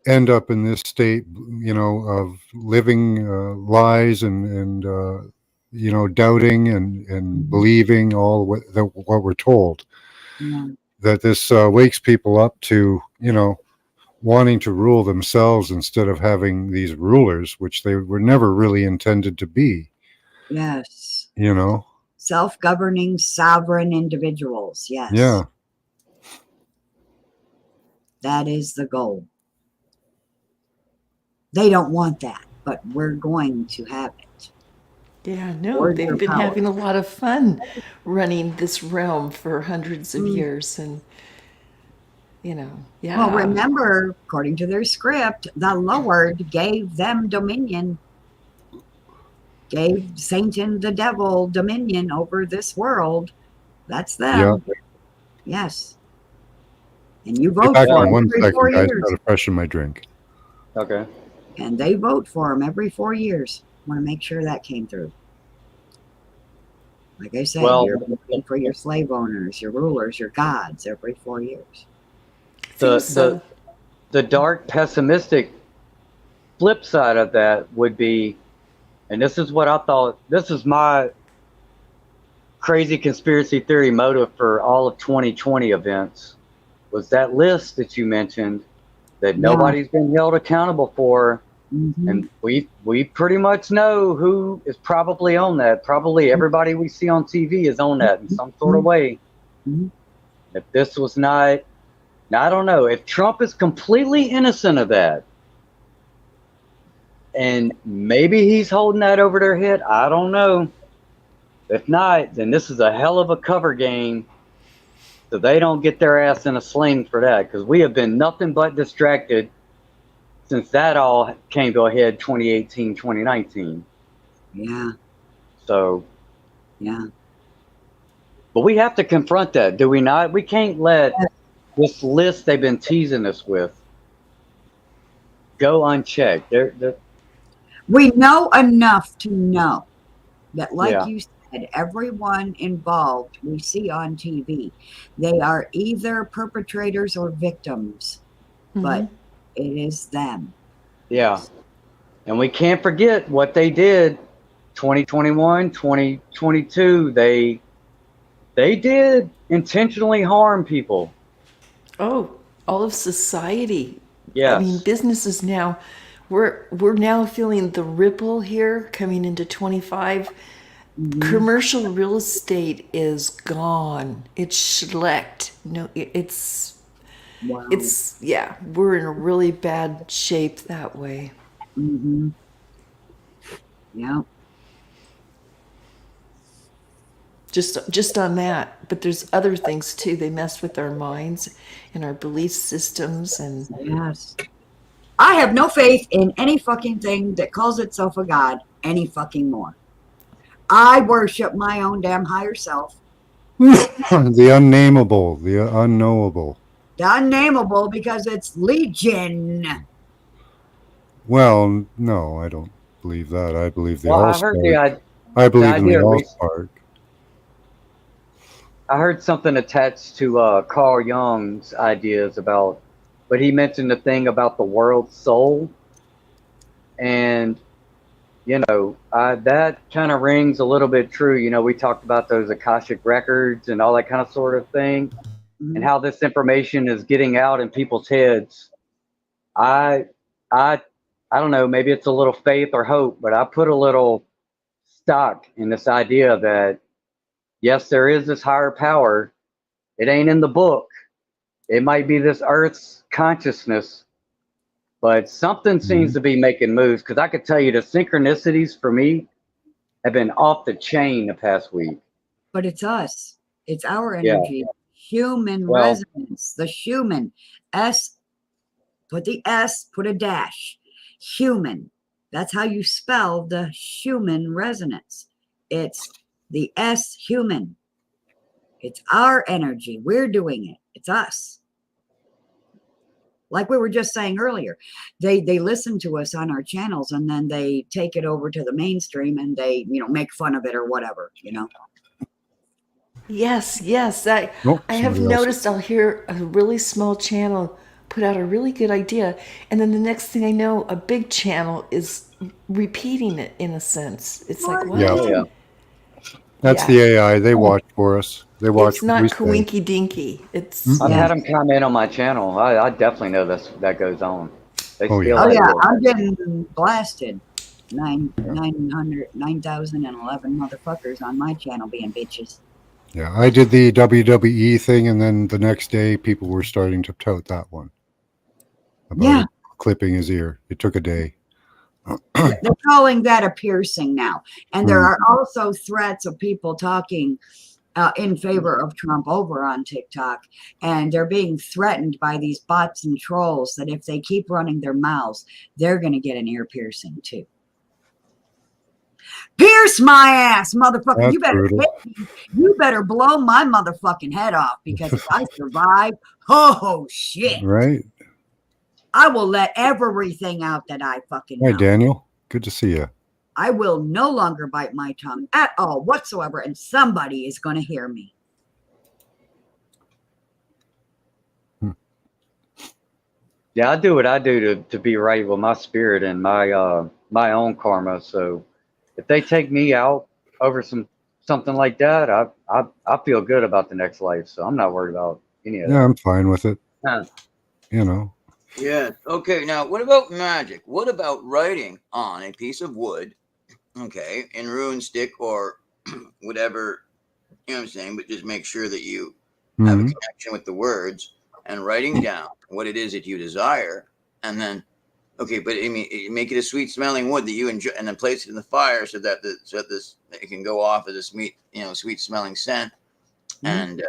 end up in this state, you know, of living lies and you know, doubting and Mhm. believing all what we're told. Yeah. That this wakes people up to, you know, wanting to rule themselves instead of having these rulers, which they were never really intended to be. Yes. You know. Self-governing, sovereign individuals. Yes. Yeah. That is the goal. They don't want that, but we're going to have it. Yeah, no, Words they've are been power. having a lot of fun running this realm for hundreds of years. And, you know, yeah. Well, remember, according to their script, the Lord gave them dominion, gave Satan, the devil, dominion over this world. That's them. Yeah. Yes. And you Be vote back for in them one every second, 4 guys. years. Got to freshen my drink. Okay. And they vote for them every 4 years. Want to make sure that came through. Like I said, Well, you're voting for your slave owners, your rulers, your gods every 4 years. I think so. the dark pessimistic flip side of that would be, and this is what I thought, this is my crazy conspiracy theory motive for all of 2020 events, was that list that you mentioned that Yeah. nobody's been held accountable for. Mhm. And we pretty much know who is probably on that. Probably everybody we see on TV is on that in some sort of way. Mhm. If this was not, now I don't know, if Trump is completely innocent of that, And maybe he's holding that over their head. I don't know. If not, then this is a hell of a cover game, so they don't get their ass in a sling for that, because we have been nothing but distracted since that all came to a head 2018, 2019. Yeah. So, Yeah. but we have to confront that, do we not? We can't let this list they've been teasing us with go unchecked. We know enough to know that, like Yeah. you said, everyone involved we see on TV, they are either perpetrators or victims, but it is them. Yeah. And we can't forget what they did 2021, 2022. They did intentionally harm people. Oh, all of society. I mean, Yes. businesses now, we're now feeling the ripple here coming into 25. Commercial real estate is gone. It's schlecht. No, it's Wow. yeah, we're in a really bad shape that way. Mm-hmm. Yeah. Just on that, but there's other things too. They mess with our minds and our belief systems, and Yes. I have no faith in any fucking thing that calls itself a god any fucking more. I worship my own damn higher self. The unnameable, the unknowable. The unnameable, because it's legion. Well, no, I don't believe that. I believe the Well, I heard Allspark. I believe in the idea. Allspark. I heard something attached to Carl Jung's ideas about, but he mentioned the thing about the world soul, and that kind of rings a little bit true. We talked about those Akashic records and all that kind of sort of thing, and how this information is getting out in people's heads. I don't know, maybe it's a little faith or hope, but I put a little stock in this idea that yes, there is this higher power. It ain't in the book. It might be this Earth's consciousness, but something seems to be making moves, because I could tell you the synchronicities for me have been off the chain the past week. But it's us. It's our Yeah. energy. Human Well- resonance. The human. S, put the S, put a dash. Human. That's how you spell the human resonance. It's the S, human. It's our energy. We're doing it. It's us. Like we were just saying earlier, they listen to us on our channels, and then they take it over to the mainstream, and they make fun of it or whatever. yes, I have somebody else. noticed I'll hear a really small channel put out a really good idea, and then the next thing I know, a big channel is repeating it in a sense. It's like, what? Yeah. That's the AI. They watch for us. They watch. It's not coinky dinky. It's I've had them comment on my channel. I definitely know that goes on. They Oh, steal yeah. Oh that yeah, shit. I'm getting blasted. 9,011 motherfuckers on my channel being bitches. Yeah, I did the WWE thing, and then the next day, people were starting to tout that one about it clipping his ear. It took a day. They're calling that a piercing now, and there are also threats of people talking in favor of Trump over on TikTok, and they're being threatened by these bots and trolls that if they keep running their mouths, they're going to get an ear piercing too. Pierce my ass, motherfucker! That's You better brutal. hit me. You better blow my motherfucking head off, because if I survive, oh shit! Right? I will let everything out that I fucking know. Hi, Daniel. Good to see you. I will no longer bite my tongue at all whatsoever, and somebody is going to hear me. Yeah, I do what I do to be right with my spirit and my own karma. So if they take me out over something like that, I feel good about the next life. So I'm not worried about any of that. Yeah, I'm fine with it. Huh. Yeah. Okay. Now, what about magic? What about writing on a piece of wood, okay, in rune stick or whatever, you know what I'm saying? But just make sure that you have a connection with the words and writing down what it is that you desire. And then, Okay, but I mean, you make it a sweet smelling wood that you enjoy, and then place it in the fire so that it can go off as a sweet, sweet smelling scent, Mm.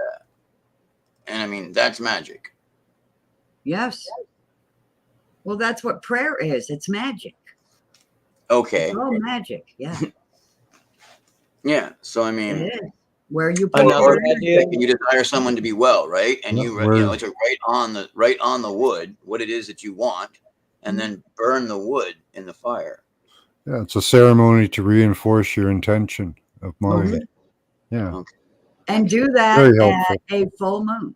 and I mean that's magic. Yes. Well, that's what prayer is. It's magic. Okay. It's all magic. Yeah. Yeah. So I mean, It is. Where you put Another your idea. like, you desire someone to be well, right? And Yeah, it's right on the wood what it is that you want, and then burn the wood in the fire. yeah, it's a ceremony to reinforce your intention of mind. Okay. Yeah, Okay. And do that very at helpful. a full moon.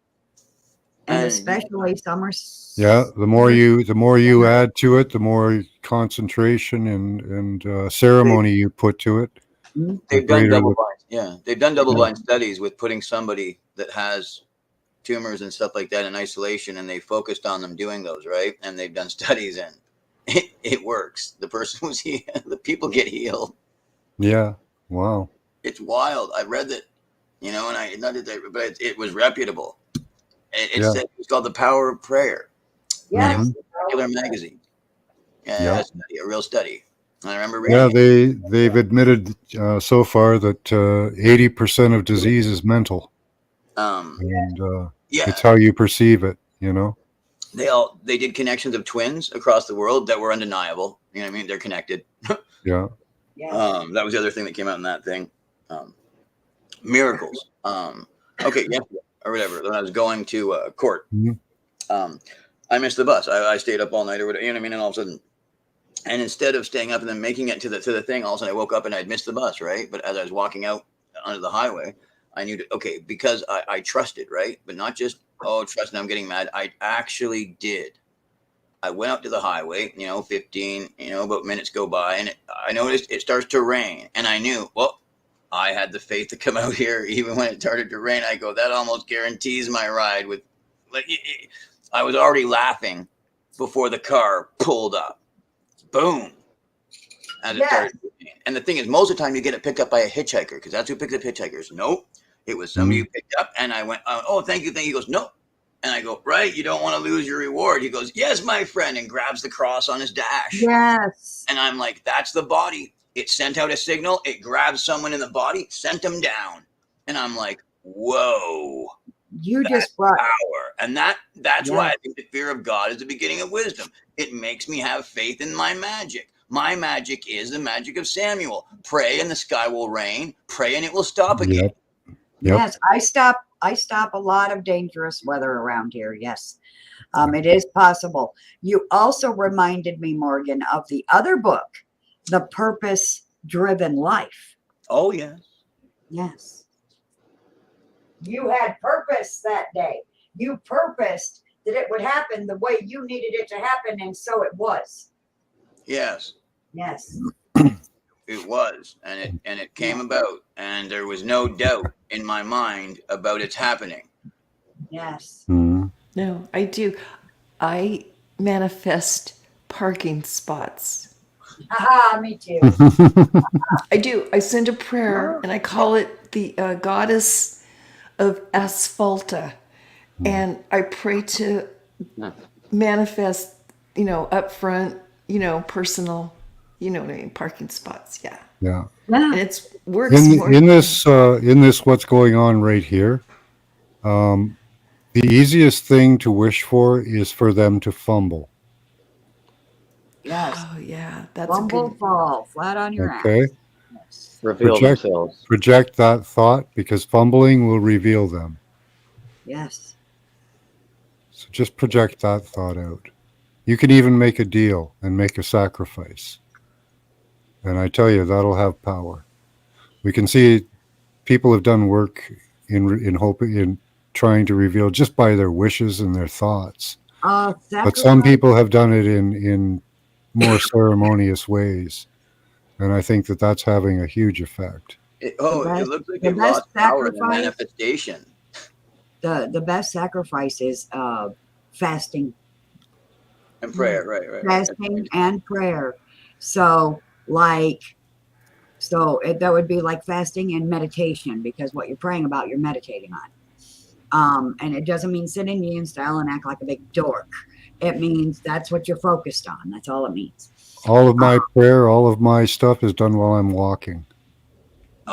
And And especially summer. Yeah, the more you add to it, the more concentration and ceremony you put to it. Mhm. The they've done greater double the, blind. Yeah, they've done double blind studies with putting somebody that has tumors and stuff like that in isolation, and they focused on them doing those, right? And they've done studies, and it works. The person was healed. The people get healed. yeah. Wow. It's wild. I read that, and I not that they, but it was reputable. It Yeah. said it was called The Power of Prayer. Yes. Mhm. Popular magazine. Yeah, Yeah. a real study. And I remember Yeah, reading it. they've admitted so far that 80% of disease is mental, and Yeah, it's how you perceive it. they did connections of twins across the world that were undeniable. You know what I mean? They're connected. Yeah. That was the other thing that came out in that thing. Miracles. Okay, yeah, or whatever. When I was going to court, Mhm. I missed the bus. I stayed up all night or whatever. You know what I mean? And all of a sudden, and instead of staying up and then making it to the thing, all of a sudden I woke up and I'd missed the bus, right? But as I was walking out onto the highway, I knew because I trusted, right? But not just trust and I'm getting mad. I actually did. I went out to the highway, 15, about minutes go by, and I noticed it starts to rain, and I knew, well, I had the faith to come out here even when it started to rain. I go, that almost guarantees my ride. I was already laughing before the car pulled up. Boom. As it started. And the thing is, most of the time you get it picked up by a hitchhiker because that's who picks up hitchhikers. Nope. It was somebody who picked up, and I went, oh, thank you. He goes, no. And I go, right, you don't want to lose your reward. He goes, yes, my friend, and grabs the cross on his dash. Yes. And I'm like, that's the body. It sent out a signal. It grabbed someone in the body, sent them down. And I'm like, whoa. You just brought power. And that's why I think the fear of God is the beginning of wisdom. It makes me have faith in my magic. My magic is the magic of Samuel. Pray and the sky will rain. Pray and it will stop again. Yep. Yes, I stop a lot of dangerous weather around here. Yes. It is possible. You also reminded me, Morgan, of the other book, The Purpose-Driven Life. Oh, yes. Yes. You had purpose that day. You purposed that it would happen the way you needed it to happen, and so it was. Yes. Yes. It was, and it came about, and there was no doubt in my mind about its happening. Yes. Mhm. No, I do. I manifest parking spots. Haha, me too. I do. I send a prayer and I call it the goddess of asphalta. And I pray to manifest, up front, personal, what I mean, parking spots. Yeah. Yeah. And it's works more. In this what's going on right here, the easiest thing to wish for is for them to fumble. Yes. Oh, yeah. That's Fumble, a good. fall flat on your Okay. ass. Yes. Reveal themselves. Project that thought because fumbling will reveal them. Yes. So just project that thought out. You can even make a deal and make a sacrifice. And I tell you, that'll have power. We can see people have done work in trying to reveal just by their wishes and their thoughts. But some people have done it in more ceremonious ways. And I think that that's having a huge effect. It looks like it lost power in the manifestation. The best sacrifice is fasting. And prayer, right. Fasting and prayer. So that would be like fasting and meditation, because what you're praying about, you're meditating on. And it doesn't mean sit Indian style and act like a big dork. it means that's what you're focused on. That's all it means. All of my prayer, all of my stuff is done while I'm walking.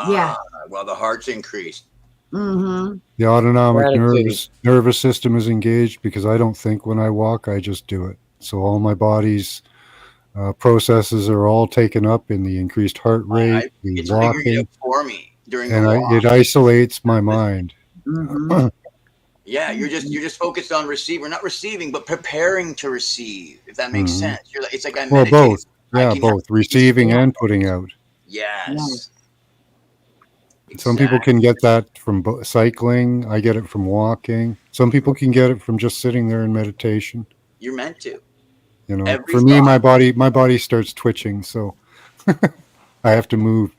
Yeah. Well, the heart's increased. Mm-hmm. The autonomic Gratitude. nervous system is engaged because I don't think when I walk, I just do it. So all my body's processes are all taken up in the increased heart rate, the It's figuring it walking, out for me during the and walk. it isolates my mind. Mm-hmm. Yeah, you're just focused on not receiving, but preparing to receive. If that makes sense, you're like, it's like I Well, meditate. both. Yeah, both receiving and putting out. Yes. Some people can get that from cycling. I get it from walking. Some people can get it from just sitting there in meditation. You're meant to. You know, Every for me, thought. my body starts twitching, so I have to move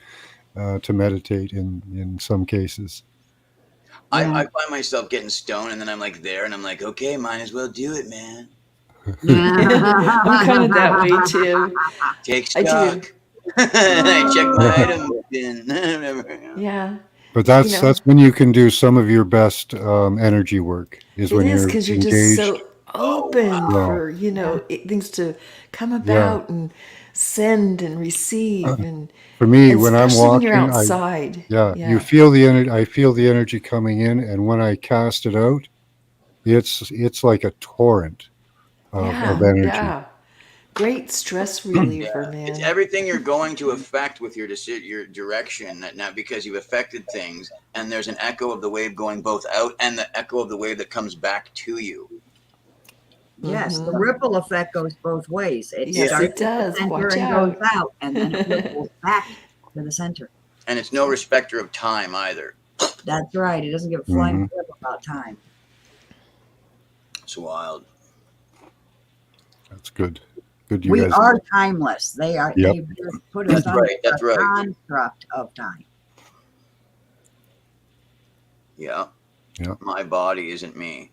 to meditate in some cases. I find myself getting stoned, and then I'm like there, and I'm like, okay, might as well do it, man. I'm kind of that way too. Take I do. stock. I check my item bin. Yeah. But that's when you can do some of your best energy work is It when is you're because you're just engaged. so open Yeah. for, things to come Yeah. about and send and receive. And For me, and when I'm especially when you're walking, outside. you feel the energy. I feel the energy coming in, and when I cast it out, it's like a torrent of energy. Yeah. Great stress reliever, man. It's everything you're going to affect with your direction. That now because you've affected things, and there's an echo of the wave going both out, and the echo of the wave that comes back to you. Yes, the ripple effect goes both ways. Yes, starts it does. at the center Watch and out. goes out, and then it ripples back to the center. And it's no respecter of time either. That's right. It doesn't give a flying flip about time. It's wild. That's good. Good. You We guys are timeless. They are. Yep. They just put us under That's the right. construct of time. Yeah. Yeah. My body isn't me.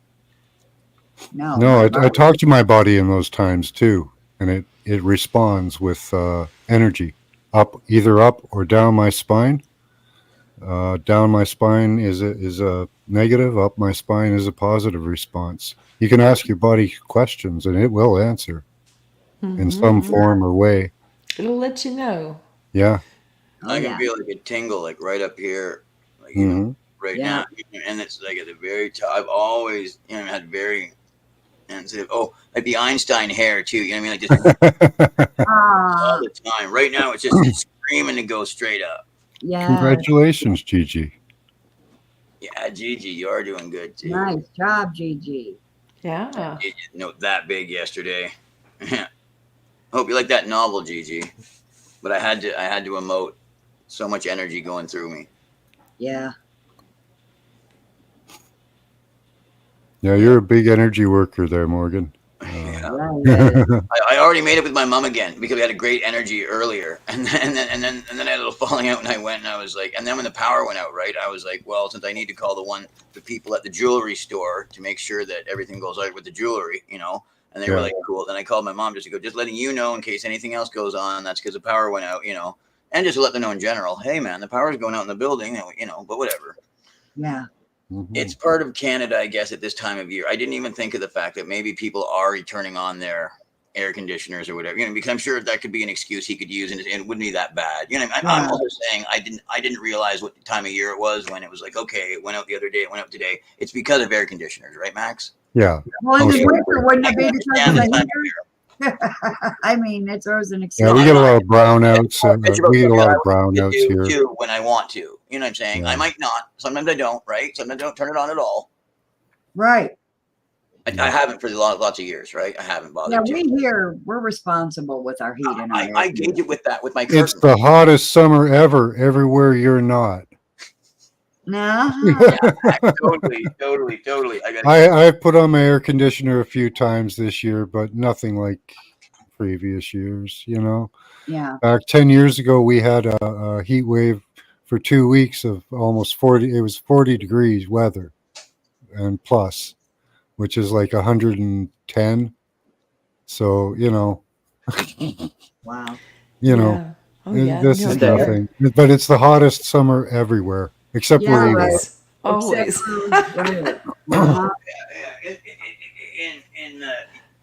No, I talk to my body in those times too, and it responds with energy, either up or down my spine. Down my spine is a negative. Up my spine is a positive response. You can ask your body questions, and it will answer in some form or way. It'll let you know. Yeah. I can feel like a tingle, like right up here, like right now, and it's like at the very top. I've always, had very, like the Einstein hair too. You know what I mean? Like just all the time. Right now, it's just screaming to go straight up. Yeah. Congratulations, Gigi. Yeah, Gigi, you are doing good too. Nice job, Gigi. Yeah. That big yesterday. Hope you like that novel, Gigi. But I had to emote. So much energy going through me. Yeah. Yeah, you're a big energy worker there, Morgan. I already made it with my mom again because we had a great energy earlier, and then I had a little falling out, and I went and I was like, and then when the power went out, right, I was like, well, since I need to call the people at the jewelry store to make sure that everything goes right with the jewelry, and they were like, cool. Then I called my mom just to go, just letting you know in case anything else goes on, that's because the power went out, and just to let them know in general, hey man, the power's going out in the building, but whatever. Yeah. It's part of Canada, I guess, at this time of year. I didn't even think of the fact that maybe people are turning on their air conditioners or whatever, because I'm sure that could be an excuse he could use, and it wouldn't be that bad. I'm also saying I didn't realize what time of year it was when it was like, okay, it went out the other day, it went out today. It's because of air conditioners, right, Max? Yeah. Well, in the winter, wouldn't it be because of the heater? I mean, it's always an excuse. Yeah, we get a lot of brownouts. We get a lot of brownouts here too when I want to. You know what I'm saying? I might not. Sometimes I don't. Right? Sometimes I don't turn it on at all. Right. I haven't for lots of years. Right? I haven't bothered. Yeah, we're responsible with our heat and our I gauge it with that with my curtains. It's the hottest summer ever. Everywhere you're not. No. Totally. I've put on my air conditioner a few times this year, but nothing like previous years. Yeah. Back 10 years ago, we had a heat wave for 2 weeks of almost 40. It was 40 degrees weather, and plus, which is like 110. So Wow. This is nothing. But it's the hottest summer everywhere. Except where you are. Always.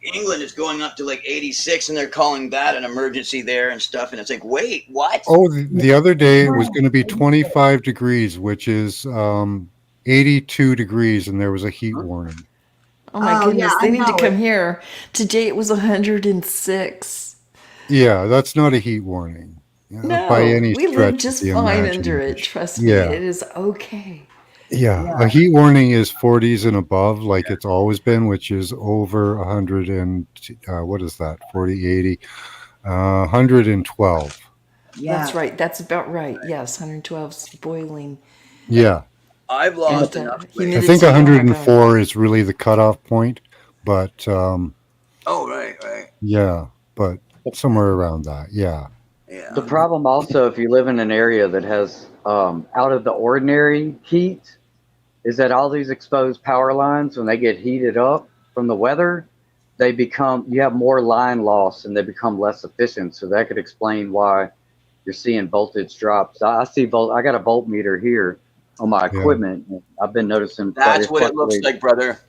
England is going up to like 86, and they're calling that an emergency there and stuff. And it's like, wait, what? Oh, the other day it was going to be 25 degrees, which is 82 degrees, and there was a heat warning. Oh my Oh, goodness, yeah, they I need to know come it. here. Today it was 106. Yeah, that's not a heat warning by No, any we live stretch of just the fine under it. imagination. Trust me, Yeah, it is okay. yeah. A Yeah. heat warning is 40s and above, like it's always been, which is over 100 and what is that? 40, 80, 112. Yeah. That's right. That's about right. Yes, 112 is boiling. Yeah, I've lost And enough weight. I think humidity, oh my God. 104 is really the cutoff point, but Oh, right. yeah, but somewhere around that. Yeah, Yeah. The problem also, if you live in an area that has out of the ordinary heat, is that all these exposed power lines, when they get heated up from the weather, you have more line loss and they become less efficient. So that could explain why you're seeing voltage drops. I got a voltmeter here on my yeah. equipment. I've been noticing that That's what it looks like, brother.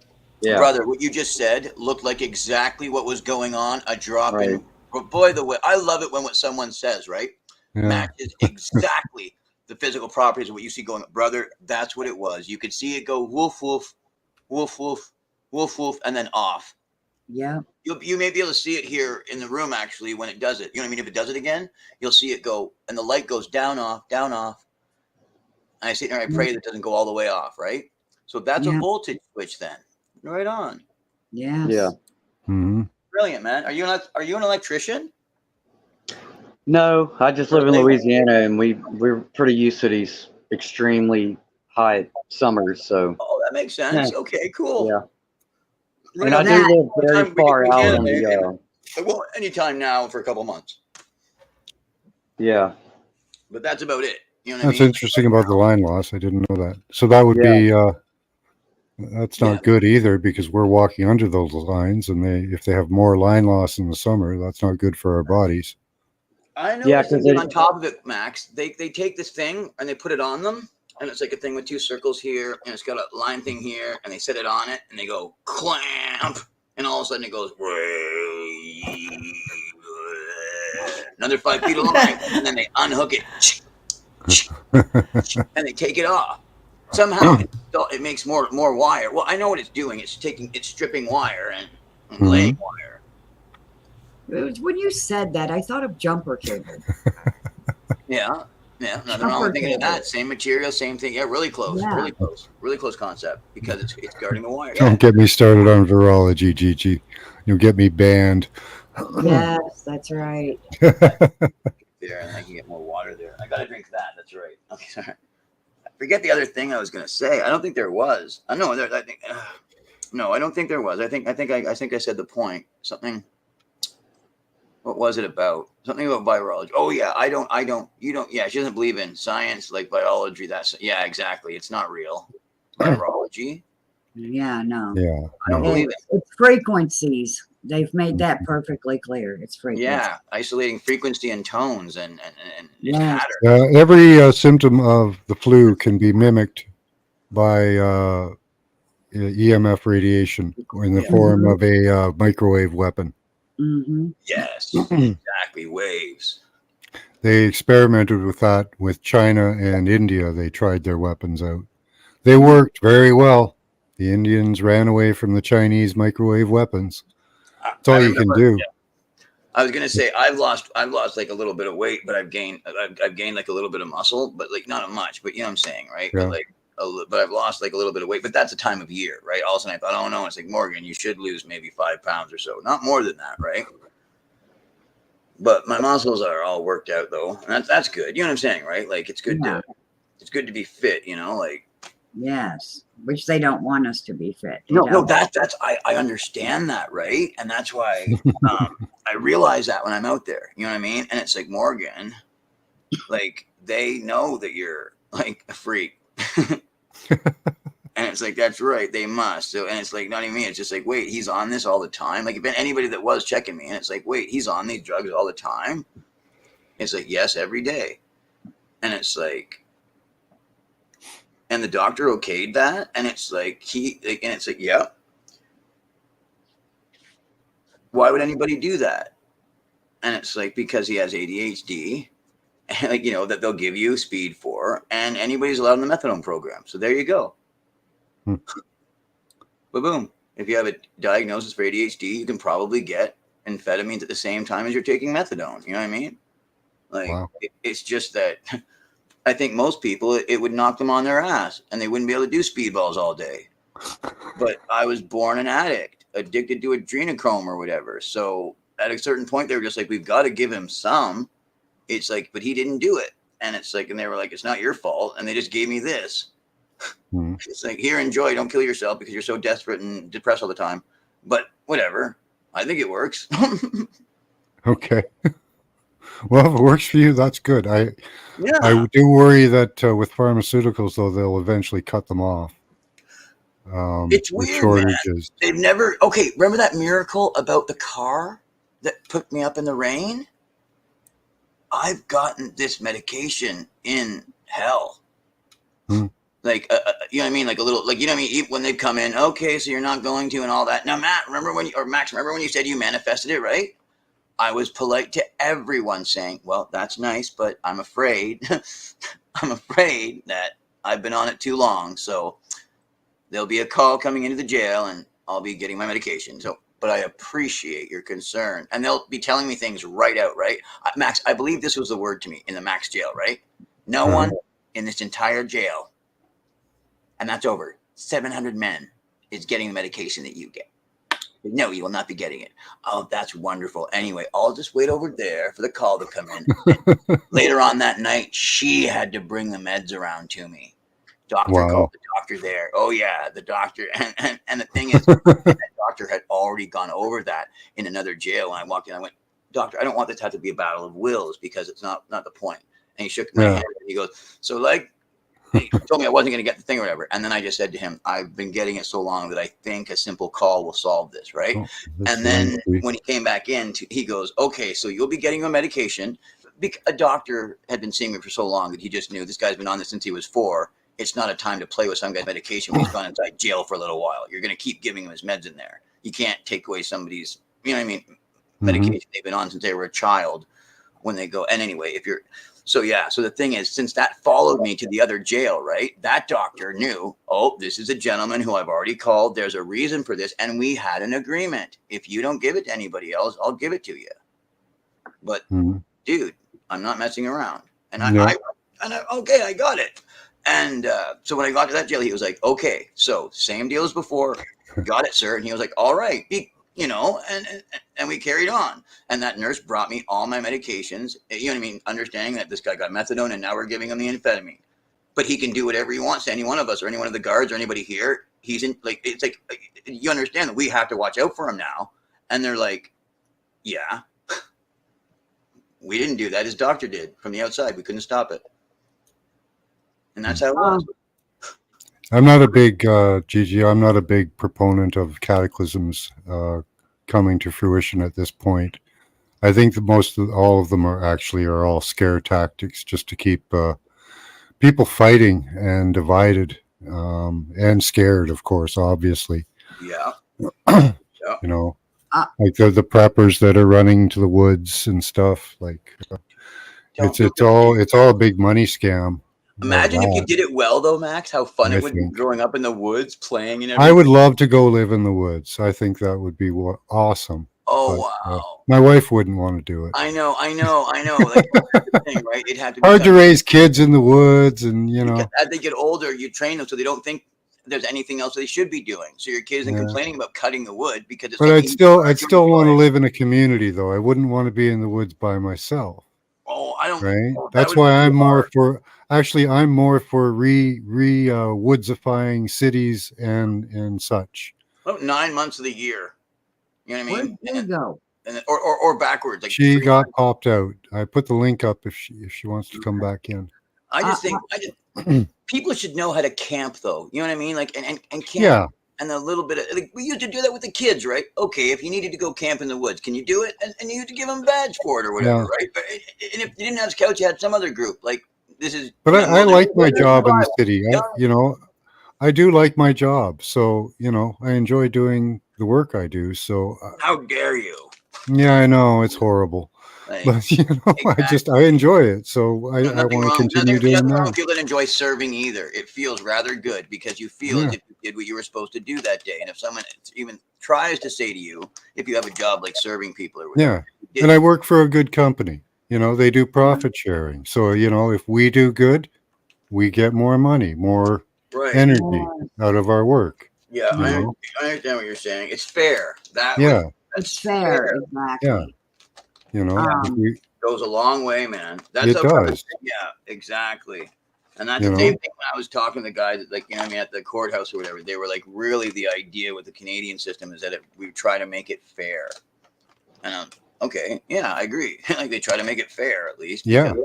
Yeah. Brother, what you just said looked like exactly what was going on. A drop Right. in. But boy, the way I love it when what someone says, right, Yeah. matches exactly the physical properties of what you see going. Brother, that's what it was. You could see it go woof woof, woof woof, woof woof, and then off. Yeah. You may be able to see it here in the room actually when it does it. You know what I mean? If it does it again, you'll see it go, and the light goes down off, down off. And I sit there and I pray that it doesn't go all the way off, right? So that's a Yeah. voltage switch then. Right on. Yes. Yeah. Hmm. Brilliant, man. Are you an electrician? No, I just live in Really? Louisiana, and we're pretty used to these extremely hot summers. So Oh, that makes sense. Okay, cool. yeah, Right and I on. do live very Anytime we far get to out Canada, in the. well, anytime now for a couple months. Yeah. But that's about it. You know what I That's mean? interesting about the line loss. I didn't know that. So that would Yeah. be that's not good either because we're walking under those lines, and if they have more line loss in the summer, that's not good for our bodies. I know Yeah, something on top of it, Max. They take this thing and they put it on them, and it's like a thing with two circles here, and it's got a line thing here, and they set it on it, and they go clamp, and all of a sudden it goes another 5 feet of line, and then they unhook it, and they take it off. Somehow it makes more wire. Well, I know what it's doing. It's stripping wire and laying wire. When you said that, I thought of jumper cable. Yeah. Nothing wrong with thinking of that. Same material, same thing. Yeah, really close. Yeah. Really close concept because it's guarding the wire. Don't get me started on virology, Gigi. You'll get me banned. Yes, that's right. There, and I can get more water there. I gotta drink that. That's right. Okay, sorry. Forget the other thing I was gonna say. I don't think there was. I know there. I think. No, I don't think there was. I think I said the point. Something. What was it about? Something about virology. Oh yeah, I don't. You don't. Yeah, she doesn't believe in science like biology. Yeah, exactly. It's not real. Virology. Yeah, no. Yeah. I don't believe it. It's frequencies. They've made that perfectly clear. It's frequency. Yeah, isolating frequency and tones and Yes. pattern. Every symptom of the flu can be mimicked by EMF radiation in the form of a microwave weapon. Mm-hmm. Yes, exactly. Waves. They experimented with that with China and India. They tried their weapons out. They worked very well. The Indians ran away from the Chinese microwave weapons. That's all you can do. Yeah. I was gonna say I've lost like a little bit of weight, but I've gained like a little bit of muscle, but like not much. But you know what I'm saying, right? Yeah. But like, but I've lost like a little bit of weight. But that's a time of year, right? All of a sudden I thought, oh no, it's like Morgan, you should lose maybe 5 pounds or so, not more than that, right? But my muscles are all worked out though, and that's good. You know what I'm saying, right? Like it's good to be fit, you know, like. Yes, which they don't want us to be fit. No, that's I understand that, right? And that's why I realize that when I'm out there, you know what I mean? And it's like Morgan, like they know that you're like a freak, and it's like that's right, they must. So, and it's like not even me. It's just like wait, he's on this all the time. Like if anybody that was checking me, and it's like wait, he's on these drugs all the time. It's like yes, every day, and it's like. And the doctor okayed that, and it's like and it's like, yeah. Why would anybody do that? And it's like, because he has ADHD, and like, that they'll give you speed for, and anybody's allowed in the methadone program. So there you go. Hmm. Boom. If you have a diagnosis for ADHD, you can probably get amphetamines at the same time as you're taking methadone. You know what I mean? Like, Wow. it's just that I think most people, it would knock them on their ass, and they wouldn't be able to do speedballs all day. But I was born an addict, addicted to adrenochrome or whatever. So at a certain point, they were just like, we've got to give him some. It's like, but he didn't do it. And it's like, and they were like, it's not your fault. And they just gave me this. Hmm. It's like, here, enjoy. Don't kill yourself because you're so desperate and depressed all the time. But whatever. I think it works. Okay. Well, if it works for you, that's good. I Yeah. do worry that with pharmaceuticals, though, they'll eventually cut them off. It's With weird, man. shortages. They've never. Okay, remember that miracle about the car that put me up in the rain? I've gotten this medication in hell. Hmm. Like, you know what I mean? Like a little, like, you know what I mean? When they come in, okay, so you're not going to and all that. Now, Max, remember when you said you manifested it, right? I was polite to everyone saying, well, that's nice, but I'm afraid, I'm afraid that I've been on it too long. So there'll be a call coming into the jail and I'll be getting my medication. So, but I appreciate your concern. And they'll be telling me things right out, right? Max, I believe this was the word to me in the Max jail, right? No one in this entire jail, and that's over 700 men, is getting the medication that you get. No, you will not be getting it. Oh, that's wonderful. Anyway, I'll just wait over there for the call to come in. Later on that night, she had to bring the meds around to me. Doctor Wow. called the doctor there. Oh yeah, the doctor. And the thing is, that doctor had already gone over that in another jail. When I walked in, I went, doctor, I don't want this to have to be a battle of wills because it's not the point. And he shook my hand and he goes, so like, he told me I wasn't going to get the thing or whatever. And then I just said to him, I've been getting it so long that I think a simple call will solve this, right? Oh, And then when he came back in, he goes, okay, so you'll be getting a medication. A doctor had been seeing me for so long that he just knew this guy's been on this since he was 4. It's not a time to play with some guy's medication when he's gone inside jail for a little while. You're going to keep giving him his meds in there. You can't take away somebody's, you know what I mean, medication they've been on since they were a child when they go. And anyway, so the thing is, since that followed me to the other jail, right? That doctor knew, oh, this is a gentleman who I've already called. There's a reason for this. And we had an agreement. If you don't give it to anybody else, I'll give it to you. But dude, I'm not messing around. And okay, I got it. And so when I got to that jail, he was like, okay, so same deal as before. Got it, sir. And he was like, all right. You know, and we carried on. And that nurse brought me all my medications, you know what I mean? Understanding that this guy got methadone and now we're giving him the amphetamine. But he can do whatever he wants to any one of us or any one of the guards or anybody here. He's in, like, it's like, you understand that we have to watch out for him now. And they're like, yeah, we didn't do that. His doctor did from the outside. We couldn't stop it. And that's how it was. I'm not a big, Gigi, I'm not a big proponent of cataclysms coming to fruition at this point. I think that all of them are all scare tactics just to keep people fighting and divided and scared, of course, obviously. Yeah. You know, like the preppers that are running to the woods and stuff. Like it's all a big money scam. Imagine if you did it well, though, Max, how fun it would be growing up in the woods, playing and everything. I would love to go live in the woods. I think that would be awesome. Oh, but, wow. My wife wouldn't want to do it. I know. Like, that's the thing, right? It'd have to be hard to raise kids in the woods, and you know. As they get older, you train them so they don't think there's anything else they should be doing. So your kid isn't complaining about cutting the wood because it's. But I'd still want to live in a community, though. I wouldn't want to be in the woods by myself. Oh, I don't. Right. That's why I'm more for. Actually, I'm more for woodsifying cities and such. About 9 months of the year. You know what I mean? Where did you go? And or backwards. Like she got popped out. I put the link up if she wants to come back in. I just think people should know how to camp, though. You know what I mean? Like and camp. Yeah. And a little bit of, like, we used to do that with the kids, right? Okay, if you needed to go camp in the woods, can you do it? And you had to give them a badge for it or whatever, right? But, and if you didn't have scouts, you had some other group. Like, this is. But I like my job in the city. I do like my job. So, I enjoy doing the work I do. So How dare you? yeah, I know it's horrible, Like, but you know, exactly. I enjoy it. So I Nothing want to wrong. continue Nothing doing wrong with that. people that enjoy serving either. It feels rather good because you feel as Yeah, if you did what you were supposed to do that day. And if someone even tries to say to you, if you have a job like serving people or whatever, yeah. you And I did. work for a good company. You know, they do profit sharing. So you know, if we do good, we get more money, more Right. energy out of our work. Yeah, You know. I understand what you're saying. It's fair. That was Yeah, It's that's fair, fair. yeah. exactly. You know, Yeah, if Um, we, goes a long way, man. That's it how. does. Yeah, exactly. And that's You the same know. thing when I was talking to the guys, like, you know, what I mean, at the courthouse or whatever. They were like, really, the idea with the Canadian system is that we try to make it fair. And okay, yeah, I agree. Like they try to make it fair at least because Yeah.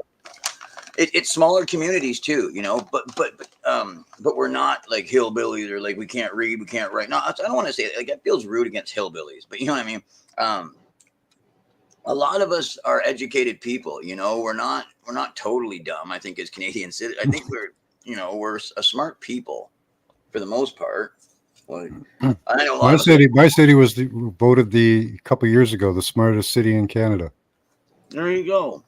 it's smaller communities too, you know. But we're not like hillbillies or like we can't read, we can't write. No, I don't want to say like that feels rude against hillbillies, but you know what I mean. A lot of us are educated people, you know. We're not totally dumb. I think as Canadian citizens, I think we're a smart people for the most part. Like, I know a lot of us. My city was voted a couple years ago the smartest city in Canada. There you go.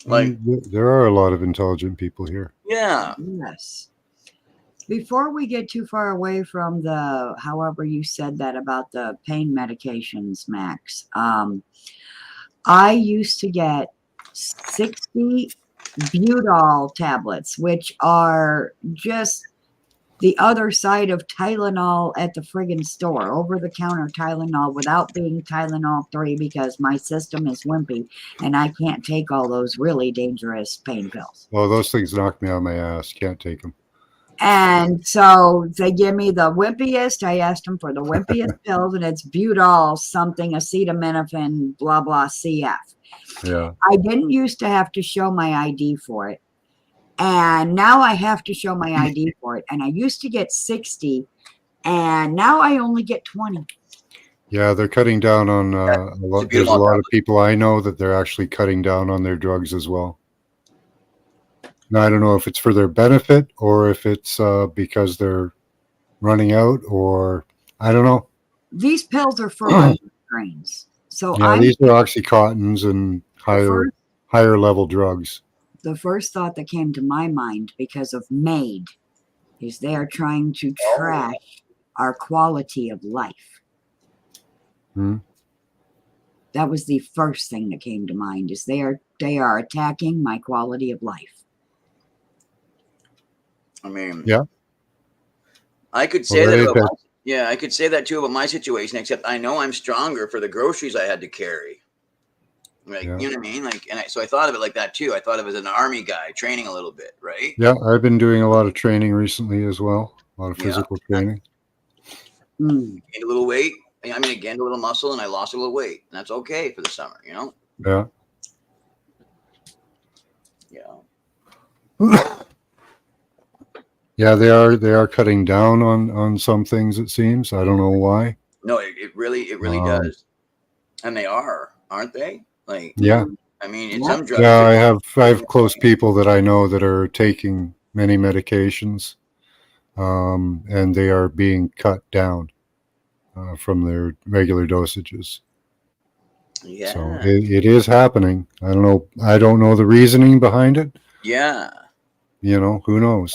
Like, And there are a lot of intelligent people here. yeah, yes. Before we get too far away from however you said that about the pain medications, Max, I used to get 60 Budol tablets, which are just the other side of Tylenol at the friggin' store, over-the-counter Tylenol without being Tylenol 3 because my system is wimpy and I can't take all those really dangerous pain pills. Well, those things knock me on my ass. Can't take them. And so they give me the wimpiest. I asked them for the wimpiest pills, and it's Budol something, acetaminophen, blah, blah, CF. Yeah. I didn't used to have to show my ID for it. And now I have to show my ID for it. And I used to get 60, and now I only get 20. Yeah, they're cutting down on a it's a lot. There's a beautiful lot of people I know that they're actually cutting down on their drugs as well. Now, I don't know if it's for their benefit or if it's because they're running out, or I don't know. These pills are for migraines. So Yeah, these are oxycontins and higher level drugs. the first thought that came to my mind because of MAID is they are trying to trash our quality of life. Hmm. That was the first thing that came to mind is they are attacking my quality of life. I mean, Yeah. I could say that is about I could say that too about my situation, except I know I'm stronger for the groceries I had to carry. Like, Yeah. you know what I mean? Like, so I thought of it like that too. I thought of it as an army guy training a little bit, right? Yeah, I've been doing a lot of training recently as well. A lot of physical training. Gained a little weight. I mean, I gained a little muscle and I lost a little weight. And that's okay for the summer, you know? Yeah. Yeah. Yeah, they are cutting down on some things, it seems. I don't know why. No, it really does. And they are, aren't they? Like, Yeah. I mean, it's some drugs. Yeah, I have close people that I know that are taking many medications, and they are being cut down from their regular dosages. Yeah. So it is happening. I don't know the reasoning behind it. Yeah. You know, who knows?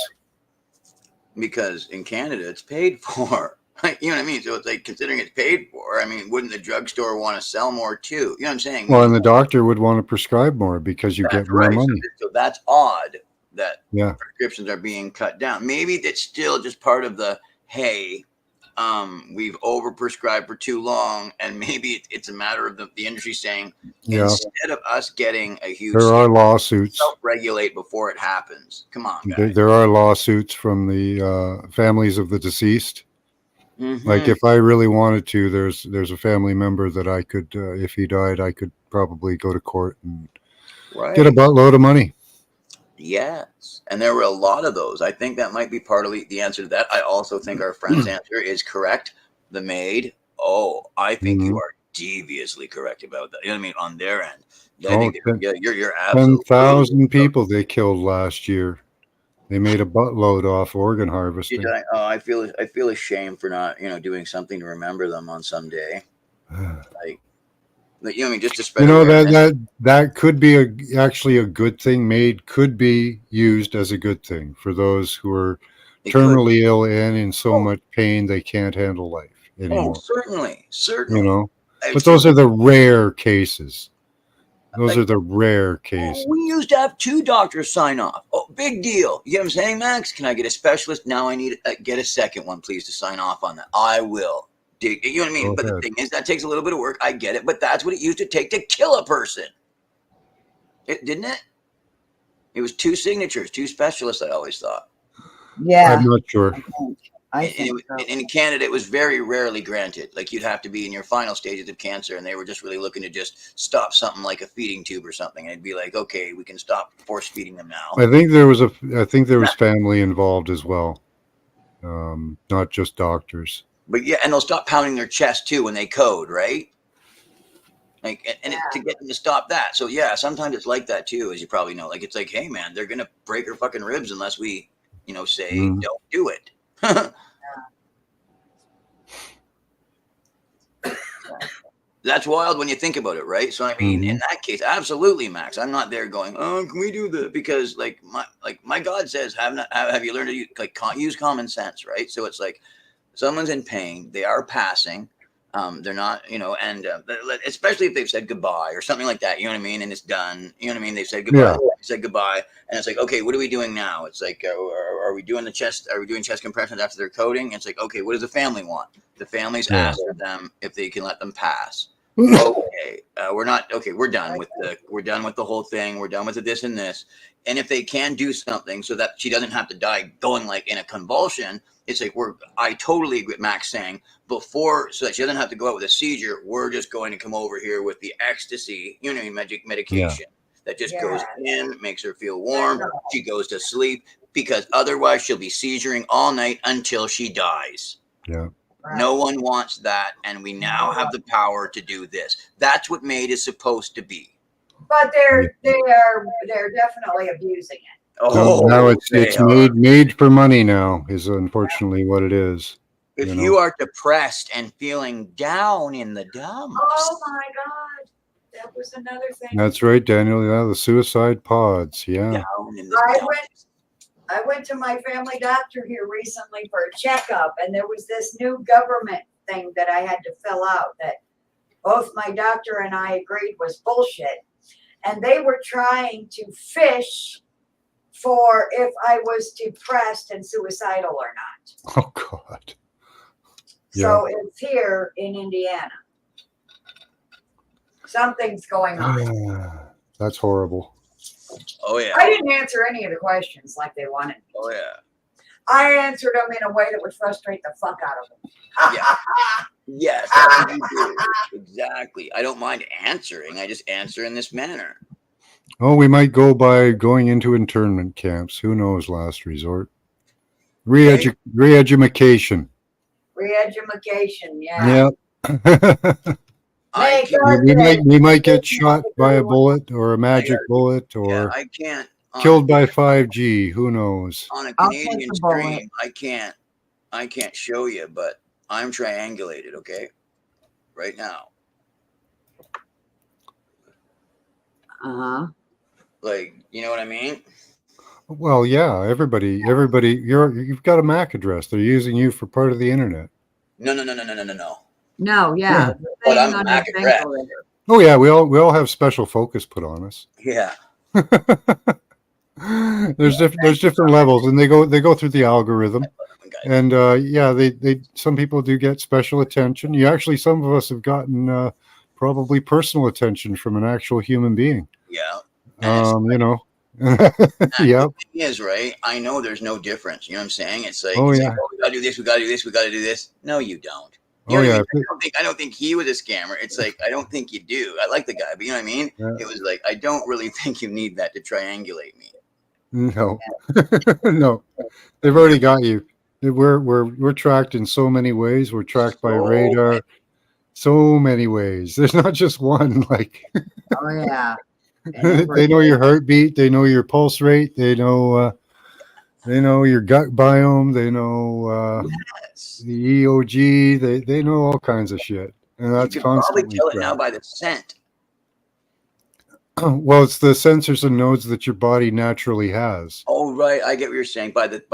Because in Canada, it's paid for. You know what I mean? So it's like, considering it's paid for, I mean, wouldn't the drugstore want to sell more too? You know what I'm saying? Well, and the doctor would want to prescribe more because you get more money. So that's odd that Yeah. prescriptions are being cut down. Maybe that's still just part of the, hey, we've overprescribed for too long, and maybe it's a matter of the industry saying, instead of us getting a huge, there are lawsuits. Self-regulate before it happens. Come on, guys. There are lawsuits from the families of the deceased. Mm-hmm. Like if I really wanted to, there's a family member that I could, if he died, I could probably go to court and get a buttload of money. Yes. And there were a lot of those. I think that might be part of the answer to that. I also think our friend's answer is correct. The maid. Oh, I think you are deviously correct about that. You know what I mean? On their end. I think you're absolutely 10,000 people they killed last year They made a buttload off organ Did harvesting. I feel ashamed for not, doing something to remember them on some day. Like, you know what I mean? Just to spread awareness. That could be actually a good thing. MAID could be used as a good thing for those who are terminally ill and in so much pain they can't handle life anymore. Certainly. But those are the rare cases. Those are the rare cases. We used to have 2 doctors sign off. Oh, big deal. You know what I'm saying, Max? Can I get a specialist? Now I need get a second one, please, to sign off on that. I will. You know what I mean? But the thing is, that takes a little bit of work. I get it, but that's what it used to take to kill a person. Didn't it? It was 2 signatures, 2 specialists, I always thought. Yeah. I'm not sure. I think in Canada, it was very rarely granted. Like, you'd have to be in your final stages of cancer, and they were just really looking to just stop something like a feeding tube or something. And it'd be like, okay, we can stop force feeding them now. I think there was family involved as well, not just doctors. But yeah, and they'll stop pounding their chest too when they code, right? Like, to get them to stop that. So yeah, sometimes it's like that too, as you probably know. Like, it's like, hey man, they're gonna break her fucking ribs unless we, say don't do it. That's wild when you think about it, right? So I mean, in that case, absolutely, Max. I'm not there going, oh, can we do that? Because my God says, have you learned to use common sense, right? So it's like, someone's in pain, they are passing, they're not, and especially if they've said goodbye or something like that, you know what I mean, and it's done, you know what I mean, they've said goodbye, and it's like, okay, what are we doing now? It's like, are we doing chest compressions after they're coding? It's like, okay, what does the family want? The family's asked them if they can let them pass. Okay, we're done with the whole thing, we're done with this and this, and if they can do something so that she doesn't have to die going like in a convulsion, it's like, I totally agree with Max saying, before, so that she doesn't have to go out with a seizure, we're just going to come over here with the ecstasy, medication that just goes in, makes her feel warm, she goes to sleep, because otherwise she'll be seizuring all night until she dies. Yeah. No one wants that, and we now have the power to do this. That's what MAID is supposed to be. But they're definitely abusing it. So now it's made for money now, is unfortunately what it is. If you are depressed and feeling down in the dumps. Oh my God. That was another thing. That's right, Daniel. Yeah, the suicide pods. Yeah. Down in the dumps. I went to my family doctor here recently for a checkup, and there was this new government thing that I had to fill out that both my doctor and I agreed was bullshit. And they were trying to fish for if I was depressed and suicidal or not. Oh, God. So it's here in Indiana. Something's going on. That's horrible. Oh, yeah. I didn't answer any of the questions like they wanted me to. Oh, yeah. I answered them in a way that would frustrate the fuck out of them. Yeah. Yes, that's what you do. Exactly. I don't mind answering. I just answer in this manner. Oh, we might go by going into internment camps. Who knows? Last resort. Re-education. Re-education, yeah. We might get shot by a bullet or a magic bullet or I can't killed by 5G. Who knows? On a Canadian stream, I can't show you, but I'm triangulated, okay? Right now. Uh-huh. Like, you know what I mean? Well, yeah, everybody, you've got a MAC address. They're using you for part of the internet. No. No, yeah. But I'm a MAC address. Oh yeah, we all have special focus put on us. Yeah. There's different levels, and they go through the algorithm, and they some people do get special attention. Some of us have gotten probably personal attention from an actual human being. Yeah. Yeah. The thing is, right? I know there's no difference. You know what I'm saying? It's like, we gotta do this, we gotta do this, we gotta do this. No, you don't. You know what I mean? I don't think he was a scammer. It's like, I don't think you do. I like the guy, but you know what I mean? Yeah. It was like, I don't really think you need that to triangulate me. No. No. They've already got you. We're tracked in so many ways. We're tracked by radar. So many ways. There's not just one. Like, oh yeah. They know your heartbeat. They know your pulse rate. They know They know your gut biome. They know Yes. the EOG. They know all kinds of shit, and You that's can probably constantly tell it now tracked. by the scent. Well, it's the sensors and nodes that your body naturally has. Oh, right. I get what you're saying. By the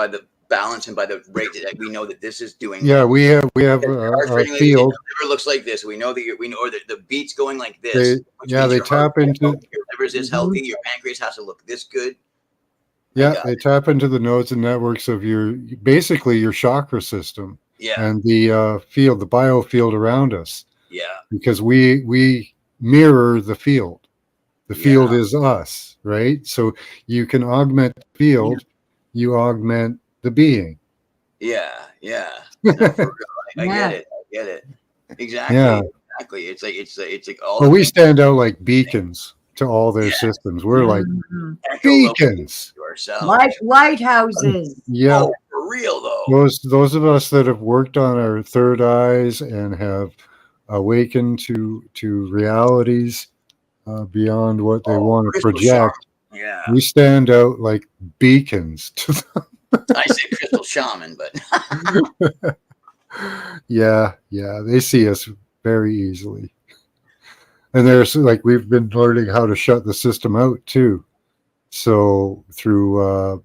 balance and by the rate that we know that this is doing. Yeah, we have Because your heart's a rate, like, your field. liver looks like this. We know that we know, or the beat's going like They this, which yeah means they your heart, tap into your liver's this healthy. Your pancreas has to look this good. yeah they tap into the nodes and networks of your basically your chakra system Yeah, and the field, the biofield around us, yeah, because we mirror the field. The field yeah, is us, right? So you can augment the field, you augment the being. yeah. No, for real. I get Yeah. it. I get it. Yeah. Exactly. Exactly. It's like all Well, the we things. stand out like beacons to all their Yeah, systems. We're like Mhm. echolocating beacons. to ourselves. Lighthouses. Yeah. Oh, for real though. Those of us that have worked on our third eyes and have awakened to realities beyond what they Oh, want to crystal shaman. project, Yeah, we stand out like beacons to them. I say crystal shaman, but Yeah, yeah, they see us very easily. And there's like we've been learning how to shut the system out too. So through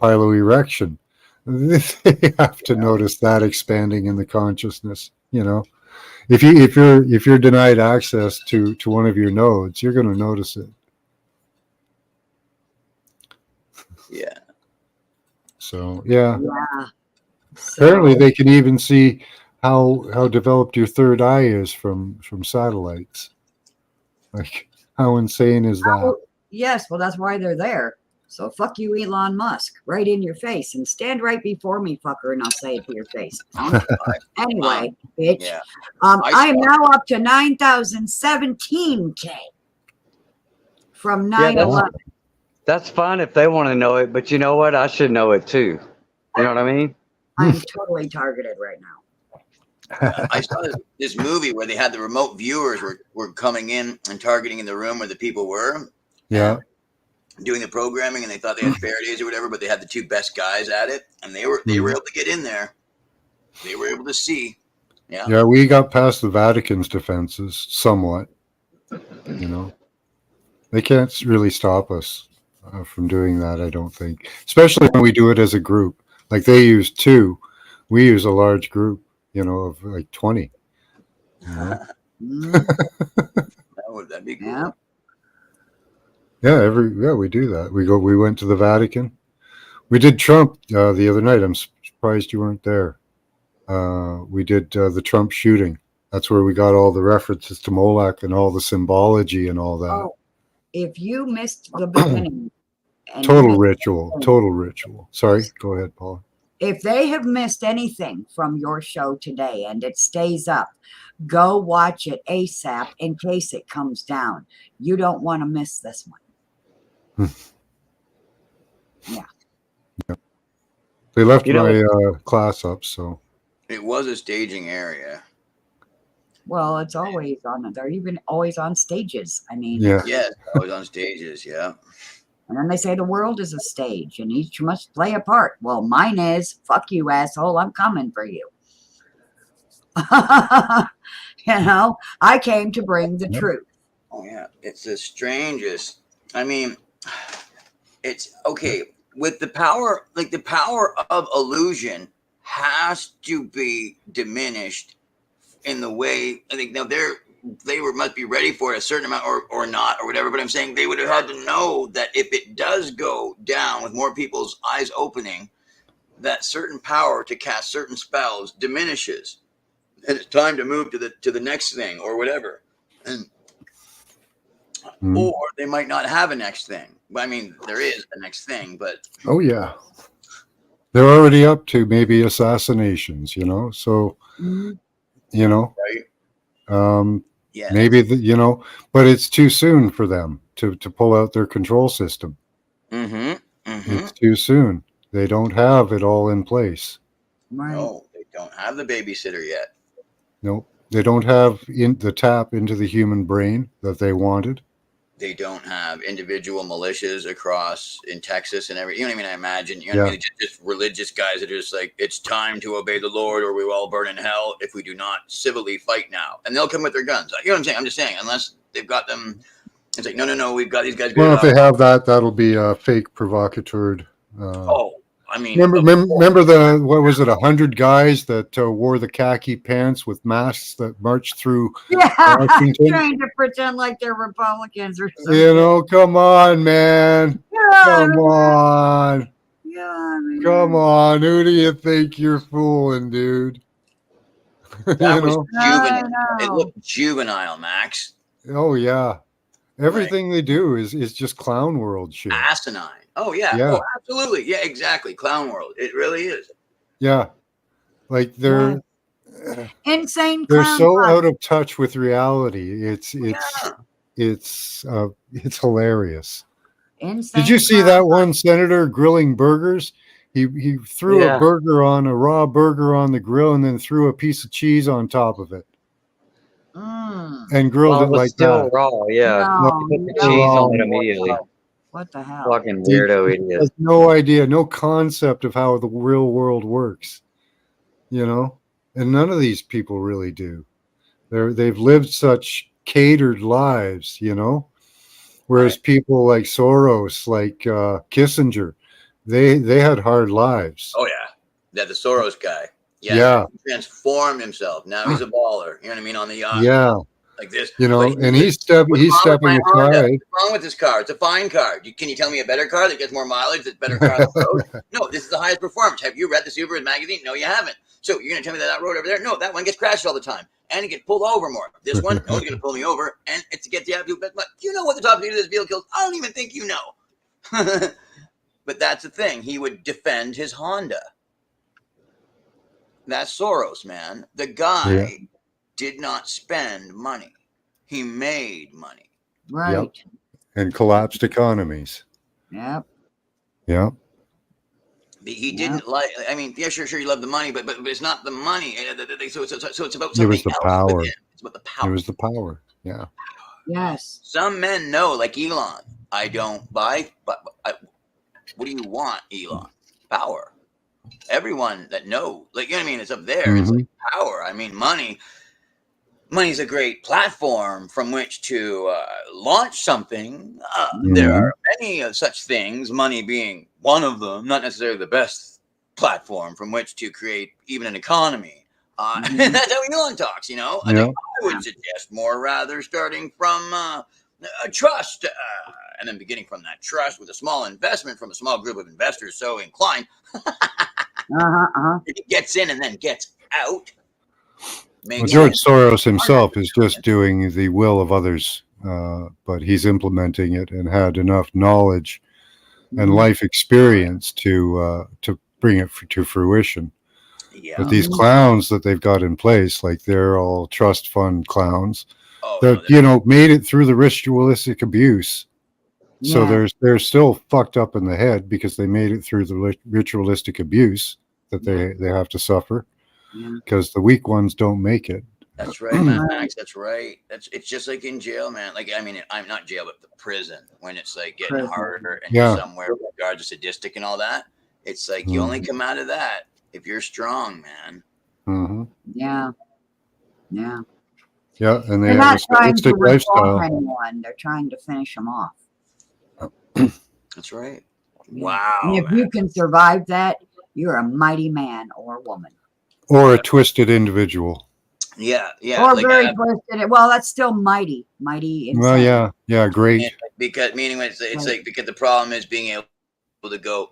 piloerection, they have to notice that expanding in the consciousness. You know, if you're denied access to one of your nodes, you're going to notice it. yeah. So yeah, Yeah. apparently So they can even see how developed your third eye is from satellites. Like how insane is that? yes, well, that's why they're there. So fuck you, Elon Musk, right in your face, and stand right before me, fucker, and I'll say it to your face. Oh my god. Anyway, bitch. Yeah. I am now up to 9,017K from Yeah, 9/11. that's fine if they want to know it, but you know what? I should know it too. You know what I mean? I'm totally targeted right now. I saw this movie where they had the remote viewers were coming in and targeting in the room where the people were. Yeah. Doing the programming, and they thought they had Faraday's or whatever, but they had the two best guys at it, and they were able to get in there. They were able to see. Yeah. Yeah, we got past the Vatican's defenses somewhat. You know, they can't really stop us from doing that, I don't think. Especially when we do it as a group. Like they use two, we use a large group, you know, of like 20. You know? That'd be cool. Yeah. Yeah, we do that. We went to the Vatican. We did Trump the other night. I'm surprised you weren't there. We did the Trump shooting. That's where we got all the references to Moloch and all the symbology and all that. Oh, if you missed the beginning, and Total ritual. Sorry, go ahead, Paul. if they have missed anything from your show today and it stays up, go watch it ASAP in case it comes down. You don't want to miss this one. Yeah. They left You know, my class up, so It was a staging area. Well, it's always on. They're even always on stages. I mean, yeah. Yes, I was on stages. Yeah. and then they say the world is a stage and each must play a part. Well, mine is fuck you, asshole. I'm coming for you. You know, I came to bring the truth. Oh yeah, it's the strangest. I mean, it's okay with the power. Like the power of illusion has to be diminished in the way. I think now they must be ready for it a certain amount or not or whatever. But I'm saying they would have had to know that if it does go down with more people's eyes opening, that certain power to cast certain spells diminishes. And it's time to move to the next thing or whatever. And or they might not have a next thing. I mean, there is a next thing, but Oh yeah. They're already up to maybe assassinations, you know. So, you know, right? Yeah. maybe you know, but it's too soon for them to pull out their control system. It's too soon. They don't have it all in place. Right. No, they don't have the babysitter yet. Nope. They don't have the tap into the human brain that they wanted. they don't have individual militias across in Texas and every, you know what I mean? I imagine, you know what I mean? Just religious guys that are just like, it's time to obey the Lord or we will all burn in hell if we do not civilly fight now. And they'll come with their guns. You know what I'm saying? I'm just saying, unless they've got them, it's like, no, we've got these guys. Well, if they have that, that'll be a fake provocateur. I mean, remember the, what was it, 100 guys that wore the khaki pants with masks that marched through Washington? Trying to pretend like they're Republicans or something. You know, come on, man. Come on. Yeah, man. Come on. Who do you think you're fooling, dude? That was juvenile. It looked juvenile, Max. Oh, yeah. Everything they do is just clown world shit. Asinine. Oh, yeah. Oh, absolutely. Yeah, exactly. Clown world. It really is. Yeah. Like they're insane. They're so out of touch with reality. It's hilarious. Insane. Did you see that one senator grilling burgers? He threw a raw burger on the grill and then threw a piece of cheese on top of it. And grilled it like that. Raw, yeah. Put the cheese on it immediately. What the hell? Fucking weirdo idiot. He has no idea, no concept of how the real world works. You know? And none of these people really do. They've lived such catered lives, you know? Whereas people like Soros, like Kissinger, they had hard lives. Oh, yeah. The Soros guy. Yeah. He transformed himself. Now he's a baller. You know what I mean? On the yacht. Yeah. Like this. You know, and he's stepping aside. What's wrong with this car? It's a fine car. Can you tell me a better car that gets more mileage, that's a better car on the road? No, this is the highest performance. Have you read the Subaru magazine? No, you haven't. So you're going to tell me that road over there? No, that one gets crashed all the time. And it gets pulled over more. This one, no one's going to pull me over. And it's to get the absolute best. But you know what the top speed of this vehicle is? I don't even think you know. But that's the thing. He would defend his Honda. That's Soros, man. The guy did not spend money. He made money. Right. Yep. And collapsed economies. Yep. Yep. He didn't like, I mean, yeah, sure, you love the money, but it's not the money. So it's about something. It was the power. It's about the power. It was the power. Yeah. Yes. Some men know, like Elon, I don't buy, but what do you want, Elon? Power. Everyone that know, like, you know what I mean? It's up there. It's like power. I mean, money's a great platform from which to launch something. There are many such things, money being one of them, not necessarily the best platform from which to create even an economy. That's how Elon talks, you know? I think I would suggest more rather starting from a trust and then beginning from that trust with a small investment from a small group of investors so inclined. It gets in and then gets out. Well, George Soros himself is just doing the will of others, but he's implementing it and had enough knowledge and life experience to bring it to fruition. But these clowns that they've got in place, like they're all trust fund clowns, that made it through the ritualistic abuse. So they're still fucked up in the head because they made it through the ritualistic abuse that they have to suffer. Because the weak ones don't make it. That's right, man. Max, that's right. It's just like in jail, man. Like, I mean, I'm not jail, but the prison, when it's like getting harder and you're somewhere with regards to sadistic and all that. It's like you only come out of that if you're strong, man. Yeah. Yeah, and they They're have not a trying to sadistic lifestyle. anyone. They're trying to finish them off. That's right. Wow. And if you can survive that, you're a mighty man or woman. Or a twisted individual. Yeah. Or like very twisted. Well, that's still mighty. Insane. Well, yeah, great. Because meaning it's like because the problem is being able to go,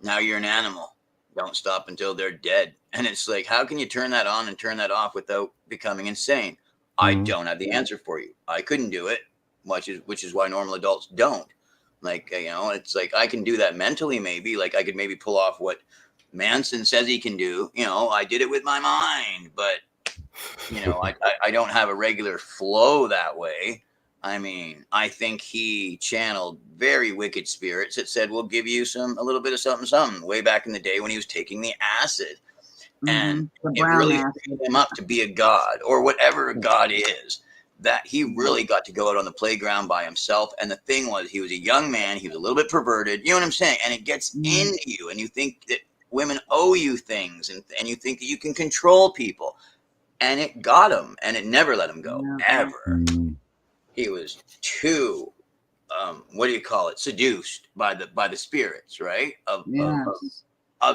now you're an animal. Don't stop until they're dead. And it's like, how can you turn that on and turn that off without becoming insane? I don't have the answer for you. I couldn't do it, which is why normal adults don't. Like, it's like I can do that mentally, maybe. Like I could maybe pull off what Manson says he can do. I did it with my mind, but I don't have a regular flow that way. I mean, I think he channeled very wicked spirits that said, we'll give you a little bit of something way back in the day when he was taking the acid. And it really freed him up to be a god or whatever a god is. that he really got to go out on the playground by himself. And the thing was, he was a young man. He was a little bit perverted. You know what I'm saying? And it gets into you, and you think that women owe you things, and you think that you can control people. And it got him, and it never let him go, ever. He was too, what do you call it? Seduced by the spirits, right? Of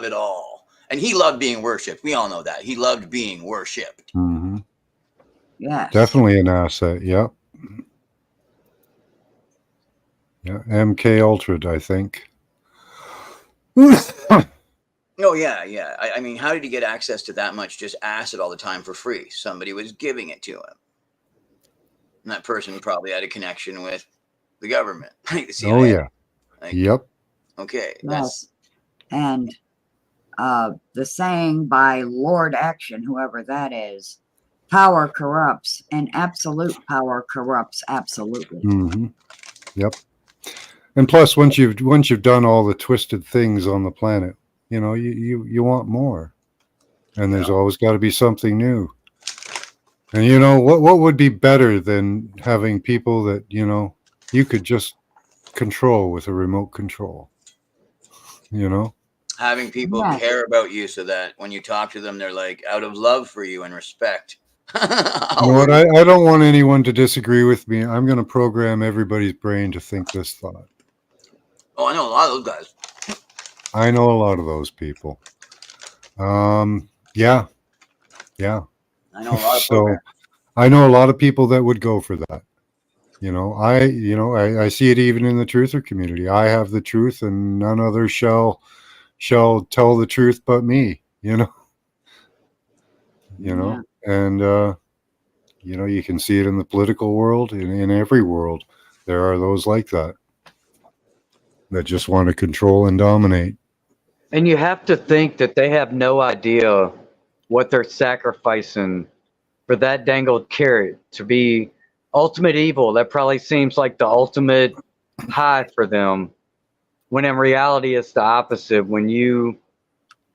it all. And he loved being worshipped. We all know that. He loved being worshipped. Mm-hmm. Yes. Definitely an asset. Yep. Yeah. MK Ultra, I think. Oh, yeah. I mean, how did he get access to that much just acid all the time for free? Somebody was giving it to him. And that person probably had a connection with the government. Like the CIA. Oh, yeah. Like, yep. Okay. Yes. And the saying by Lord Action, whoever that is, power corrupts, and absolute power corrupts absolutely. Mm-hmm. Yep. And plus, once you've done all the twisted things on the planet, you know, you want more, and there's always got to be something new. And you know what would be better than having people that you could just control with a remote control. Having people care about you so that when you talk to them, they're like out of love for you and respect. You know what? I don't want anyone to disagree with me. I'm going to program everybody's brain to think this thought. Oh, I know a lot of those guys. I know a lot of those people. Yeah. I know a lot of so I know a lot of people that would go for that. I see it even in the truther community. I have the truth, and none other shall tell the truth but me. And you can see it in the political world, in every world. There are those like that just want to control and dominate. And you have to think that they have no idea what they're sacrificing for that dangled carrot to be ultimate evil. That probably seems like the ultimate high for them, when in reality it's the opposite. When you've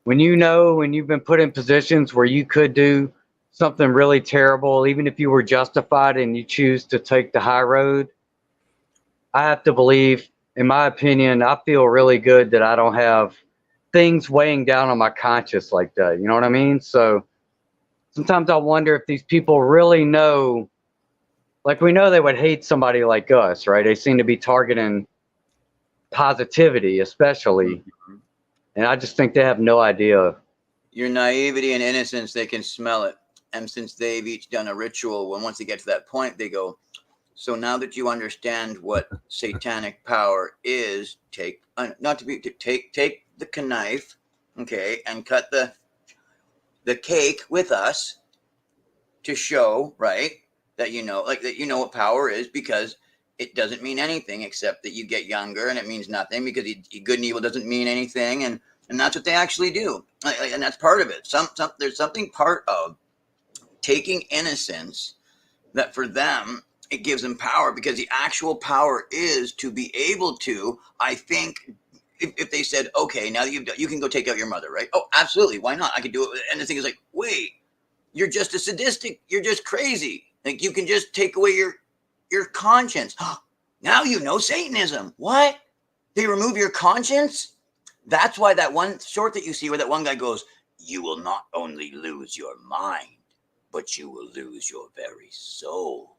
been put in positions where you could do something really terrible, even if you were justified, and you choose to take the high road, I have to believe, in my opinion, I feel really good that I don't have things weighing down on my conscience like that. You know what I mean? So sometimes I wonder if these people really know, like, we know they would hate somebody like us, right? They seem to be targeting positivity, especially. And I just think they have no idea. Your naivety and innocence, they can smell it. And since they've each done a ritual, when once they get to that point, they go, so now that you understand what satanic power is, take the knife, okay, and cut the cake with us to show, right, that what power is, because it doesn't mean anything except that you get younger, and it means nothing because good and evil doesn't mean anything, and that's what they actually do, and that's part of it. There's something part of taking innocence that for them it gives them power, because the actual power is to be able to, I think, if they said, okay, now that you can go take out your mother, right? Oh, absolutely, why not? I could do it. And the thing is like, wait, you're just a sadistic, you're just crazy. Like, you can just take away your conscience. Now you know Satanism. What? They remove your conscience? That's why that one short that you see where that one guy goes, you will not only lose your mind, but you will lose your very soul.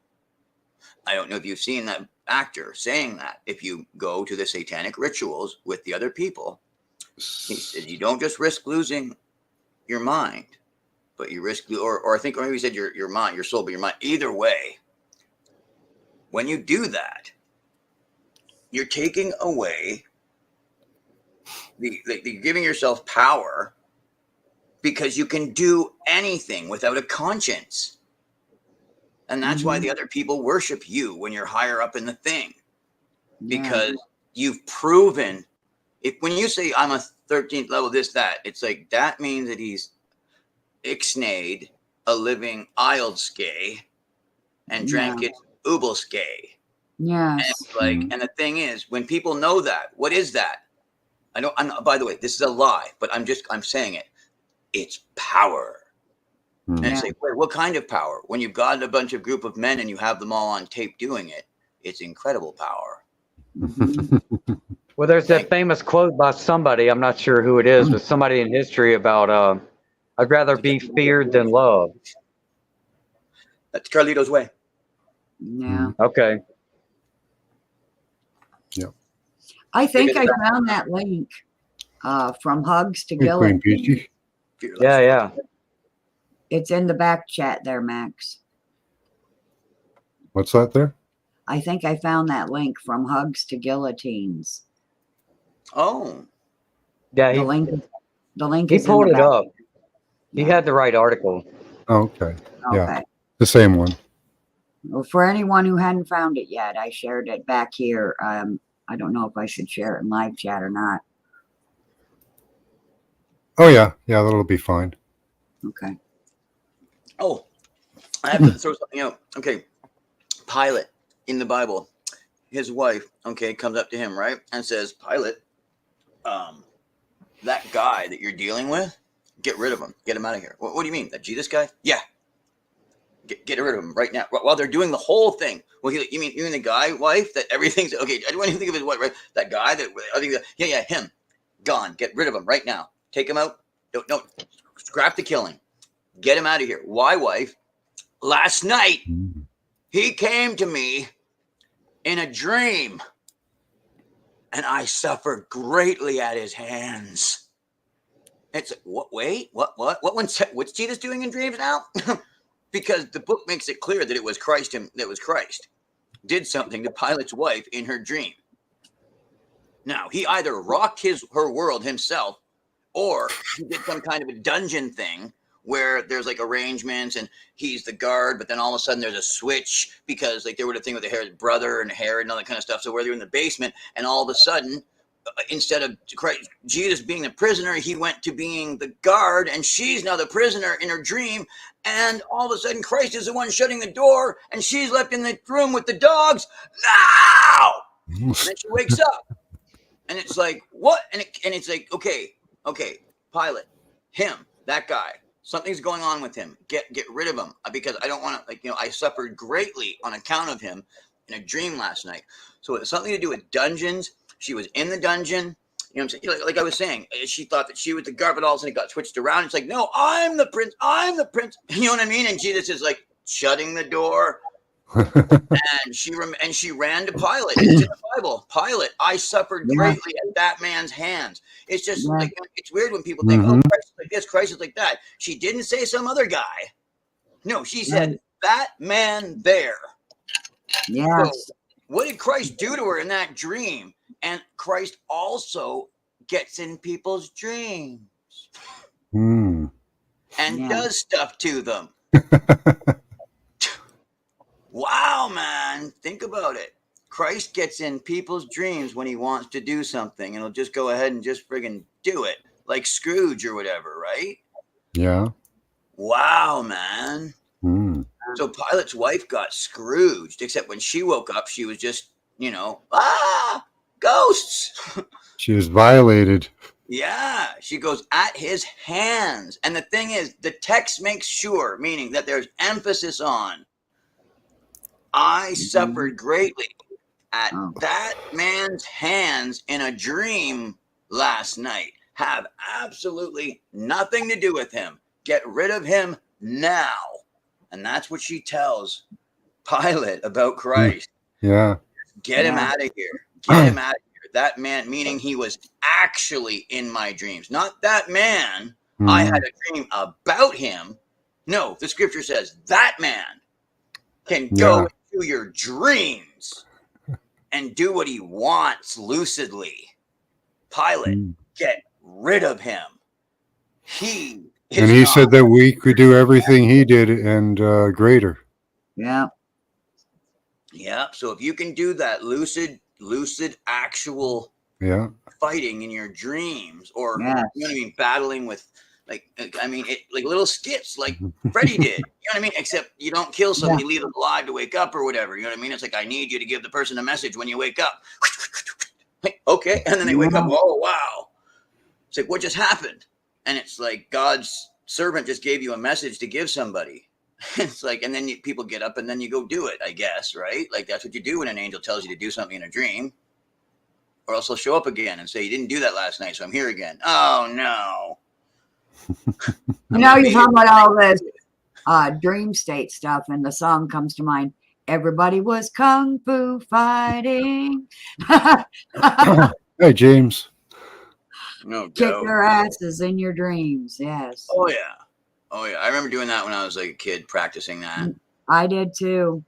I don't know if you've seen that actor saying that. If you go to the satanic rituals with the other people, he said you don't just risk losing your mind, but you risk, or I think, or maybe he said your mind, your soul, but your mind. Either way, when you do that, you're taking away the giving yourself power, because you can do anything without a conscience. And that's why the other people worship you when you're higher up in the thing, because you've proven, when you say I'm a 13th level, this, that, it's like, that means that he's ixnayed a living Eildske and drank it Ubelske. Yes. And and the thing is, when people know that, what is that? I'm by the way, this is a lie, but I'm saying it. It's power. And it's like, wait, what kind of power? When you've got a bunch of group of men and you have them all on tape doing it, it's incredible power. Well, there's that famous quote by somebody, I'm not sure who it is, but somebody in history about, I'd rather be feared than loved. That's Carlito's Way. Yeah. Okay. Yep. I think I found that link from Hugs to Hey, Queen Guillotine. Peachy. Yeah. It's in the back chat there, Max. What's that there? I think I found that link from Hugs to Guillotines. Oh. Yeah, The link he is in pulled the it back. up. He had the right article. Oh, okay. Yeah. Okay. The same one. Well, for anyone who hadn't found it yet, I shared it back here. I don't know if I should share it in live chat or not. Oh, yeah. Yeah, that'll be fine. Okay. Oh, I have to throw something out. Okay. Pilate in the Bible, his wife, okay, comes up to him, right? And says, Pilate, that guy that you're dealing with, get rid of him. Get him out of here. What do you mean? That Jesus guy? Yeah. Get rid of him right now. While they're doing the whole thing. Well, you mean the guy, wife, that everything's okay? I don't even think of his wife, right? That guy that I think yeah, him. Gone. Get rid of him right now. Take him out. No, scrap the killing. Get him out of here. Why, wife? Last night he came to me in a dream, and I suffered greatly at his hands. It's like, what? Wait, what? What's Jesus doing in dreams now? Because the book makes it clear that it was Christ. That was Christ did something to Pilate's wife in her dream. Now he either rocked her world himself, or he did some kind of a dungeon thing where there's like arrangements and he's the guard, but then all of a sudden there's a switch because like there was a thing with the Herod's brother and Herod and all that kind of stuff. So where they're in the basement and all of a sudden, instead of Jesus being the prisoner, he went to being the guard, and she's now the prisoner in her dream. And all of a sudden, Christ is the one shutting the door, and she's left in the room with the dogs. Now, and then she wakes up, and it's like, what? And it's like, okay, Pilate, him, that guy. Something's going on with him. Get rid of him, because I don't want to, I suffered greatly on account of him in a dream last night. So it's something to do with dungeons. She was in the dungeon, what I'm saying? Like I was saying, she thought that she was the guard, but all of a sudden it got switched around. It's like, no, I'm the prince. You know what I mean? And Jesus is like shutting the door, and she ran to Pilate. It's in the Bible. Pilate, I suffered greatly at that man's hands. It's just like, it's weird when people think, oh, Christ is like this, Christ is like that. She didn't say some other guy. No, she said that man there. Yes. So what did Christ do to her in that dream? And Christ also gets in people's dreams and does stuff to them. Wow, man. Think about it. Christ gets in people's dreams when he wants to do something, and he'll just go ahead and just friggin' do it. Like Scrooge or whatever, right? Yeah. Wow, man. So Pilate's wife got Scrooged, except when she woke up, she was just, ghosts. She was violated. Yeah, she goes at his hands. And the thing is, the text makes sure, meaning that there's emphasis on, I suffered greatly at that man's hands in a dream last night. Have absolutely nothing to do with him. Get rid of him now. And that's what she tells Pilate about Christ. Yeah. Get him out of here. Get him out of here. That man, meaning he was actually in my dreams. Not that man. I had a dream about him. No, the scripture says that man can go into your dreams and do what he wants lucidly. Pilate, get rid of him. He said that we could do everything he did and greater. Yeah. Yeah. So if you can do that lucid, actual fighting in your dreams, or you know what I mean, battling with like little skits like Freddy did. You know what I mean? Except you don't kill somebody, you leave them alive to wake up or whatever. You know what I mean? It's like, I need you to give the person a message when you wake up. Okay. And then they wake up. Oh, wow. It's like, what just happened? And it's like God's servant just gave you a message to give somebody. It's like, and then people get up and then you go do it, I guess, right? Like that's what you do when an angel tells you to do something in a dream. Or else he'll show up again and say, you didn't do that last night, so I'm here again. Oh, no. Now you're talking about all this dream state stuff, and the song comes to mind. Everybody was kung fu fighting. Hey, James. No Kick doubt. their asses in your dreams. Yes. Oh, yeah. Oh, yeah. I remember doing that when I was like a kid, practicing that. I did too.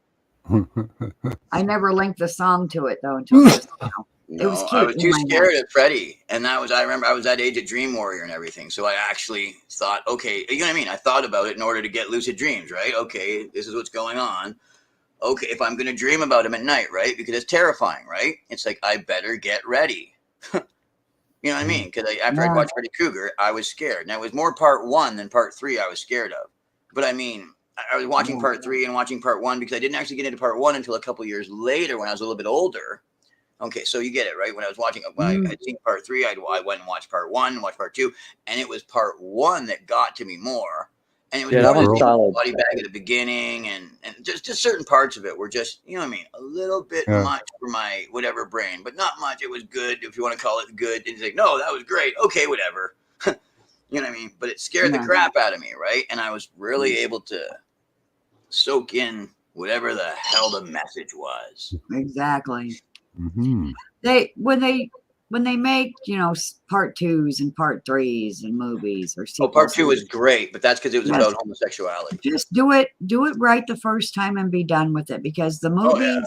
I never linked the song to it, though, until just now. No, It was cute I was in too my scared of Freddy. And that was, I remember I was that age of Dream Warrior and everything. So I actually thought, okay, you know what I mean? I thought about it in order to get lucid dreams, right? Okay, this is what's going on. Okay, if I'm going to dream about him at night, right? Because it's terrifying, right? It's like, I better get ready. You know what I mean? Because after I'd watched Freddy Krueger, I was scared. Now, it was more part 1 than part 3 I was scared of. But I mean, I was watching part 3 and watching part 1 because I didn't actually get into part 1 until a couple years later when I was a little bit older. Okay, so you get it, right? When I was watching, when I had seen part 3, I went and watched part 1, watched part 2, and it was part 1 that got to me more. And it was Yeah, more that was than solid. body bag at the beginning, and just certain parts of it were just, you know what I mean, a little bit much for my whatever brain, but not much. It was good, if you want to call it good. And it's like, no, that was great. Okay, whatever. You know what I mean? But it scared the crap out of me, right? And I was really able to soak in whatever the hell the message was. Exactly. Mm-hmm. When they make, you know, part 2s and part 3s and movies or Oh, part 2 was great, but that's because it was about homosexuality. Just do it right the first time and be done with it, because the movies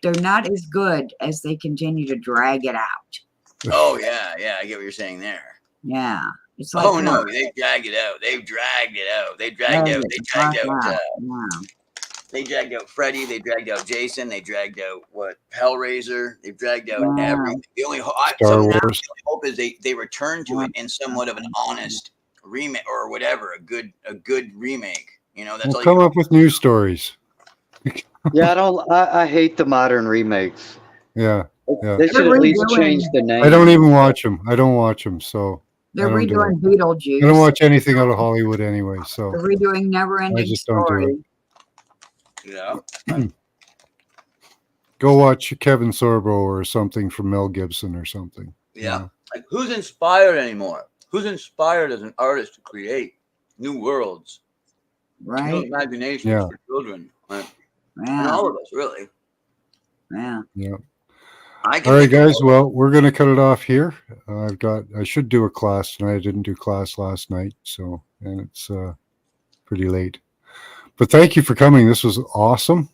they're not as good as they continue to drag it out. Oh yeah, I get what you're saying there. Yeah. It's like, oh no, they dragged it out. They've dragged it out. They dragged out. They dragged out. They dragged out Freddy. They dragged out Jason. They dragged out Hellraiser. They dragged out everything. The only hope is they return to it in somewhat of an honest remake or whatever, a good remake. You know, that's all. Come up with new stories. Yeah, I hate the modern remakes. Yeah. They should at least change the name. I don't even watch them. I don't watch them. So they're redoing Beetlejuice. I don't watch anything out of Hollywood anyway. So they're redoing Never Ending Story. Yeah. Go watch Kevin Sorbo or something from Mel Gibson or something. Yeah. Like, who's inspired anymore? Who's inspired as an artist to create new worlds? Right. New imaginations for children. And all of us, really. Yeah. All right, guys. Well, we're going to cut it off here. I should do a class tonight. I didn't do class last night. And it's pretty late. But thank you for coming. This was awesome.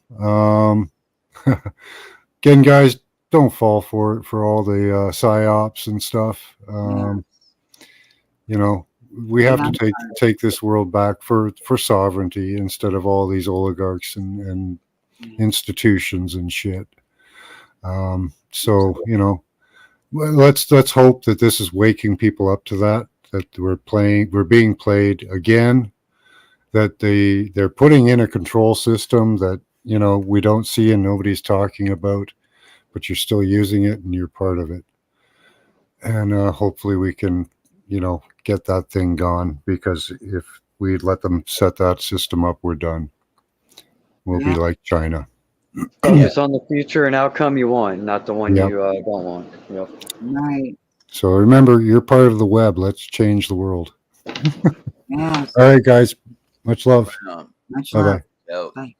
Again, guys, don't fall for it for all the psyops and stuff. You know, we have to take this world back for sovereignty instead of all these oligarchs and institutions and shit. So, you know, let's hope that this is waking people up to that we're being played again, that they're putting in a control system that, you know, we don't see and nobody's talking about, but you're still using it and you're part of it. And hopefully we can, you know, get that thing gone, because if we let them set that system up, we're done. We'll be like China. Focus on the future and outcome you want, not the one you don't want. Yep. Right. So remember, you're part of the web. Let's change the world. Yes. All right, guys. Much love. Much love. Bye. Bye.